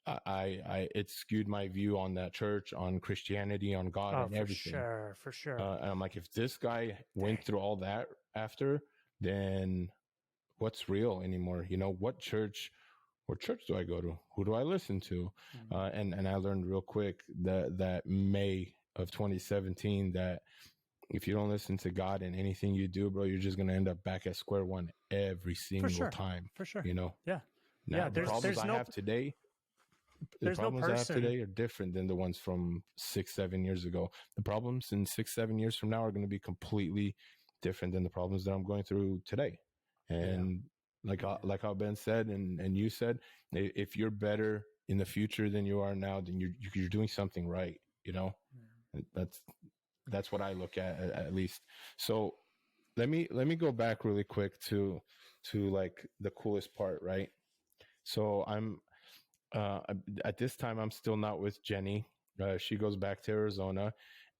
It skewed my view on that church, on Christianity, on God, on everything. For sure. And I'm like, if this guy went through all that after, then what's real anymore? You know, what church do I go to? Who do I listen to? And I learned real quick that May of 2017 that if you don't listen to God in anything you do, bro, you're just going to end up back at square one every single time. For sure. You know? Yeah. Now, Yeah, the problems I have today, there's no I have person- today are different than the ones from 6-7 years ago. The problems in 6-7 years from now are going to be completely different than the problems that I'm going through today. And like how Ben said, and you said, if you're better in the future than you are now, then you're doing something right. You know, that's what I look at least. So let me go back really quick to like the coolest part, right? So I'm at this time I'm still not with Jenny. She goes back to Arizona,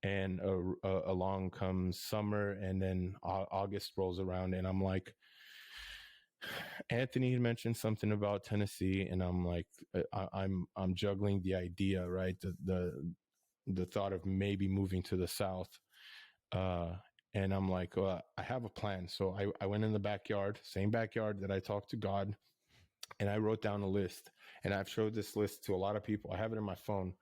and along comes summer, and then August rolls around, and I'm like, Anthony had mentioned something about Tennessee, and I'm like, I'm juggling the idea, right? The thought of maybe moving to the South. And I'm like, I have a plan. So I went in the backyard, same backyard that I talked to God, and I wrote down a list. And I've showed this list to a lot of people. I have it in my phone.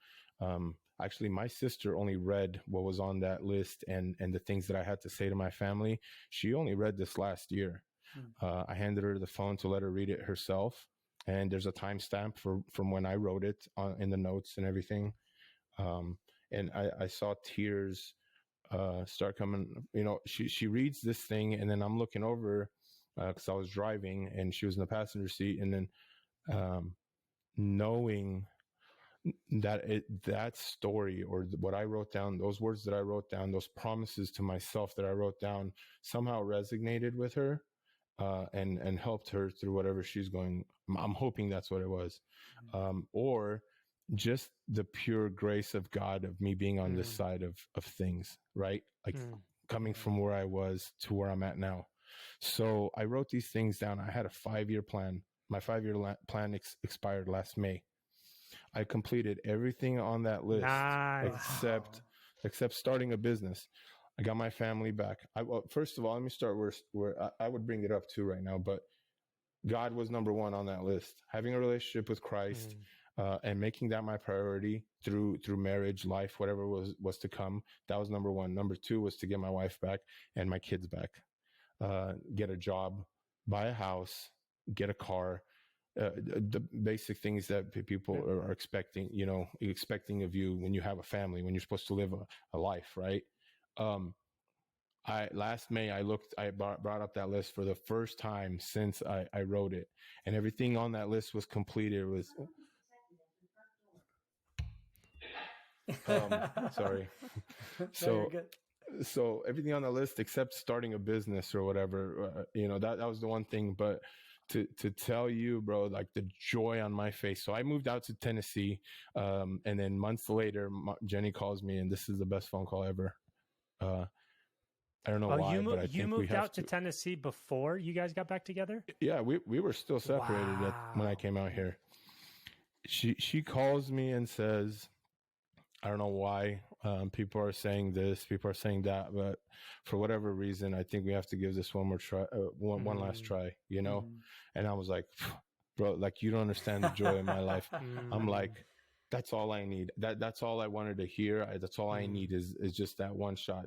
Actually, my sister only read what was on that list and the things that I had to say to my family. She only read this last year. I handed her the phone to let her read it herself. And there's a timestamp from when I wrote it in the notes and everything. And I saw tears start coming. You know, she reads this thing, and then I'm looking over because I was driving, and she was in the passenger seat, and then knowing that story or what I wrote down, those words that I wrote down, those promises to myself that I wrote down, somehow resonated with her and helped her through whatever she's going. I'm hoping that's what it was, or just the pure grace of God of me being on this side of things, right? Like coming from where I was to where I'm at now. So I wrote these things down. I had a 5-year plan. My 5-year plan expired last May. I completed everything on that list except starting a business. I got my family back. Well, first of all, let me start where I would bring it up too right now, but God was number one on that list. Having a relationship with Christ and making that my priority through marriage, life, whatever was to come. That was number one. Number two was to get my wife back and my kids back, get a job, buy a house, get a car. The basic things that people are expecting, expecting of you when you have a family, when you're supposed to live a life, right? Last May, I brought up that list for the first time since I wrote it, and everything on that list was completed. Sorry. So everything on the list except starting a business or whatever, that was the one thing, but to tell you, bro, like the joy on my face. So I moved out to Tennessee. And then months later, Jenny calls me, and this is the best phone call ever. I don't know why, but I think you moved we have out to Tennessee before you guys got back together? Yeah, we were still separated when I came out here. She calls me and says, I don't know why people are saying this, people are saying that, but for whatever reason, I think we have to give this one more try, one last try, And I was like, bro, like you don't understand the joy of my life. I'm like, that's all I need. That's all I wanted to hear. That's all I need is just that one shot,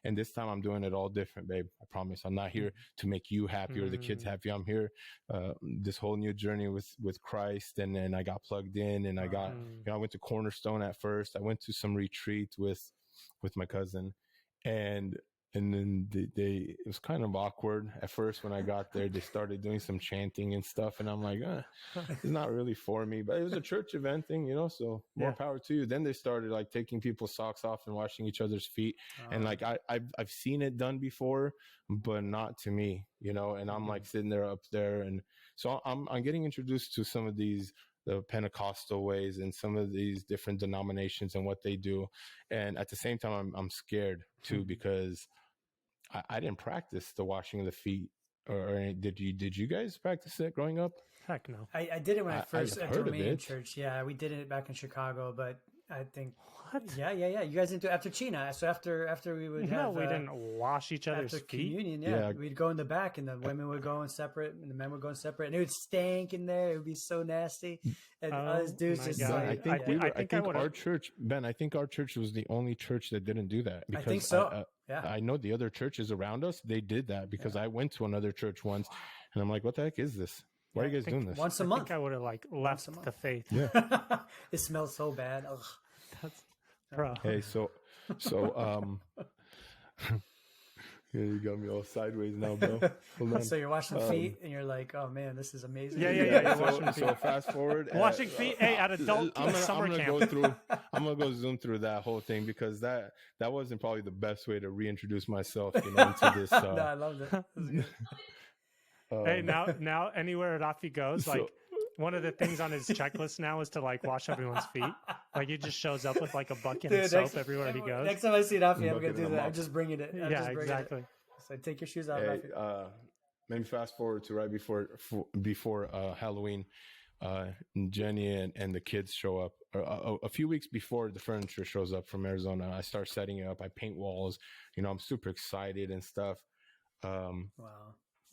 And this time I'm doing it all different, babe. I promise. I'm not here to make you happy or the kids happy. I'm here this whole new journey with Christ, and then I got plugged in, and I got I went to Cornerstone at first. I went to some retreat with my cousin, and then it was kind of awkward at first when I got there. They started doing some chanting and stuff, and I'm like, it's not really for me. But it was a church event thing, so more power to you. Then they started like taking people's socks off and washing each other's feet, and like I've seen it done before, but not to me, And I'm like sitting there up there, and so I'm getting introduced to some of the Pentecostal ways and some of these different denominations and what they do, and at the same time I'm scared too because I didn't practice the washing of the feet. Or did you guys practice it growing up? Heck no. I did it when I first at the Romanian church. Yeah, we did it back in Chicago, but I think what? Yeah. You guys didn't do it after China. So after we would have we didn't wash each other's after feet. Communion, we'd go in the back, and the women would go in separate, and the men would go in separate, and it would stink in there. It would be so nasty. And those dudes just like, I think our church, Ben. I think our church was the only church that didn't do that. Because I think so. I know the other churches around us, they did that because I went to another church once, and I'm like, what the heck is this? Why are you guys doing this? Once a month. I think I would have left the faith. Yeah. It smells so bad. Ugh. That's bro. Hey, so yeah, you got me all sideways now, bro. Hold on. So you're washing feet, and you're like, "Oh man, this is amazing." Yeah. So fast forward. Washing feet. Hey, at adult summer camp. I'm gonna go zoom through that whole thing because that wasn't probably the best way to reintroduce myself, into this. No, I loved it. Hey, now anywhere Rafi goes, like one of the things on his checklist now is to like wash everyone's feet. Like he just shows up with like a bucket of soap everywhere he goes. Next time I see Rafi, I'm gonna do that. I'm just bringing it. Exactly. So take your shoes off, Rafi. Maybe fast forward to right before Halloween. and Jenny and the kids show up a few weeks before the furniture shows up from Arizona. I start setting it up. I paint walls. I'm super excited and stuff. Wow.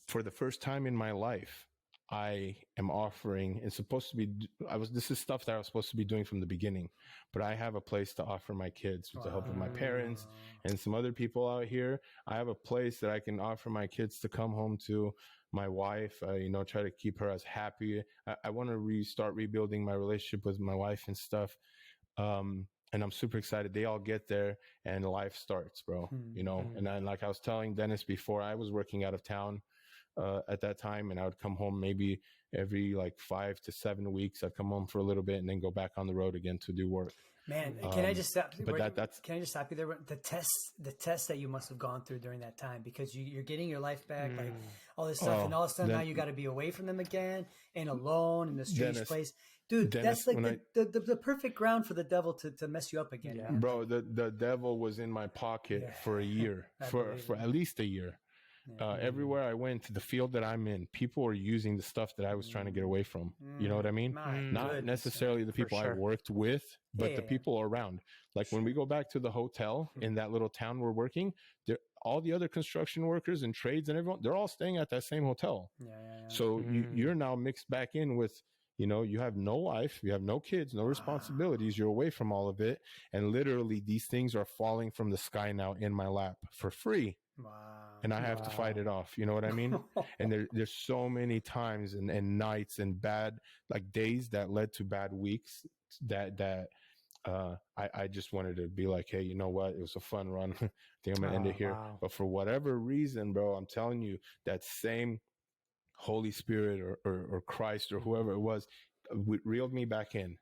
For the first time in my life, I am offering, it's supposed to be, this is stuff that I was supposed to be doing from the beginning, but I have a place to offer my kids with the help of my parents and some other people out here. I have a place that I can offer my kids to come home to, my wife, try to keep her as happy. I want to restart rebuilding my relationship with my wife and stuff. And I'm super excited. They all get there and life starts, bro, and then, like I was telling Dennis before, I was working out of town at that time, and I would come home maybe every like 5 to 7 weeks. I'd come home for a little bit and then go back on the road again to do work. Man, can I just stop? But that's can I just stop you there? The tests that you must have gone through during that time, because you're getting your life back, like all this stuff, and all of a sudden now you got to be away from them again and alone in a strange place. Dude, that's like the perfect ground for the devil to mess you up again. Yeah. Bro, the devil was in my pocket for a year, for at least a year. Everywhere I went, the field that I'm in, people were using the stuff that I was trying to get away from. You know what I mean? Not necessarily the people I worked with, but the people around. Like when we go back to the hotel in that little town we're working, all the other construction workers and trades and everyone, they're all staying at that same hotel. So you're now mixed back in with, you have no wife, you have no kids, no responsibilities. You're away from all of it. And literally these things are falling from the sky now in my lap for free. Wow. And I have to fight it off. You know what I mean? And there's so many times and nights and bad, like days that led to bad weeks that I just wanted to be like, hey, you know what? It was a fun run. I think I'm going to end it here. Wow. But for whatever reason, bro, I'm telling you, that same Holy Spirit or Christ or whoever it was reeled me back in.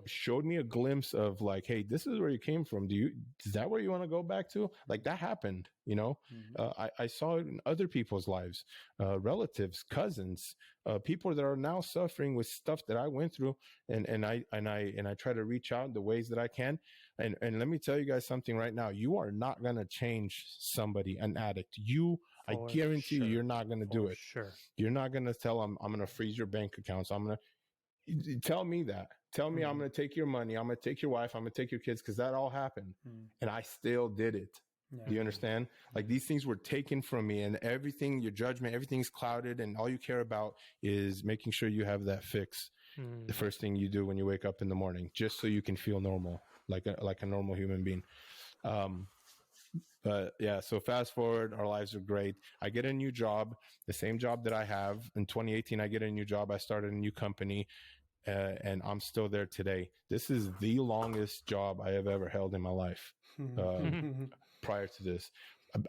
Showed me a glimpse of like, hey, this is where you came from. Is that where you want to go back to? Like that happened, I saw it in other people's lives, relatives, cousins, people that are now suffering with stuff that I went through. And I try to reach out in the ways that I can. And let me tell you guys something right now. You are not going to change somebody, an addict. I guarantee you, you're not going to do it. Sure. You're not going to tell them, I'm going to freeze your bank accounts. Tell me that. Tell me I'm going to take your money. I'm going to take your wife. I'm going to take your kids, because that all happened. And I still did it. Do you understand? Like these things were taken from me, and everything, your judgment, everything's clouded, and all you care about is making sure you have that fix. The first thing you do when you wake up in the morning, just so you can feel normal, like a normal human being. But yeah, so fast forward, our lives are great. I get a new job, the same job that I have. In 2018, I get a new job. I started a new company. And I'm still there today. This is the longest job I have ever held in my life. Prior to this,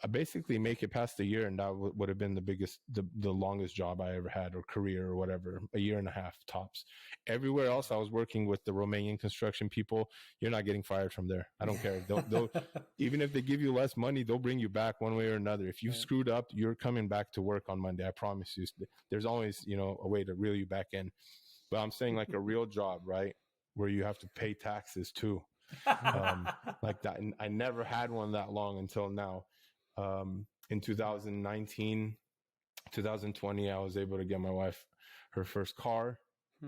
I basically make it past a year, and that would have been the longest job I ever had, or career, or whatever. A year and a half tops. Everywhere else I was working with the Romanian construction people, you're not getting fired from there. I don't care. They'll even if they give you less money, they'll bring you back one way or another. If you screwed up, you're coming back to work on Monday. I promise you. There's always a way to reel you back in. But I'm saying like a real job, right? Where you have to pay taxes too. Like that. And I never had one that long until now. In 2019, 2020, I was able to get my wife her first car.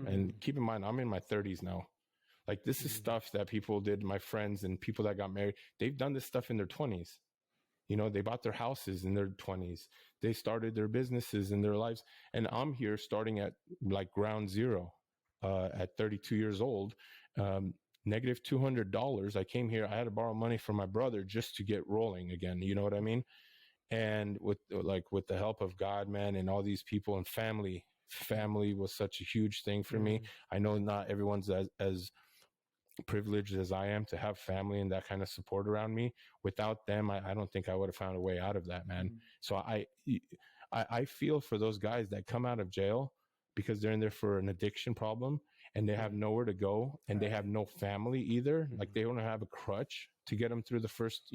And keep in mind, I'm in my 30s now. Like this is stuff that people did, my friends and people that got married. They've done this stuff in their 20s. They bought their houses in their 20s. They started their businesses in their lives. And I'm here starting at like ground zero, at 32 years old, negative $200. I came here. I had to borrow money from my brother just to get rolling again. You know what I mean? And with the help of God, man, and all these people and family was such a huge thing for me. I know not everyone's as privileged as I am to have family and that kind of support around me. Without them, I don't think I would have found a way out of that, man. So I feel for those guys that come out of jail because they're in there for an addiction problem and they have nowhere to go and they have no family either. Like they don't have a crutch to get them through the first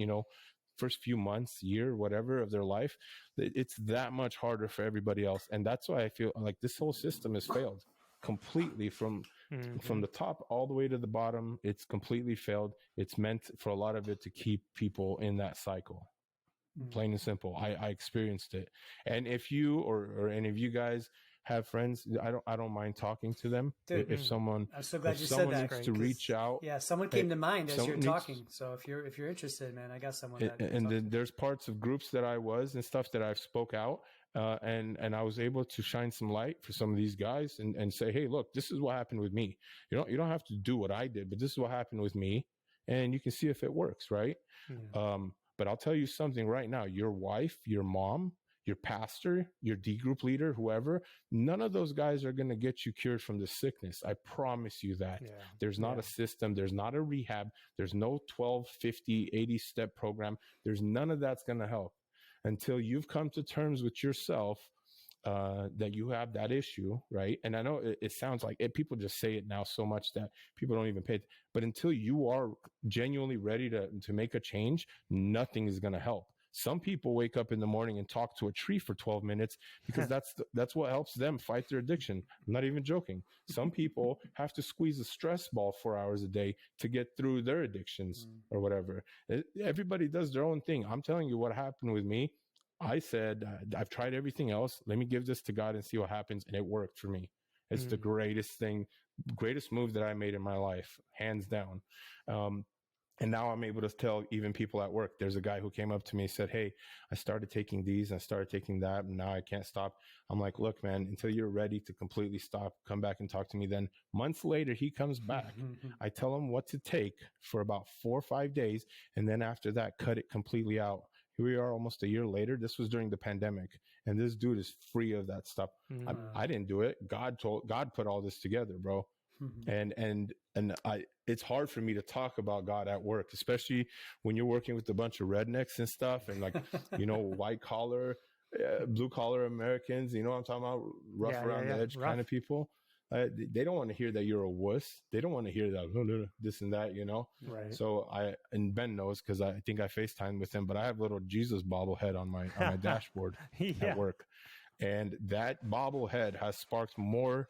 few months, year, whatever of their life. It's that much harder for everybody else. And that's why I feel like this whole system has failed completely from the top all the way to the bottom. It's completely failed. It's meant for a lot of it to keep people in that cycle. Plain and simple. I experienced it. And if you or any of you guys have friends, I don't mind talking to them. Dude, If someone, I'm so glad if you said someone that. needs to 'Cause, reach out, yeah, someone came to mind as you're someone talking. So if you're interested, man, I got someone that and talk to. there's parts of groups that I was and stuff that I've spoke out, and I was able to shine some light for some of these guys and say, hey, look, this is what happened with me. You don't have to do what I did, but this is what happened with me, and you can see if it works, right? Yeah. But I'll tell you something right now: your wife, your mom, your pastor, your D group leader, whoever, none of those guys are going to get you cured from this sickness. I promise you that. Yeah. There's not Yeah. a system. There's not a rehab. There's no 12, 50, 80 step program. There's none of that's going to help until you've come to terms with yourself, that you have that issue, right? And I know it sounds like it, people just say it now so much that people don't even pay it. But until you are genuinely ready to make a change, nothing is going to help. Some people wake up in the morning and talk to a tree for 12 minutes because that's what helps them fight their addiction. I'm not even joking. Some people have to squeeze a stress ball 4 hours a day to get through their addictions or whatever. Everybody does their own thing. I'm telling you what happened with me. I said, I've tried everything else. Let me give this to God and see what happens. And it worked for me. It's the greatest move that I made in my life, hands down. And now I'm able to tell even people at work. There's a guy who came up to me and said, hey, I started taking these, I started taking that, and now I can't stop. I'm like, look, man, until you're ready to completely stop, come back and talk to me. Then months later, he comes back. I tell him what to take for about 4 or 5 days. And then after that, cut it completely out. Here we are almost a year later. This was during the pandemic. And this dude is free of that stuff. I didn't do it. God put all this together, bro. And it's hard for me to talk about God at work, especially when you're working with a bunch of rednecks and stuff, and like, white collar, blue collar Americans, you know what I'm talking about? Rough around the edge kind of people. They don't want to hear that you're a wuss. They don't want to hear that this and that, Right. So and Ben knows because I think I FaceTime with him, but I have little Jesus bobblehead on my dashboard at work, and that bobblehead has sparked more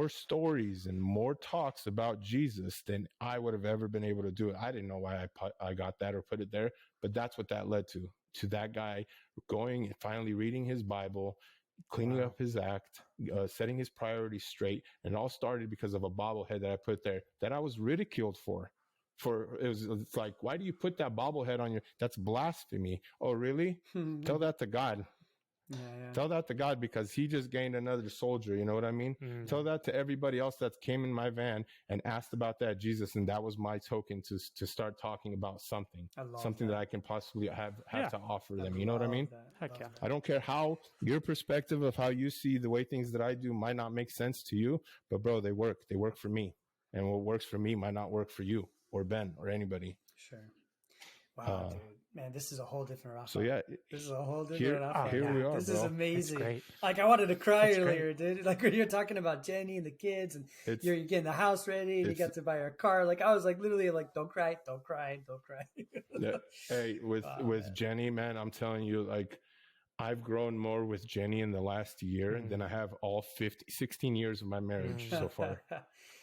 stories and more talks about Jesus than I would have ever been able to do it. I didn't know why I got that or put it there, but that's what that led to that guy going and finally reading his Bible, cleaning up his act, setting his priorities straight. And it all started because of a bobblehead that I put there that I was ridiculed for. It's like, why do you put that bobblehead on that's blasphemy. Oh, really? Tell that to God. Tell that to God, because he just gained another soldier. You know what I mean? Tell that to everybody else that came in my van and asked about that Jesus. And that was my token to start talking about something that I can possibly have to offer them. You know what I mean? Heck yeah. I don't care how your perspective of how you see the way things that I do might not make sense to you, but bro, they work for me. And what works for me might not work for you or Ben or anybody. Sure. Wow, dude. Man, this is a whole different Rafa. So yeah, this is a whole different Rafa. Here we are. This bro. is amazing. Great. Like, I wanted to cry earlier, dude. Like when you're talking about Jenny and the kids, and you're getting the house ready, and you got to buy her car. Like I was like literally like, don't cry, don't cry, don't cry. Yeah. Hey, with Jenny, man, I'm telling you, like, I've grown more with Jenny in the last year than I have all 16 years of my marriage so far.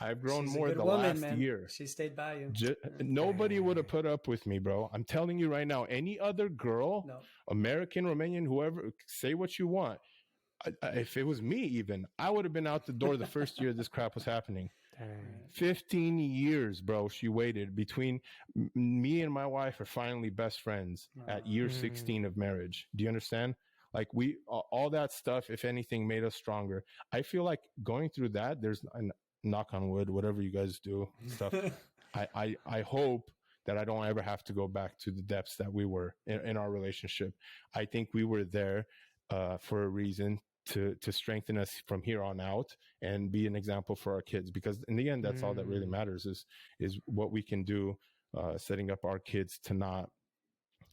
I've grown more the last year. She stayed by you. Nobody would have put up with me, bro. I'm telling you right now, any other girl, American, Romanian, whoever, say what you want. If it was me even, I would have been out the door the first year this crap was happening. 15 years, bro, she waited. Between me and my wife are finally best friends at year 16 of marriage. Do you understand? Like, all that stuff, if anything, made us stronger. I feel like going through that, there's knock on wood, whatever you guys do, stuff. I hope that I don't ever have to go back to the depths that we were in our relationship. I think we were there for a reason, to strengthen us from here on out and be an example for our kids, because in the end, that's all that really matters is what we can do, setting up our kids to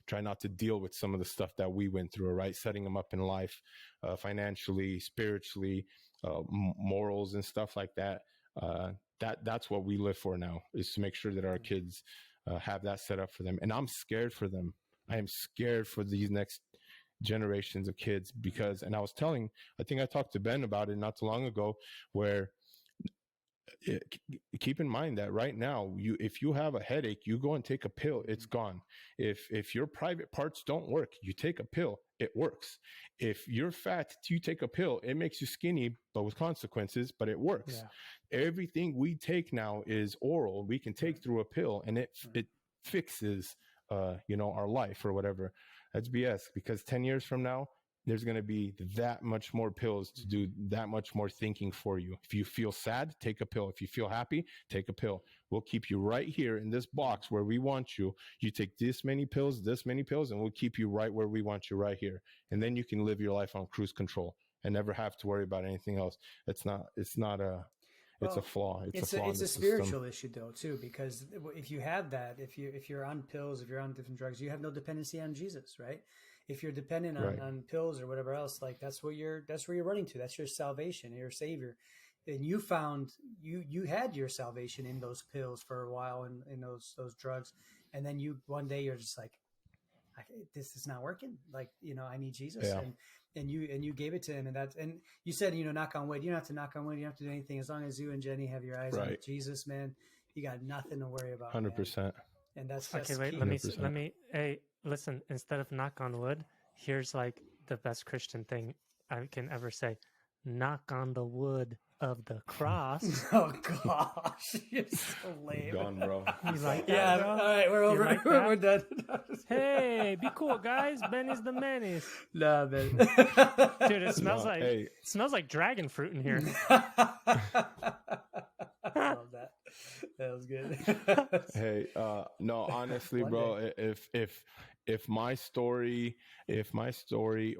try not to deal with some of the stuff that we went through, right? Setting them up in life, financially, spiritually, morals and stuff like that. That's what we live for now, is to make sure that our kids have that set up for them. And I'm scared for them. I am scared for these next generations of kids, because, and I think I talked to Ben about it not too long ago, where keep in mind that right now, if you have a headache, you go and take a pill, it's gone. If your private parts don't work, you take a pill, it works. If you're fat, you take a pill, it makes you skinny, but with consequences, but it works. Yeah. Everything we take now is oral. We can take through a pill, and it fixes, our life or whatever. That's BS, because 10 years from now, there's going to be that much more pills to do that much more thinking for you. If you feel sad, take a pill. If you feel happy, take a pill. We'll keep you right here in this box where we want you. You take this many pills, and we'll keep you right where we want you, right here. And then you can live your life on cruise control and never have to worry about anything else. It's a flaw. It's a spiritual issue though too, because if you have that, if you're on pills, if you're on different drugs, you have no dependency on Jesus, right? If you're dependent on pills or whatever else, like that's where you're running to. That's your salvation, your savior. And you found you had your salvation in those pills for a while, and in those drugs, and then one day you're just like, this is not working. Like, I need Jesus. Yeah. And you gave it to him, and you said, knock on wood. You don't have to knock on wood. You don't have to do anything. As long as you and Jenny have your eyes on Jesus, man, you got nothing to worry about. 100%. And that's okay. Wait, key. let me. Hey, listen. Instead of knock on wood, here's like the best Christian thing I can ever say: knock on the wood of the cross. Oh gosh, you're so lame. Gone, bro. You like that, bro? All right, we're over. Like we're done. Hey, be cool, guys. Ben is the menace. Nah, man. Dude, it smells it smells like dragon fruit in here. I love that. That was good. Hey, no, honestly, bro, if my story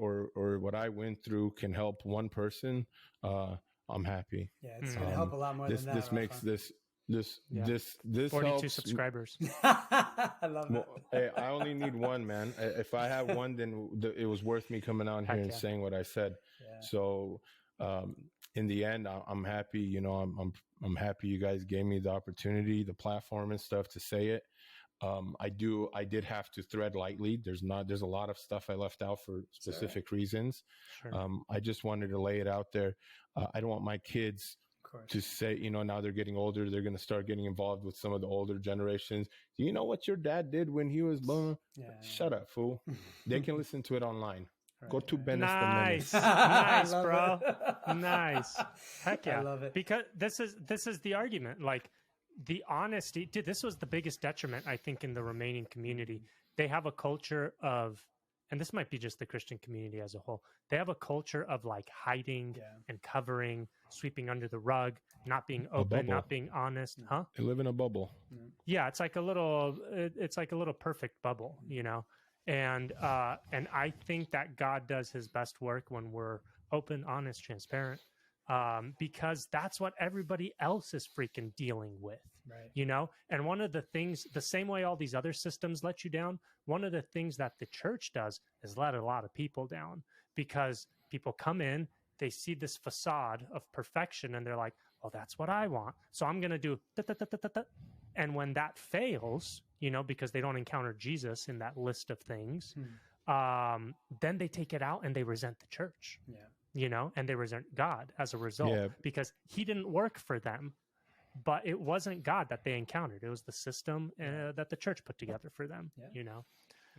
or what I went through can help one person, I'm happy. Yeah, it's gonna help a lot more than that. This makes this 42 helps. subscribers. I love that. Hey, I only need one, man. If I have one, then it was worth me coming on here and saying what I said. Yeah. So, in the end, I'm happy. I'm happy you guys gave me the opportunity, the platform and stuff to say it. I did have to tread lightly. There's a lot of stuff I left out for specific reasons. Sure. I just wanted to lay it out there. I don't want my kids to say, now they're getting older, they're going to start getting involved with some of the older generations. Do you know what your dad did when he was born? Yeah. Shut up, fool. They can listen to it online. Right. Go to Ben. Nice, nice, bro. Nice. Heck yeah. I love it. Because this is the argument. Like, the honesty, dude, this was the biggest detriment, I think, in the Romanian community. They have a culture of, and this might be just the Christian community as a whole, they have a culture of like hiding and covering, sweeping under the rug, not being open, not being honest. Huh? They live in a bubble. Yeah, it's like a little perfect bubble, And I think that God does his best work when we're open, honest, transparent. Because that's what everybody else is freaking dealing with, right? And one of the things, the same way all these other systems let you down, one of the things that the church does is let a lot of people down, because people come in, they see this facade of perfection, and they're like, oh, that's what I want, so I'm going to do da-da-da-da-da-da. And when that fails, because they don't encounter Jesus in that list of things, then they take it out and they resent the church. And they resent God as a result, because he didn't work for them. But it wasn't God that they encountered. It was the system that the church put together for them,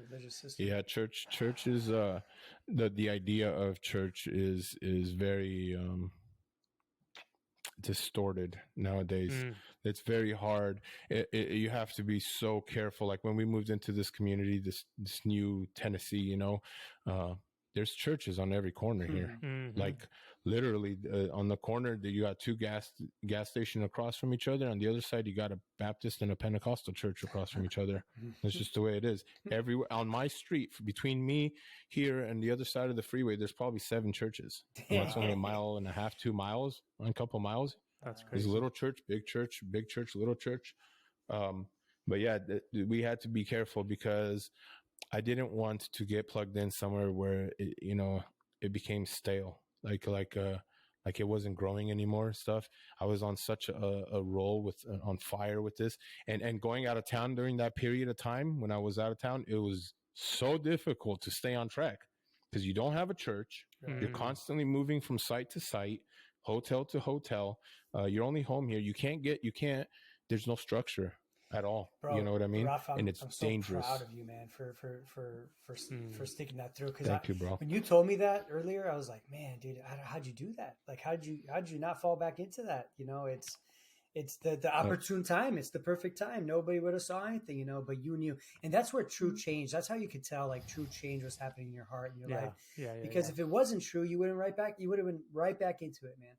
Religious system. Yeah, church is, the idea of church is very distorted nowadays. It's very hard. You have to be so careful. Like when we moved into this community, this new Tennessee, there's churches on every corner here. Like literally on the corner, you got two gas station across from each other. On the other side, you got a Baptist and a Pentecostal church across from each other. That's just the way it is. Everywhere on my street, between me here and the other side of the freeway, there's probably 7 churches. It's only 1.5 miles, 2 miles, a couple miles. That's crazy. There's a little church, big church, little church. But yeah, we had to be careful, because I didn't want to get plugged in somewhere where it became stale, like it wasn't growing anymore. Stuff. I was on such a roll on fire with this, and going out of town during that period of time when I was out of town, it was so difficult to stay on track, because you don't have a church. You're constantly moving from site to site, hotel to hotel. You're only home here. You can't. There's no structure at all. Bro, You know what I mean? Rafa, And it's I'm so dangerous. proud of you, man, for sticking that through. Because Thank you, bro. when you told me that earlier, I was like, man, dude, how'd you do that? Like, how'd you not fall back into that? You know, it's the opportune time. It's the perfect time. Nobody would have saw anything, you know, but you knew. And that's where true change, that's how you could tell like true change was happening in your heart and your life. Because if it wasn't true, you would have been right back into it, man.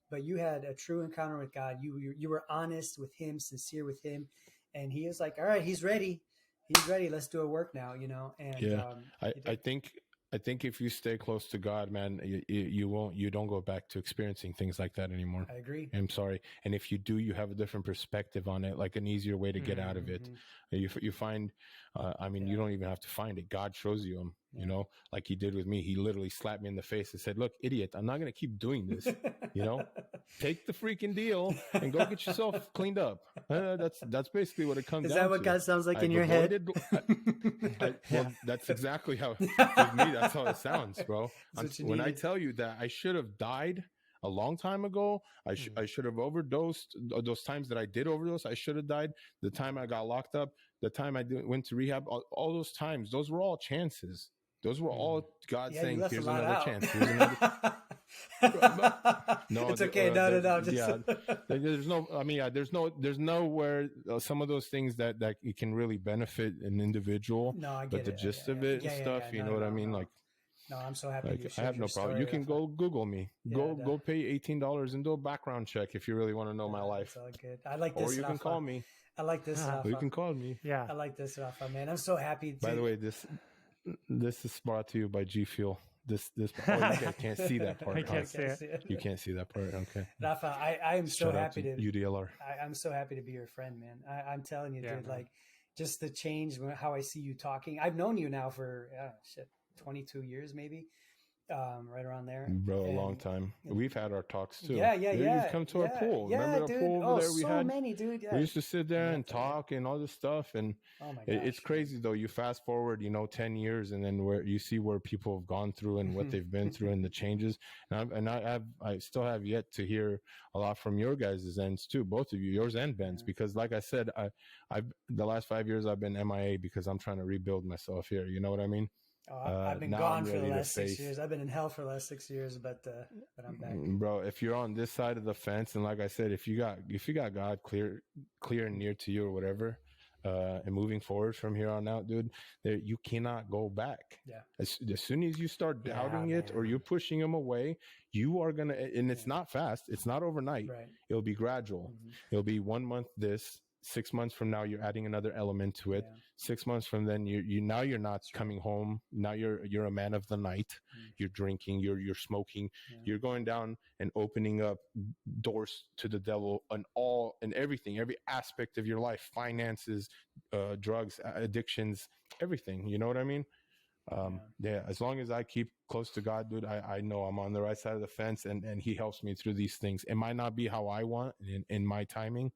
But you had a true encounter with God. You were honest with him, sincere with him. And he is like, all right, he's ready. He's ready. Let's do a work now, you know? And I think if you stay close to God, man, you don't go back to experiencing things like that anymore. I agree. I'm sorry. And if you do, you have a different perspective on it, like an easier way to get out of it. You find, you don't even have to find it. God shows you them, you know, like he did with me. He literally slapped me in the face and said, look, idiot, I'm not going to keep doing this. You know, take the freaking deal and go get yourself cleaned up. That's basically what it comes down to. Is that what God sounds like in your head? Well, that's exactly how, with me, that's how it sounds, bro. When I tell you that I should have died a long time ago, I should have overdosed. Those times that I did overdose, I should have died. The time I got locked up, the time I went to rehab, all those times, those were all chances. Those were all God saying, "Here's another chance." Here's another. No, it's okay. No. There's no. I mean, there's nowhere. Some of those things that it can really benefit an individual. No, I get but the gist of it and stuff. You know what I mean? Like. No, I'm so happy. Like, I have no problem. You can go Google me. Go pay $18 and do a background check if you really want to know my life. It's all good. I like this. Or you can call me. I like this. Rafa. You can call me. Yeah. I like this, Rafa, man. I'm so happy. By the way, this is brought to you by G Fuel. This you guys can't see that part. I can't see it. You can't see that part. Okay. Rafa, I am so happy to UDLR. I'm so happy to be your friend, man. I'm telling you, dude, man. Like just the change, how I see you talking. I've known you now for 22 years, maybe. Right around there, bro. A long time. We've had our talks too. Yeah. You've come to our pool. Remember the pool over there? We had many, dude. Yeah. We used to sit there and talk and all this stuff, and it's crazy though. You fast forward, 10 years, and then where you see where people have gone through and what they've been through and the changes. And I still have yet to hear a lot from your guys' ends too, both of you, yours and Ben's, because like I said, I've the last 5 years I've been MIA because I'm trying to rebuild myself here. You know what I mean? I've been gone for the last 6 years. I've been in hell for the last 6 years, but I'm back. Bro, if you're on this side of the fence, and like I said, if you got God clear and near to you or whatever, and moving forward from here on out, dude, you cannot go back. Yeah. As soon as you start doubting it or you're pushing him away, you are gonna. And it's not fast. It's not overnight. Right. It'll be gradual. It'll be 1 month this. 6 months from now, you're adding another element to it. 6 months from then, you're not coming home. Now you're a man of the night. You're drinking. You're smoking. You're going down and opening up doors to the devil and everything, every aspect of your life, finances, drugs, addictions, everything. You know what I mean? As long as I keep close to God, dude, I know I'm on the right side of the fence, and he helps me through these things. It might not be how I want in my timing.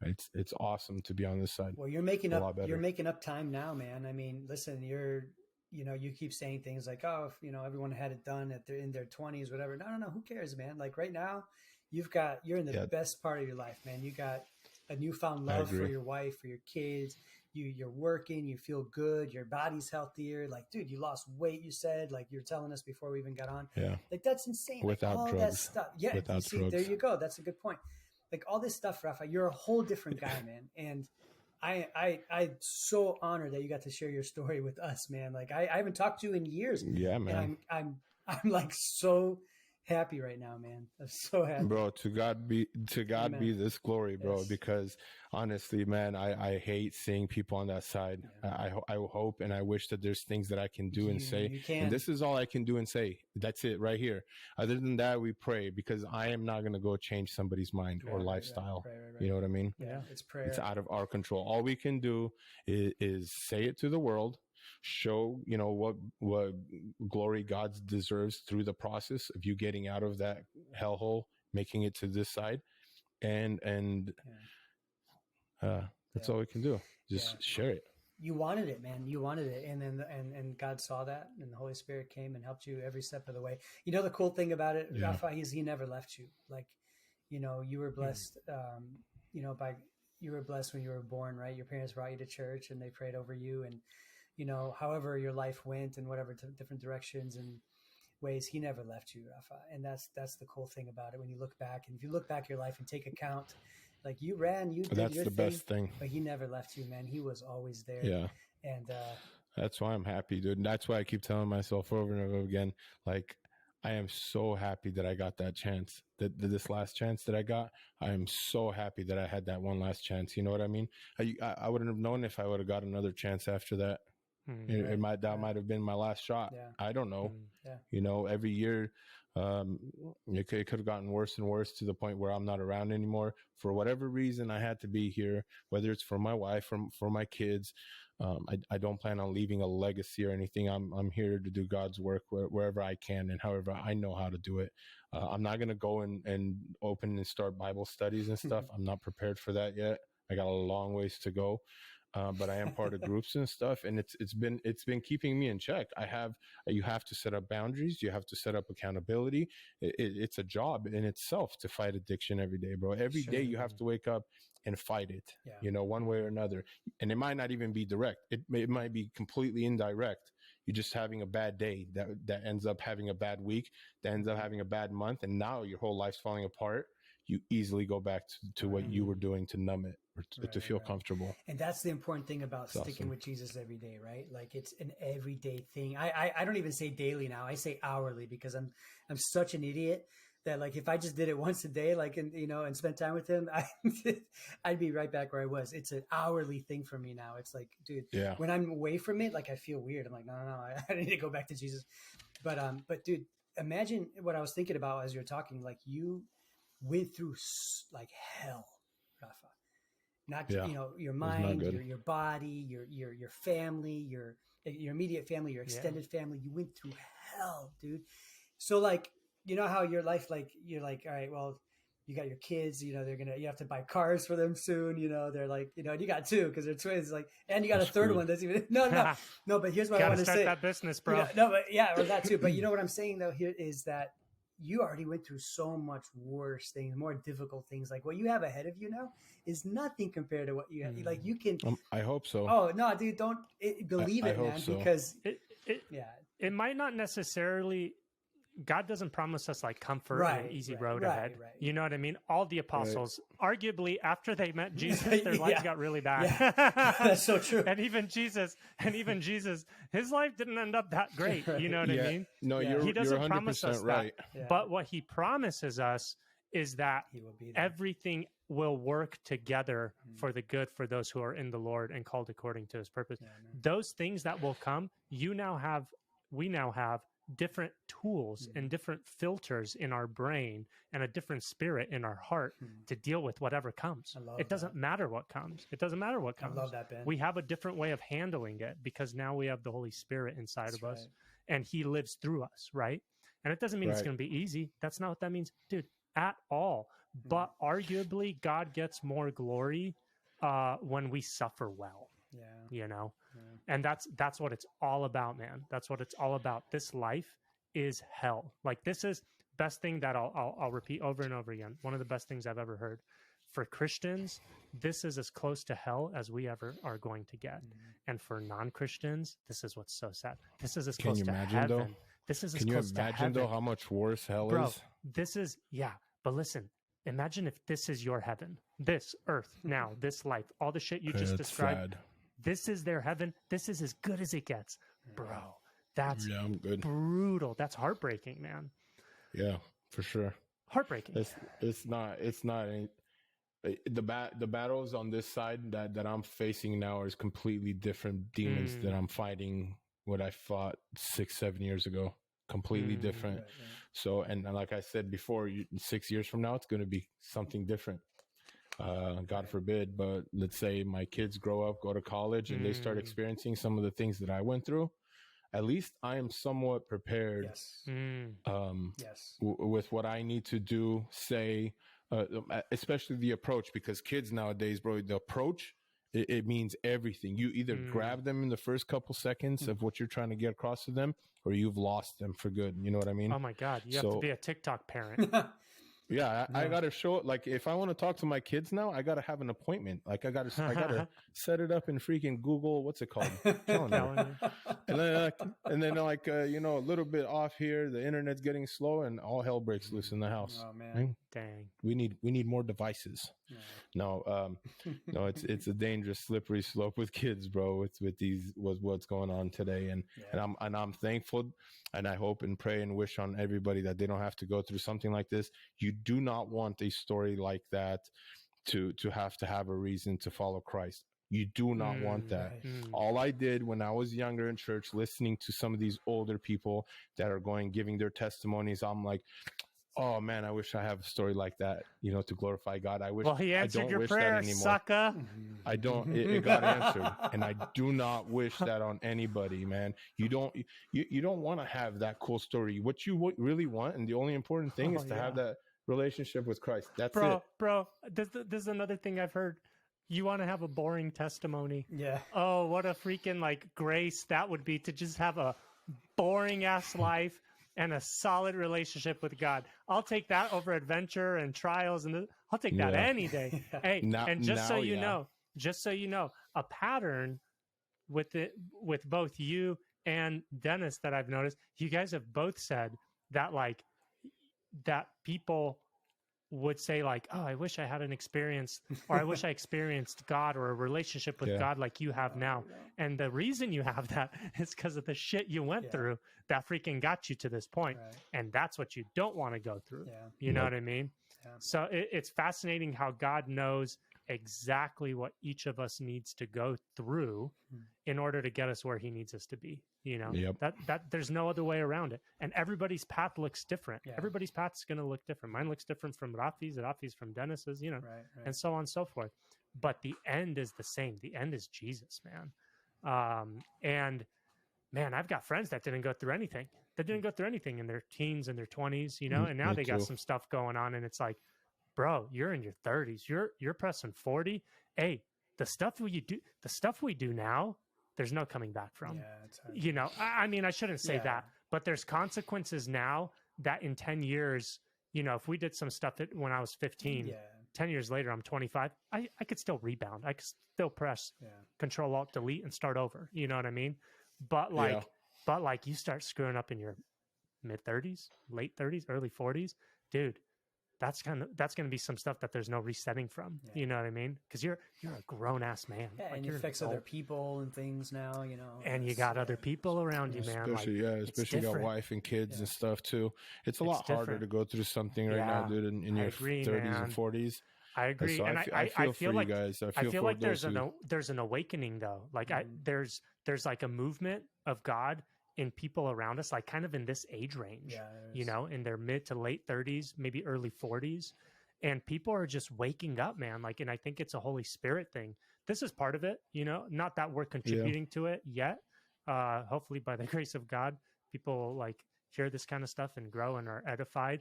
It's awesome to be on this side. Well, you're making up time now, man. I mean, listen, you keep saying things like, oh, if, everyone had it done in their 20s, whatever. No. Who cares, man? Like right now you're in the best part of your life, man. You got a newfound love for your wife, for your kids. You're working, you feel good. Your body's healthier. Like, dude, you lost weight. You said, like you're telling us before we even got on. Yeah. Like that's insane. Without all drugs. That stuff. Yeah. Without drugs. There you go. That's a good point. Like all this stuff, Rafa, you're a whole different guy, man. And I'm so honored that you got to share your story with us, man. Like I haven't talked to you in years. Yeah, man. And I'm like so happy right now, man. I'm so happy. Bro, to God be this glory, bro, yes. Because honestly, man, I hate seeing people on that side. Yeah. I hope and I wish that there's things that I can do and say. You can. And this is all I can do and say. That's it right here. Other than that, we pray, because I am not going to go change somebody's mind or lifestyle. Right. You know what I mean? Yeah, it's prayer. It's out of our control. All we can do is say it to the world. Show what glory God deserves through the process of you getting out of that hellhole, making it to this side, and that's all we can do. Just share it. you wanted it, man. You wanted it. And then, and God saw that, and the Holy Spirit came and helped you every step of the way. You know, the cool thing about it, Yeah. Rafi, is he never left you. Like, you know, you were blessed, you know, you were blessed when you were born, right? Your parents brought you to church and they prayed over you. And, you know, however your life went and whatever different directions and ways, he never left you, Rafa. And that's the cool thing about it. When you look back, and if you look back your life and take account, like you ran, you did That's your the best thing. but he never left you, man. He was always there. Yeah. And That's why I'm happy, dude. And that's why I keep telling myself over and over again, like, I am so happy that I got that chance, this last chance that I got. I am so happy that I had that one last chance. You know what I mean? I wouldn't have known if I would have got another chance after that. It might have been my last shot. Yeah. I don't know. Yeah. You know, every year, it could have gotten worse and worse to the point where I'm not around anymore. For whatever reason, I had to be here, whether it's for my wife, for my kids. I don't plan on leaving a legacy or anything. I'm here to do God's work wherever I can and however I know how to do it. I'm not going to go and open and start Bible studies and stuff. I'm not prepared for that yet. I got a long ways to go. But I am part of groups and stuff, and it's been keeping me in check. You have to set up boundaries. You have to set up accountability. It's a job in itself to fight addiction every day, bro. Every day you have to wake up and fight it, you know, one way or another. And it might not even be direct. It might be completely indirect. You're just having a bad day that ends up having a bad week, that ends up having a bad month, and now your whole life's falling apart. You easily go back to what you were doing to numb it or to feel comfortable. And that's the important thing about sticking with Jesus every day, right? Like it's an everyday thing. I don't even say daily now. I say hourly because I'm such an idiot that like if I just did it once a day, like and spent time with him, I'd be right back where I was. It's an hourly thing for me now. It's like, dude, when I'm away from it, like I feel weird. I'm like, no, I need to go back to Jesus. But dude, imagine what I was thinking about as you're talking. Like you went through like hell, Rafa. Not your mind, your body, your family, your immediate family, your extended family. You went through hell, dude. So like, you know how your life, like you're like, all right, well, you got your kids, you have to buy cars for them soon. They're like, and you got two because they're twins. Like, and you got a third one that's even no. But here's what I want to say. Start that business, bro. Or that too. But you know what I'm saying though here is that you already went through so much worse things, more difficult things. Like what you have ahead of you now is nothing compared to what you have. Like you can. I hope so. Oh no, dude! Don't believe it, man. So. Because it might not necessarily. God doesn't promise us like comfort and an easy road ahead. Right. You know what I mean? All the apostles, arguably after they met Jesus, their lives got really bad. Yeah. That's so true. and even Jesus, his life didn't end up that great. You know what I mean? No, he doesn't 100% promise us right. that. But what he promises us is that everything will work together for the good for those who are in the Lord and called according to his purpose. Those things that will come, we now have different tools and different filters in our brain and a different spirit in our heart to deal with whatever comes. It doesn't matter what comes. It doesn't matter what comes. I love that, Ben. We have a different way of handling it because now we have the Holy Spirit inside of us and he lives through us, right? And it doesn't mean it's going to be easy. That's not what that means, dude, at all. But arguably God gets more glory when we suffer well. And that's what it's all about, man. That's what it's all about. This life is hell. Like this is best thing that I'll repeat over and over again. One of the best things I've ever heard. For Christians, this is as close to hell as we ever are going to get. And for non-Christians, this is what's so sad. This is as close to heaven. Though? This is as Can close to heaven. Can you imagine though how much worse hell is? This is but listen. Imagine if this is your heaven, this earth now, this life, all the shit you just described. Sad. This is their heaven. This is as good as it gets, bro. That's brutal. That's heartbreaking, man. Yeah, for sure. Heartbreaking. It's not. The battles on this side that I'm facing now is completely different demons that I'm fighting. What I fought 6-7 years ago. Completely different. So, and like I said before, 6 years from now, it's going to be something different. God forbid, but let's say my kids grow up, go to college, and they start experiencing some of the things that I went through. At least I am somewhat prepared with what I need to do, say, especially the approach, because kids nowadays, bro, the approach It means everything. You either grab them in the first couple seconds of what you're trying to get across to them, or you've lost them for good. You know what I mean? Oh my God. You have to be a TikTok parent. Yeah, I gotta show it. Like, if I want to talk to my kids now, I gotta have an appointment. Like, I gotta set it up in freaking Google. What's it called? Calendar. And then a little bit off here, the internet's getting slow, and all hell breaks loose in the house. Oh man, right? Dang. We need more devices. No, it's a dangerous, slippery slope with kids, bro. With what's going on today, and I'm thankful, and I hope and pray and wish on everybody that they don't have to go through something like this. You do not want a story like that to have a reason to follow Christ. You do not want that. Right. All I did when I was younger in church, listening to some of these older people that are giving their testimonies, I'm like, oh man, I wish I have a story like that, to glorify God. I wish. Well, he answered I don't your wish prayer, that anymore. sucker. I don't. It got answered, and I do not wish that on anybody, man. You don't want to have that cool story. What you really want, and the only important thing is to have that relationship with Christ. That's it, bro. This is another thing I've heard. You want to have a boring testimony? Yeah. Oh, what a freaking grace that would be, to just have a boring ass life and a solid relationship with God. I'll take that over adventure and trials, and I'll take that any day. Hey, and just so you know, a pattern with both you and Dennis that I've noticed, you guys have both said that that people would say oh, I wish I had an experience, or I wish I experienced God or a relationship with God like you have now. And the reason you have that is because of the shit you went through that freaking got you to this point. Right. And that's what you don't want to go through. Yeah. You know what I mean? Yeah. So it's fascinating how God knows exactly what each of us needs to go through in order to get us where he needs us to be. That there's no other way around it. And everybody's path looks different. Yeah. Everybody's path is going to look different. Mine looks different from Rafi's from Dennis's, Right. and so on and so forth. But the end is the same. The end is Jesus, man. And man, I've got friends that didn't go through anything. They didn't go through anything in their teens and their 20s, and now they got some stuff going on, and it's like, bro, you're in your 30s. You're pressing 40. Hey, the stuff we do now, there's no coming back from. Yeah, it's hard. I mean, I shouldn't say that, but there's consequences now that in 10 years, if we did some stuff when I was 15, 10 years later, I'm 25, I could still rebound. I could still press Control Alt Delete and start over. You know what I mean? But you start screwing up in your mid 30s, late 30s, early 40s, dude. That's going to be some stuff that there's no resetting from. You know what I mean? Because you're a grown ass man. Yeah, and it affects other people and things now. And you got other people around you, man. Especially got wife and kids and stuff too. It's a lot harder to go through something right now, dude. In your 30s and 40s. I agree, so and I feel for you guys. I feel like there's an awakening though. There's a movement of God in people around us, kind of in this age range, in their mid to late 30s, maybe early 40s. And people are just waking up, man. And I think it's a Holy Spirit thing. This is part of it, not that we're contributing to it yet. Hopefully by the grace of God, people hear this kind of stuff and grow and are edified.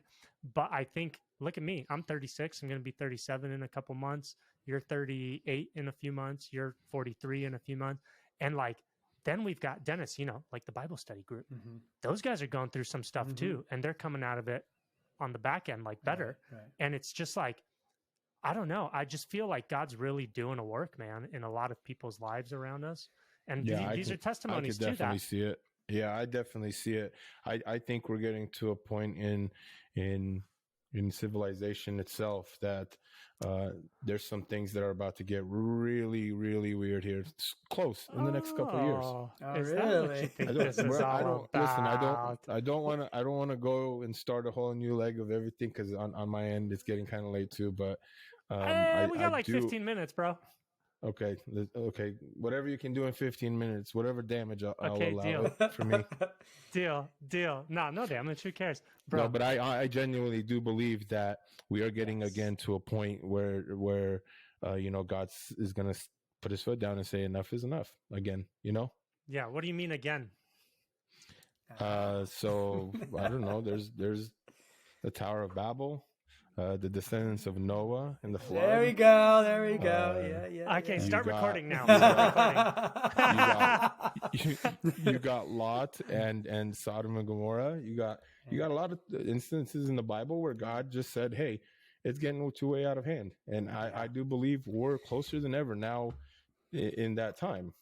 But I think, look at me, I'm 36. I'm going to be 37 in a couple months. You're 38 in a few months. You're 43 in a few months. And then we've got Dennis, the Bible study group. Those guys are going through some stuff too. And they're coming out of it on the back end, better. Right. And it's just I don't know. I just feel like God's really doing a work, man, in a lot of people's lives around us. And these are testimonies to that. I definitely see it. Yeah, I definitely see it. I think we're getting to a point in civilization itself that there's some things that are about to get really, really weird here. It's close in the next couple of years. Oh, really? I don't want to go and start a whole new leg of everything because on my end it's getting kind of late too. But we got 15 minutes, bro. Okay. Whatever you can do in 15 minutes, whatever damage I'll allow deal. it for me. Deal. No damage. Who cares, bro? No, but I genuinely do believe that we are getting again to a point where God is going to put his foot down and say enough is enough again. Yeah. What do you mean again? So I don't know. There's the Tower of Babel. the descendants of Noah and the flood. There we go. There we go. Yeah. Okay, start recording now. You got Lot and Sodom and Gomorrah. You got a lot of instances in the Bible where God just said, "Hey, it's getting too way out of hand," and I do believe we're closer than ever now in that time.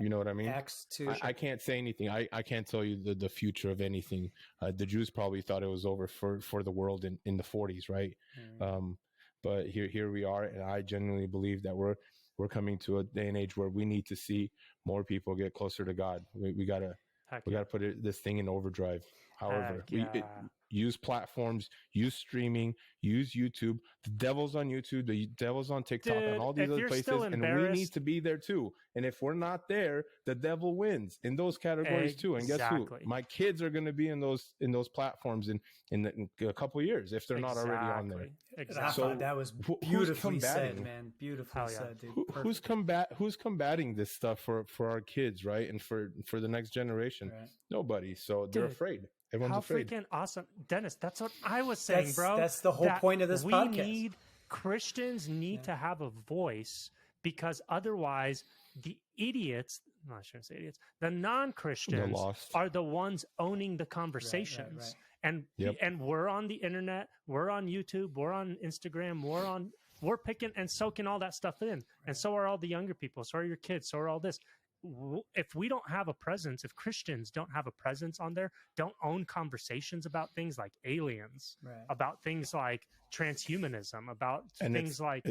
You know what I mean? Acts 2. I can't say anything. I can't tell you the future of anything. The Jews probably thought it was over for the world in the 40s, right? But here we are, and I genuinely believe that we're coming to a day and age where we need to see more people get closer to God. We gotta put this thing in overdrive. However, use platforms, use streaming, use YouTube. The devil's on YouTube, the devil's on TikTok, and all these other places, and we need to be there too. And if we're not there, the devil wins in those categories too. And guess who? My kids are going to be in those platforms in a couple of years if they're not already on there. Exactly. So that was beautifully said, man. Beautifully said, dude. Who's combating this stuff for our kids, right? And for the next generation? Right. Nobody. So they're afraid. Everyone's afraid. Freaking awesome. Dennis, that's what I was saying, bro. That's the whole point of this podcast. Christians need to have a voice, because otherwise the idiots, no, I shouldn't say idiots, the non-Christians are the ones owning the conversations. Right. And we're on the internet, we're on YouTube, we're on Instagram, we're picking and soaking all that stuff in. Right. And so are all the younger people, so are your kids, so are all this. If we don't have a presence, if Christians don't have a presence on there, don't own conversations about things like aliens, about things like transhumanism, about things like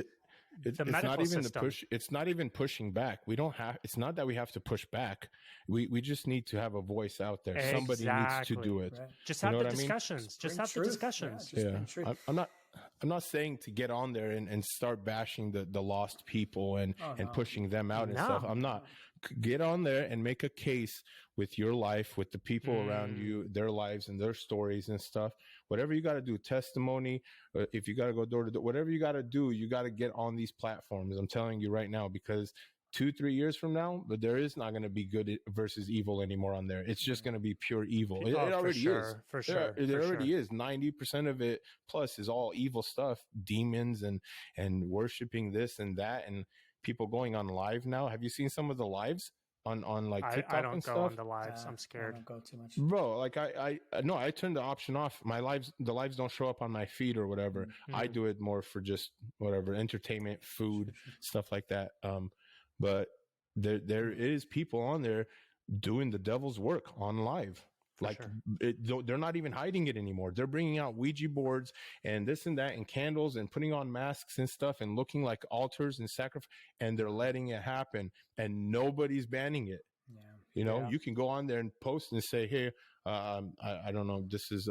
the medical system. It's not even pushing back. We don't have. It's not that we have to push back. We just need to have a voice out there. Exactly. Somebody needs to do it. Right. Just have the discussions. Just have the discussions. Yeah. I'm not saying to get on there and start bashing the lost people and pushing them out and stuff. I'm not. Get on there and make a case with your life, with the people around you, their lives and their stories and stuff. Whatever you got to do, testimony, if you got to go door to door, whatever you got to do, you got to get on these platforms. I'm telling you right now, because 2-3 years from now, but there is not going to be good versus evil anymore on there. It's just going to be pure evil. It already is. For sure. It already is. 90% of it plus is all evil stuff, demons and worshiping this and that, and people going on live now. Have you seen some of the lives on like TikTok I don't and go stuff? on the lives. I'm scared. I don't go too much, bro. Like I turned the option off. The lives don't show up on my feed or whatever. I do it more for just whatever entertainment, food, stuff like that. But there is people on there doing the devil's work on live. They're not even hiding it anymore. They're bringing out Ouija boards and this and that and candles and putting on masks and stuff and looking like altars and sacrifice, and they're letting it happen and nobody's banning it. Yeah. You can go on there and post and say, hey, I don't know, this is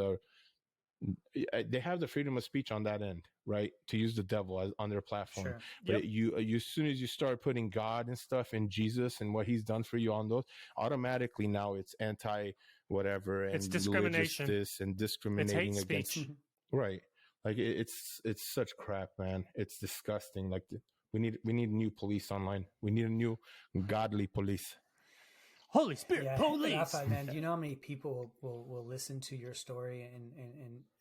they have the freedom of speech on that end, right? To use the devil on their platform. Sure. But you as soon as you start putting God and stuff in Jesus and what he's done for you on those, automatically now it's anti whatever, and it's discrimination, this and discriminating it's hate against speech. Right. Like it's such crap, man. It's disgusting. Like we need new police online. We need a new godly police. Holy Spirit, police. Rafa, man, do you know how many people will listen to your story and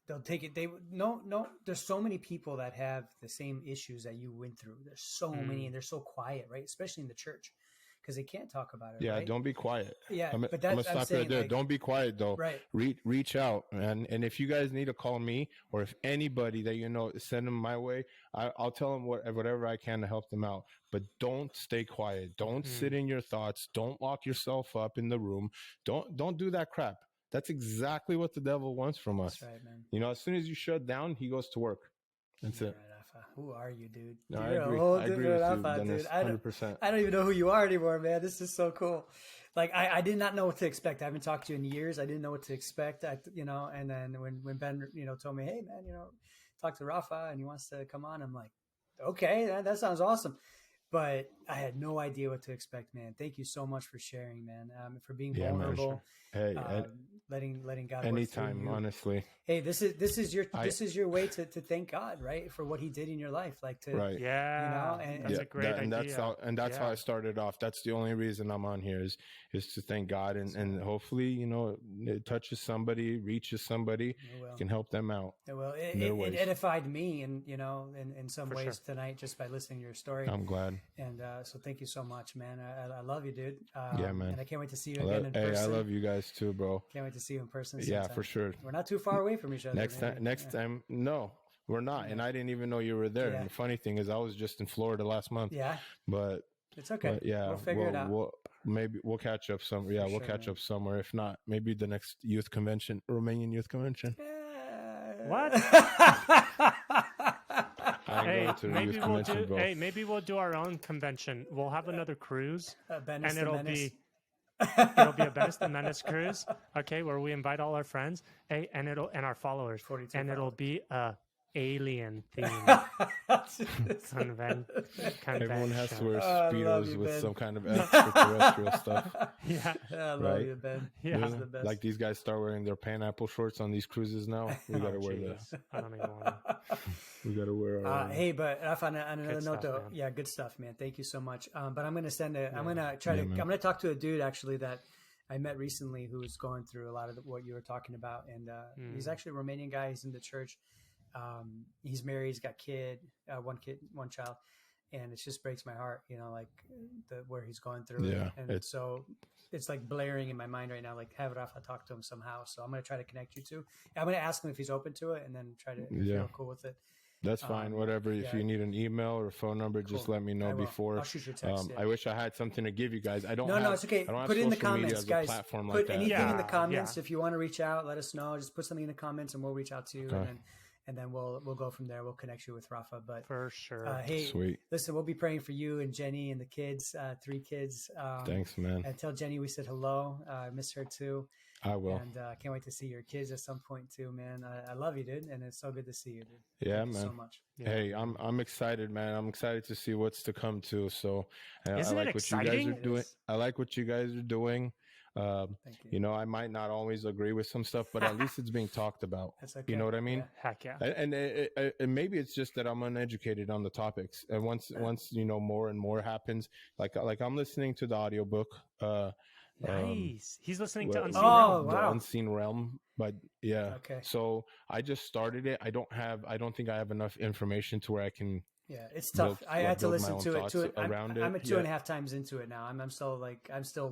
they'll take it? There's so many people that have the same issues that you went through. There's so many, and they're so quiet, right? Especially in the church, because they can't talk about it. Yeah, right? Don't be quiet. Yeah, I'm but gonna stop you there. Like, don't be quiet though. Right. Reach out, man. And if you guys need to call me, or if anybody that send them my way, I'll tell them whatever I can to help them out. But don't stay quiet. Don't sit in your thoughts. Don't lock yourself up in the room. Don't do that crap. That's exactly what the devil wants from us. That's right, man. As soon as you shut down, he goes to work. That's it. Rafa. Who are you, dude? No, You're I agree. a whole I agree different with you, Rafa, Dennis, dude. 100%. I don't even know who you are anymore, man. This is so cool. Like I did not know what to expect. I haven't talked to you in years. I didn't know what to expect. And then when Ben, told me, hey man, talk to Rafa and he wants to come on, I'm like, okay, that sounds awesome. but I had no idea what to expect, man. Thank you so much for sharing, man. For being Yeah, man. vulnerable. Hey, letting God work anytime, through you. honestly. Hey, this is your way to thank God, right, for what He did in your life, like to Right. and that's a great idea. That's how I started off. That's the only reason I'm on here is to thank God, and hopefully, it touches somebody, reaches somebody, can help them out. Well, it edified me, and in some For ways sure. tonight just by listening to your story. I'm glad. And so thank you so much, man. I love you, dude. Yeah, man. And I can't wait to see you again in person. Hey, I love you guys too, bro. Can't wait to see you in person. Yeah, sometime. for sure. We're not too far away from each other. Next time, no, we're not. And I didn't even know you were there. Yeah. And the funny thing is, I was just in Florida last month. Yeah, But it's okay. But yeah, we'll figure it out. Maybe we'll catch up some. Yeah, we'll catch up somewhere. If not, maybe the next youth convention, Romanian youth convention. What? Maybe we'll do our own convention. We'll have another cruise, and it'll be a Venice the Menace cruise. Okay, where we invite all our friends, and our followers, and it'll be a alien theme convention. Everyone has to wear Speedos with some kind of extraterrestrial stuff. Yeah, I love you, Ben. Yeah, the best. Like these guys start wearing their pineapple shorts on these cruises now. We gotta wear this. I don't even want to. We gotta wear. Hey, but Rafa, on another note, though, man. yeah, good stuff, man. Thank you so much. But I'm gonna I'm gonna talk to a dude actually that I met recently who was going through a lot of what you were talking about, and he's actually a Romanian guy. He's in the church. He's married. He's got one child, and it just breaks my heart, like where he's going through. Yeah, and so it's like blaring in my mind right now. Like, have Rafa talk to him somehow. So I'm gonna try to connect you two. I'm gonna ask him if he's open to it, and then try to if you're cool with it. That's fine. Whatever. If you need an email or a phone number, just let me know before. I'll shoot you a text. I wish I had something to give you guys. I don't. No, it's okay. I don't have put it in the social media comments, as a guys. platform Put like that. anything in the comments. If you want to reach out, let us know. Just put something in the comments, and we'll reach out to you, and then we'll go from there. We'll connect you with Rafa. But for sure. Hey, sweet. Listen, we'll be praying for you and Jenny and the kids. 3 kids. Thanks, man. And tell Jenny we said hello. I miss her too. I will. And can't wait to see your kids at some point too, man. I love you, dude, and it's so good to see you, dude. Yeah, Thank man. you so much. Hey, I'm excited, man. I'm excited to see what's to come too. So I Isn't like it what you exciting? guys are doing. I like what you guys are doing. Thank you. I might not always agree with some stuff, but at least it's being talked about. That's okay. You know what I mean? Yeah. Heck yeah. And maybe it's just that I'm uneducated on the topics. And once more and more happens, like I'm listening to the audiobook. Nice. He's listening to Unseen Realm. Realm. Wow. The Unseen Realm, but yeah. Okay. So I just started it. I don't think I have enough information to where I can. Yeah, it's tough. I had to listen to it. Around I'm at it. 2.5 times into it now. I'm still like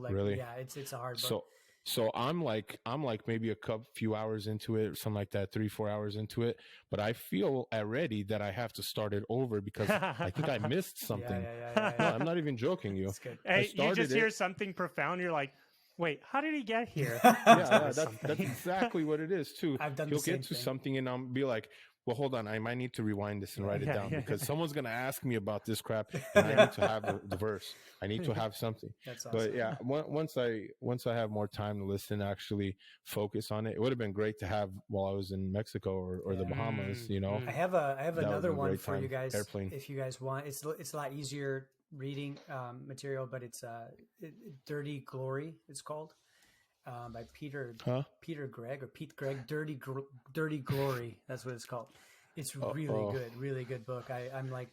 really? yeah, it's a hard book. So I'm like maybe few hours into it, something like that, 3-4 hours into it. But I feel already that I have to start it over because I think I missed something. Yeah. No, I'm not even joking you. That's good. Hey, you just hear something profound. You're like, wait, how did he get here? That's exactly what it is too. I've done He'll the same get to thing. something and I'll be like, well, hold on, I might need to rewind this and write it down because someone's going to ask me about this crap and I need to have the verse. I need to have something. That's awesome. But yeah, once I have more time to listen, actually focus on it. It would have been great to have while I was in Mexico or the Bahamas, I have another one for you guys. Airplane. If you guys want, it's a lot easier reading material, but it's Dirty Glory. It's called by Peter Gregg or Pete Gregg. Dirty Glory. That's what it's called. It's really good book. I'm like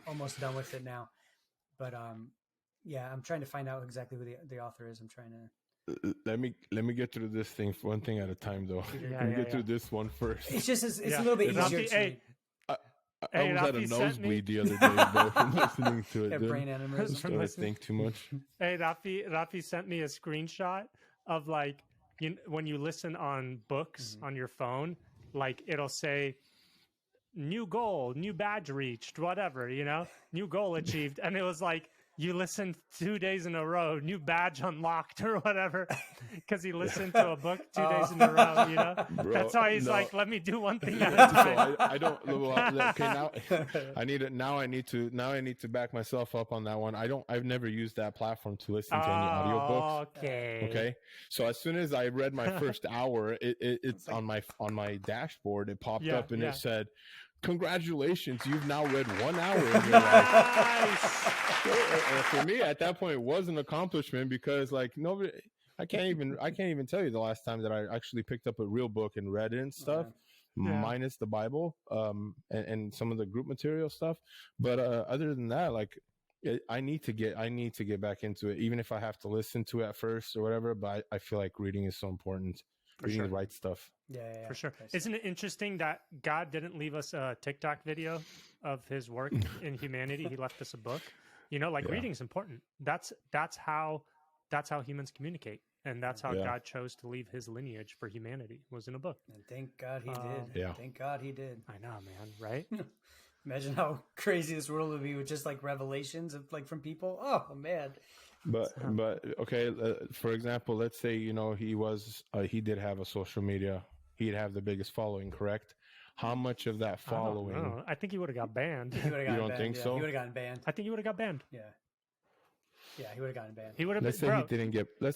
almost done with it now, but yeah, I'm trying to find out exactly who the author is. I'm trying to. Let me get through this thing one thing at a time, though. Let me get through this one first. It's just it's a little bit easier to read. I was at a nosebleed the other day, bro, from listening to it. Brain aneurysm. I think too much. Hey, Rafi sent me a screenshot of like when you listen on books on your phone, like it'll say new goal, new badge reached, whatever, new goal achieved. And it was like, you listened 2 days in a row, new badge unlocked or whatever, because he listened to a book 2 days in a row, Bro, that's why he's like, let me do one thing at a time. So I don't. Okay, now I need to back myself up on that one. I've never used that platform to listen to any audiobooks. Okay. So as soon as I read my first hour, it's on my dashboard. It popped up and it said, congratulations, you've now read 1 hour in your life. For me, at that point, it was an accomplishment because like nobody, I can't even tell you the last time that I actually picked up a real book and read it and stuff. Minus the Bible, and some of the group material stuff. But other than that, like I need to get back into it, even if I have to listen to it at first or whatever. But I feel like reading is so important. Reading the right stuff. Yeah, for sure. Isn't it interesting that God didn't leave us a TikTok video of his work in humanity? He left us a book. You know, like reading is important. That's how humans communicate. And that's how God chose to leave his lineage for humanity, was in a book. And thank God he did. Yeah. Thank God he did. I know, man, right? Imagine how crazy this world would be with just like revelations of like from people. Oh man. But okay, for example, let's say, you know, he did have a social media. He'd have the biggest following, correct? How much of that following? I think he would have got banned. He You don't think so? He would have gotten banned. I think he would have got banned. Yeah. Yeah, he would have gotten banned. He would have. Let's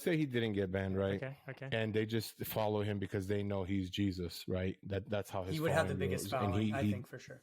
say he didn't get banned, right? Okay. And they just follow him because they know he's Jesus, right? That's how he would have the biggest goes. following, I think, for sure.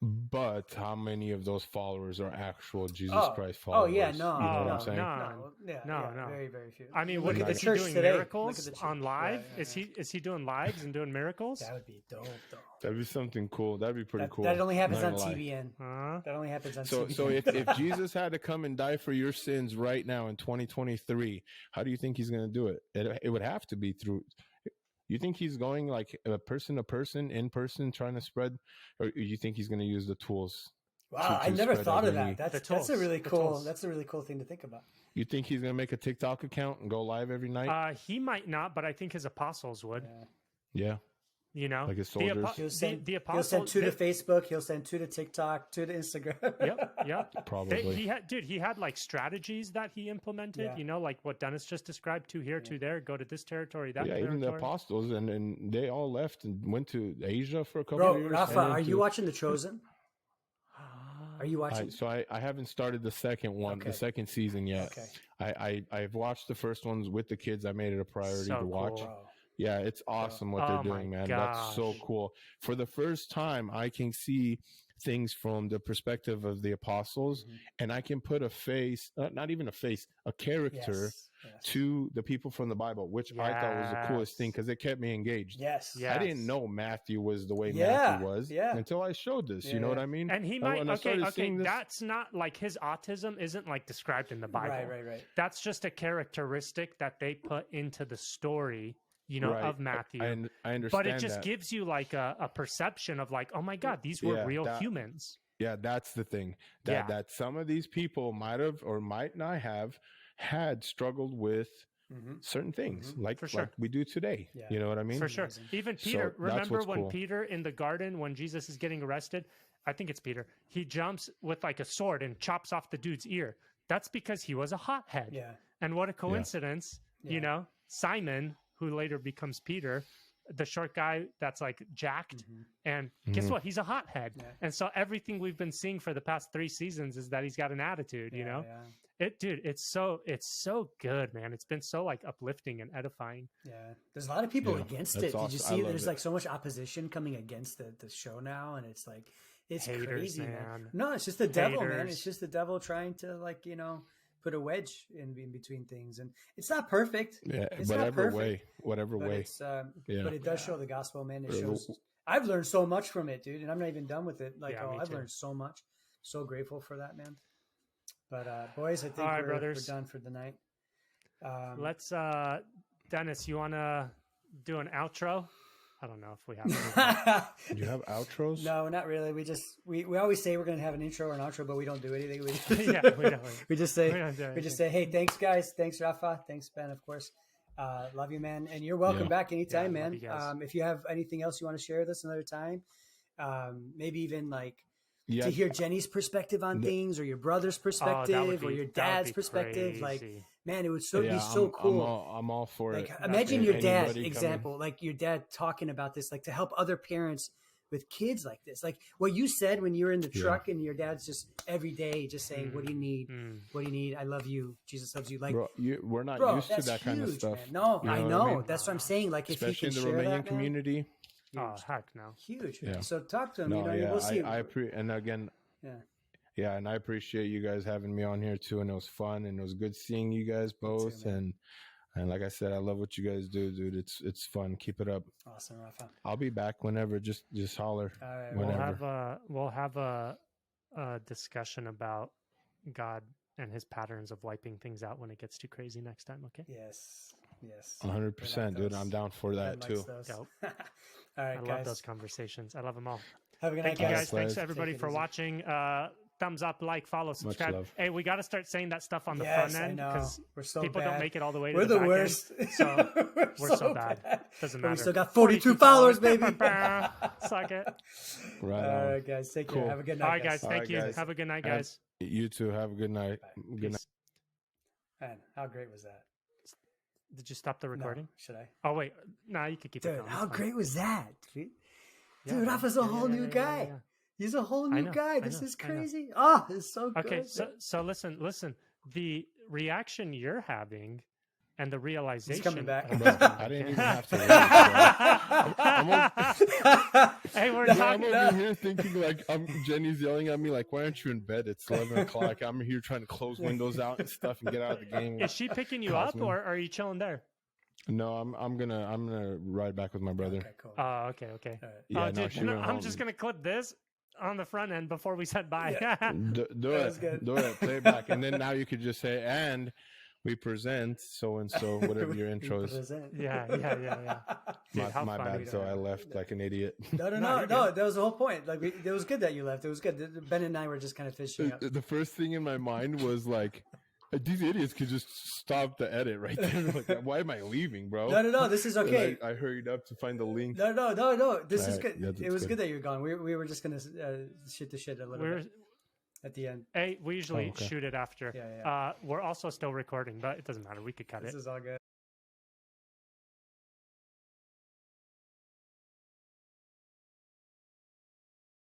But how many of those followers are actual Jesus Christ Oh followers? yeah, you know what I'm saying? No, very, very few. I mean, look at the is he church doing today. miracles on live? Yeah. Is he doing lives and doing miracles? That would be dope, though. That'd be something cool. That'd be pretty cool. That only happens on Not gonna lie. TBN. That only happens on So, TBN. so if Jesus had to come and die for your sins right now in 2023, how do you think he's going to do it? It would have to be through. You think he's going like person to person, in person, trying to spread, or you think he's going to use the tools? Wow, I never thought of that. That's a really cool. That's a really cool thing to think about. You think he's going to make a TikTok account and go live every night? He might not, but I think his apostles would. Yeah. You know, like his soldiers. He'll send 2 apostles, to Facebook. He'll send 2 to TikTok, 2 to Instagram. Yep. Probably. He had like strategies that he implemented. Yeah. You know, like what Dennis just described: 2 here, 2 there. Go to this territory, that territory. Even the apostles, and they all left and went to Asia for a couple Bro, of years. Rafa, are you watching The Chosen? Are you watching? I haven't started the second one, the second season yet. Okay. I've watched the first ones with the kids. I made it a priority to watch. Cool. Yeah, it's awesome what they're doing, man. That's so cool. For the first time, I can see things from the perspective of the apostles, and I can put a face, not even a face, a character to the people from the Bible, which I thought was the coolest thing because it kept me engaged. Yes. I didn't know Matthew was the way Matthew was until I showed this. You know what I mean? And he might, that's not like his autism isn't like described in the Bible. Right. That's just a characteristic that they put into the story. You know, of Matthew. I understand, but it just gives you like a perception of like, oh my God, these were real humans. Yeah, that's the thing. That some of these people might have or might not have had struggled with certain things, like we do today. Yeah. You know what I mean? For sure. Even Peter. Remember when Peter in the garden, when Jesus is getting arrested? I think it's Peter. He jumps with like a sword and chops off the dude's ear. That's because he was a hothead. Yeah. And what a coincidence, you know, Simon, who later becomes Peter, the short guy that's like jacked. And guess what? He's a hothead. Yeah. And so everything we've been seeing for the past 3 seasons is that he's got an attitude, you know? Yeah. It's so good, man. It's been so like uplifting and edifying. Yeah. There's a lot of people against it. Awesome. Did you see there's like so much opposition coming against the show now? And it's like, it's haters, crazy, man. No, it's just the devil, man. It's just the devil trying to like, you know, put a wedge in between things, and it's not perfect. Yeah, it's whatever way. But it does show the gospel, man. It shows. I've learned so much from it, dude, and I'm not even done with it. Like, I've learned so much. So grateful for that, man. But boys, I think we're done for the night. Let's, Dennis, you want to do an outro? I don't know if we have. Do you have outros? No, not really. We always say we're going to have an intro or an outro, but we don't do anything. We just say, hey, thanks guys, thanks Rafa, thanks Ben, of course. Love you, man, and you're welcome back anytime, man. If you have anything else you want to share with us another time, maybe even like to hear Jenny's perspective on things, or your brother's perspective, or your dad's perspective, crazy. Like. Man, it would be so cool. I'm all for it. Imagine your dad, example, like your dad talking about this, like to help other parents with kids like this. Like what you said when you were in the truck and your dad's just every day just saying, what do you need? What do you need? I love you. Jesus loves you. Like, we're not used to that kind of stuff. Man. No, I know. That's what I'm saying. Like, especially if you can in the share Romanian community. Oh, heck no. Huge. Yeah. So talk to him. No, yeah, we'll see. and again, Yeah. yeah, and I appreciate you guys having me on here too, and it was fun, and it was good seeing you guys both, too, and like I said, I love what you guys do, dude. It's fun. Keep it up. Awesome, Rafa. I'll be back whenever. Just holler. All right. Whenever. We'll have a discussion about God and his patterns of wiping things out when it gets too crazy next time. Okay. Yes. 100%, dude. I'm down for that too. Dope. All right, I guys. love those conversations. I love them all. Have a good night, Thank you guys. guys. Thanks everybody for easy. watching. Thumbs up, like, follow, subscribe. love. Hey, we got to start saying that stuff on the Yes, front end I know. because We're so people bad. don't make it all the way to We're the the back worst. end. So we're so bad. Doesn't But matter. we still got 42 followers, baby. Suck it. Right All on. right, guys. Take care. Cool. Have a good night. All right, guys. All Thank right, you. guys. Have a good night, Have- guys. You too. Have a good night. Good night. Peace. Man, how great was that? Did you stop the recording? No, should I? Oh, wait. Nah, you could keep it Dude, going. how It's fine. great was that? Dude, Yeah, Dude man. Rafa's a whole new guy. yeah. He's a whole I new know, guy. I This know, is I know. crazy. Oh, it's so good. Okay, so listen. The reaction you're having and the realization. coming back. I didn't even have to. Hey, we're I'm talking. over here thinking like Jenny's yelling at me like, "Why aren't you in bed? It's 11 o'clock." I'm here trying to close windows out and stuff and get out of the game. Is she picking you up, Cosman. or are you chilling there? No, I'm gonna ride back with my brother. Okay, cool. Oh, okay. All right. Yeah, Oh, no, dude, she went I'm home. just gonna clip this on the front end before we said bye. Do That was it, good. do it, play it back, and then now you could just say, "And we present so and so," whatever your intro is. Represent. yeah. Dude, how My funny. bad. So I left like an idiot. No, that was the whole point. Like, it was good that you left. It was good. Ben and I were just kind of fishing up. The first thing in my mind was like, these idiots could just stop the edit right there. Like, why am I leaving, bro? No. This is And okay. I hurried up to find the link. No. This is Alright, good. yeah, It that's was good. good that you're gone. We were just gonna shoot the shit a little bit at the end. We usually okay. shoot it after. Yeah. We're also still recording, but it doesn't matter. We could cut This it. is all good.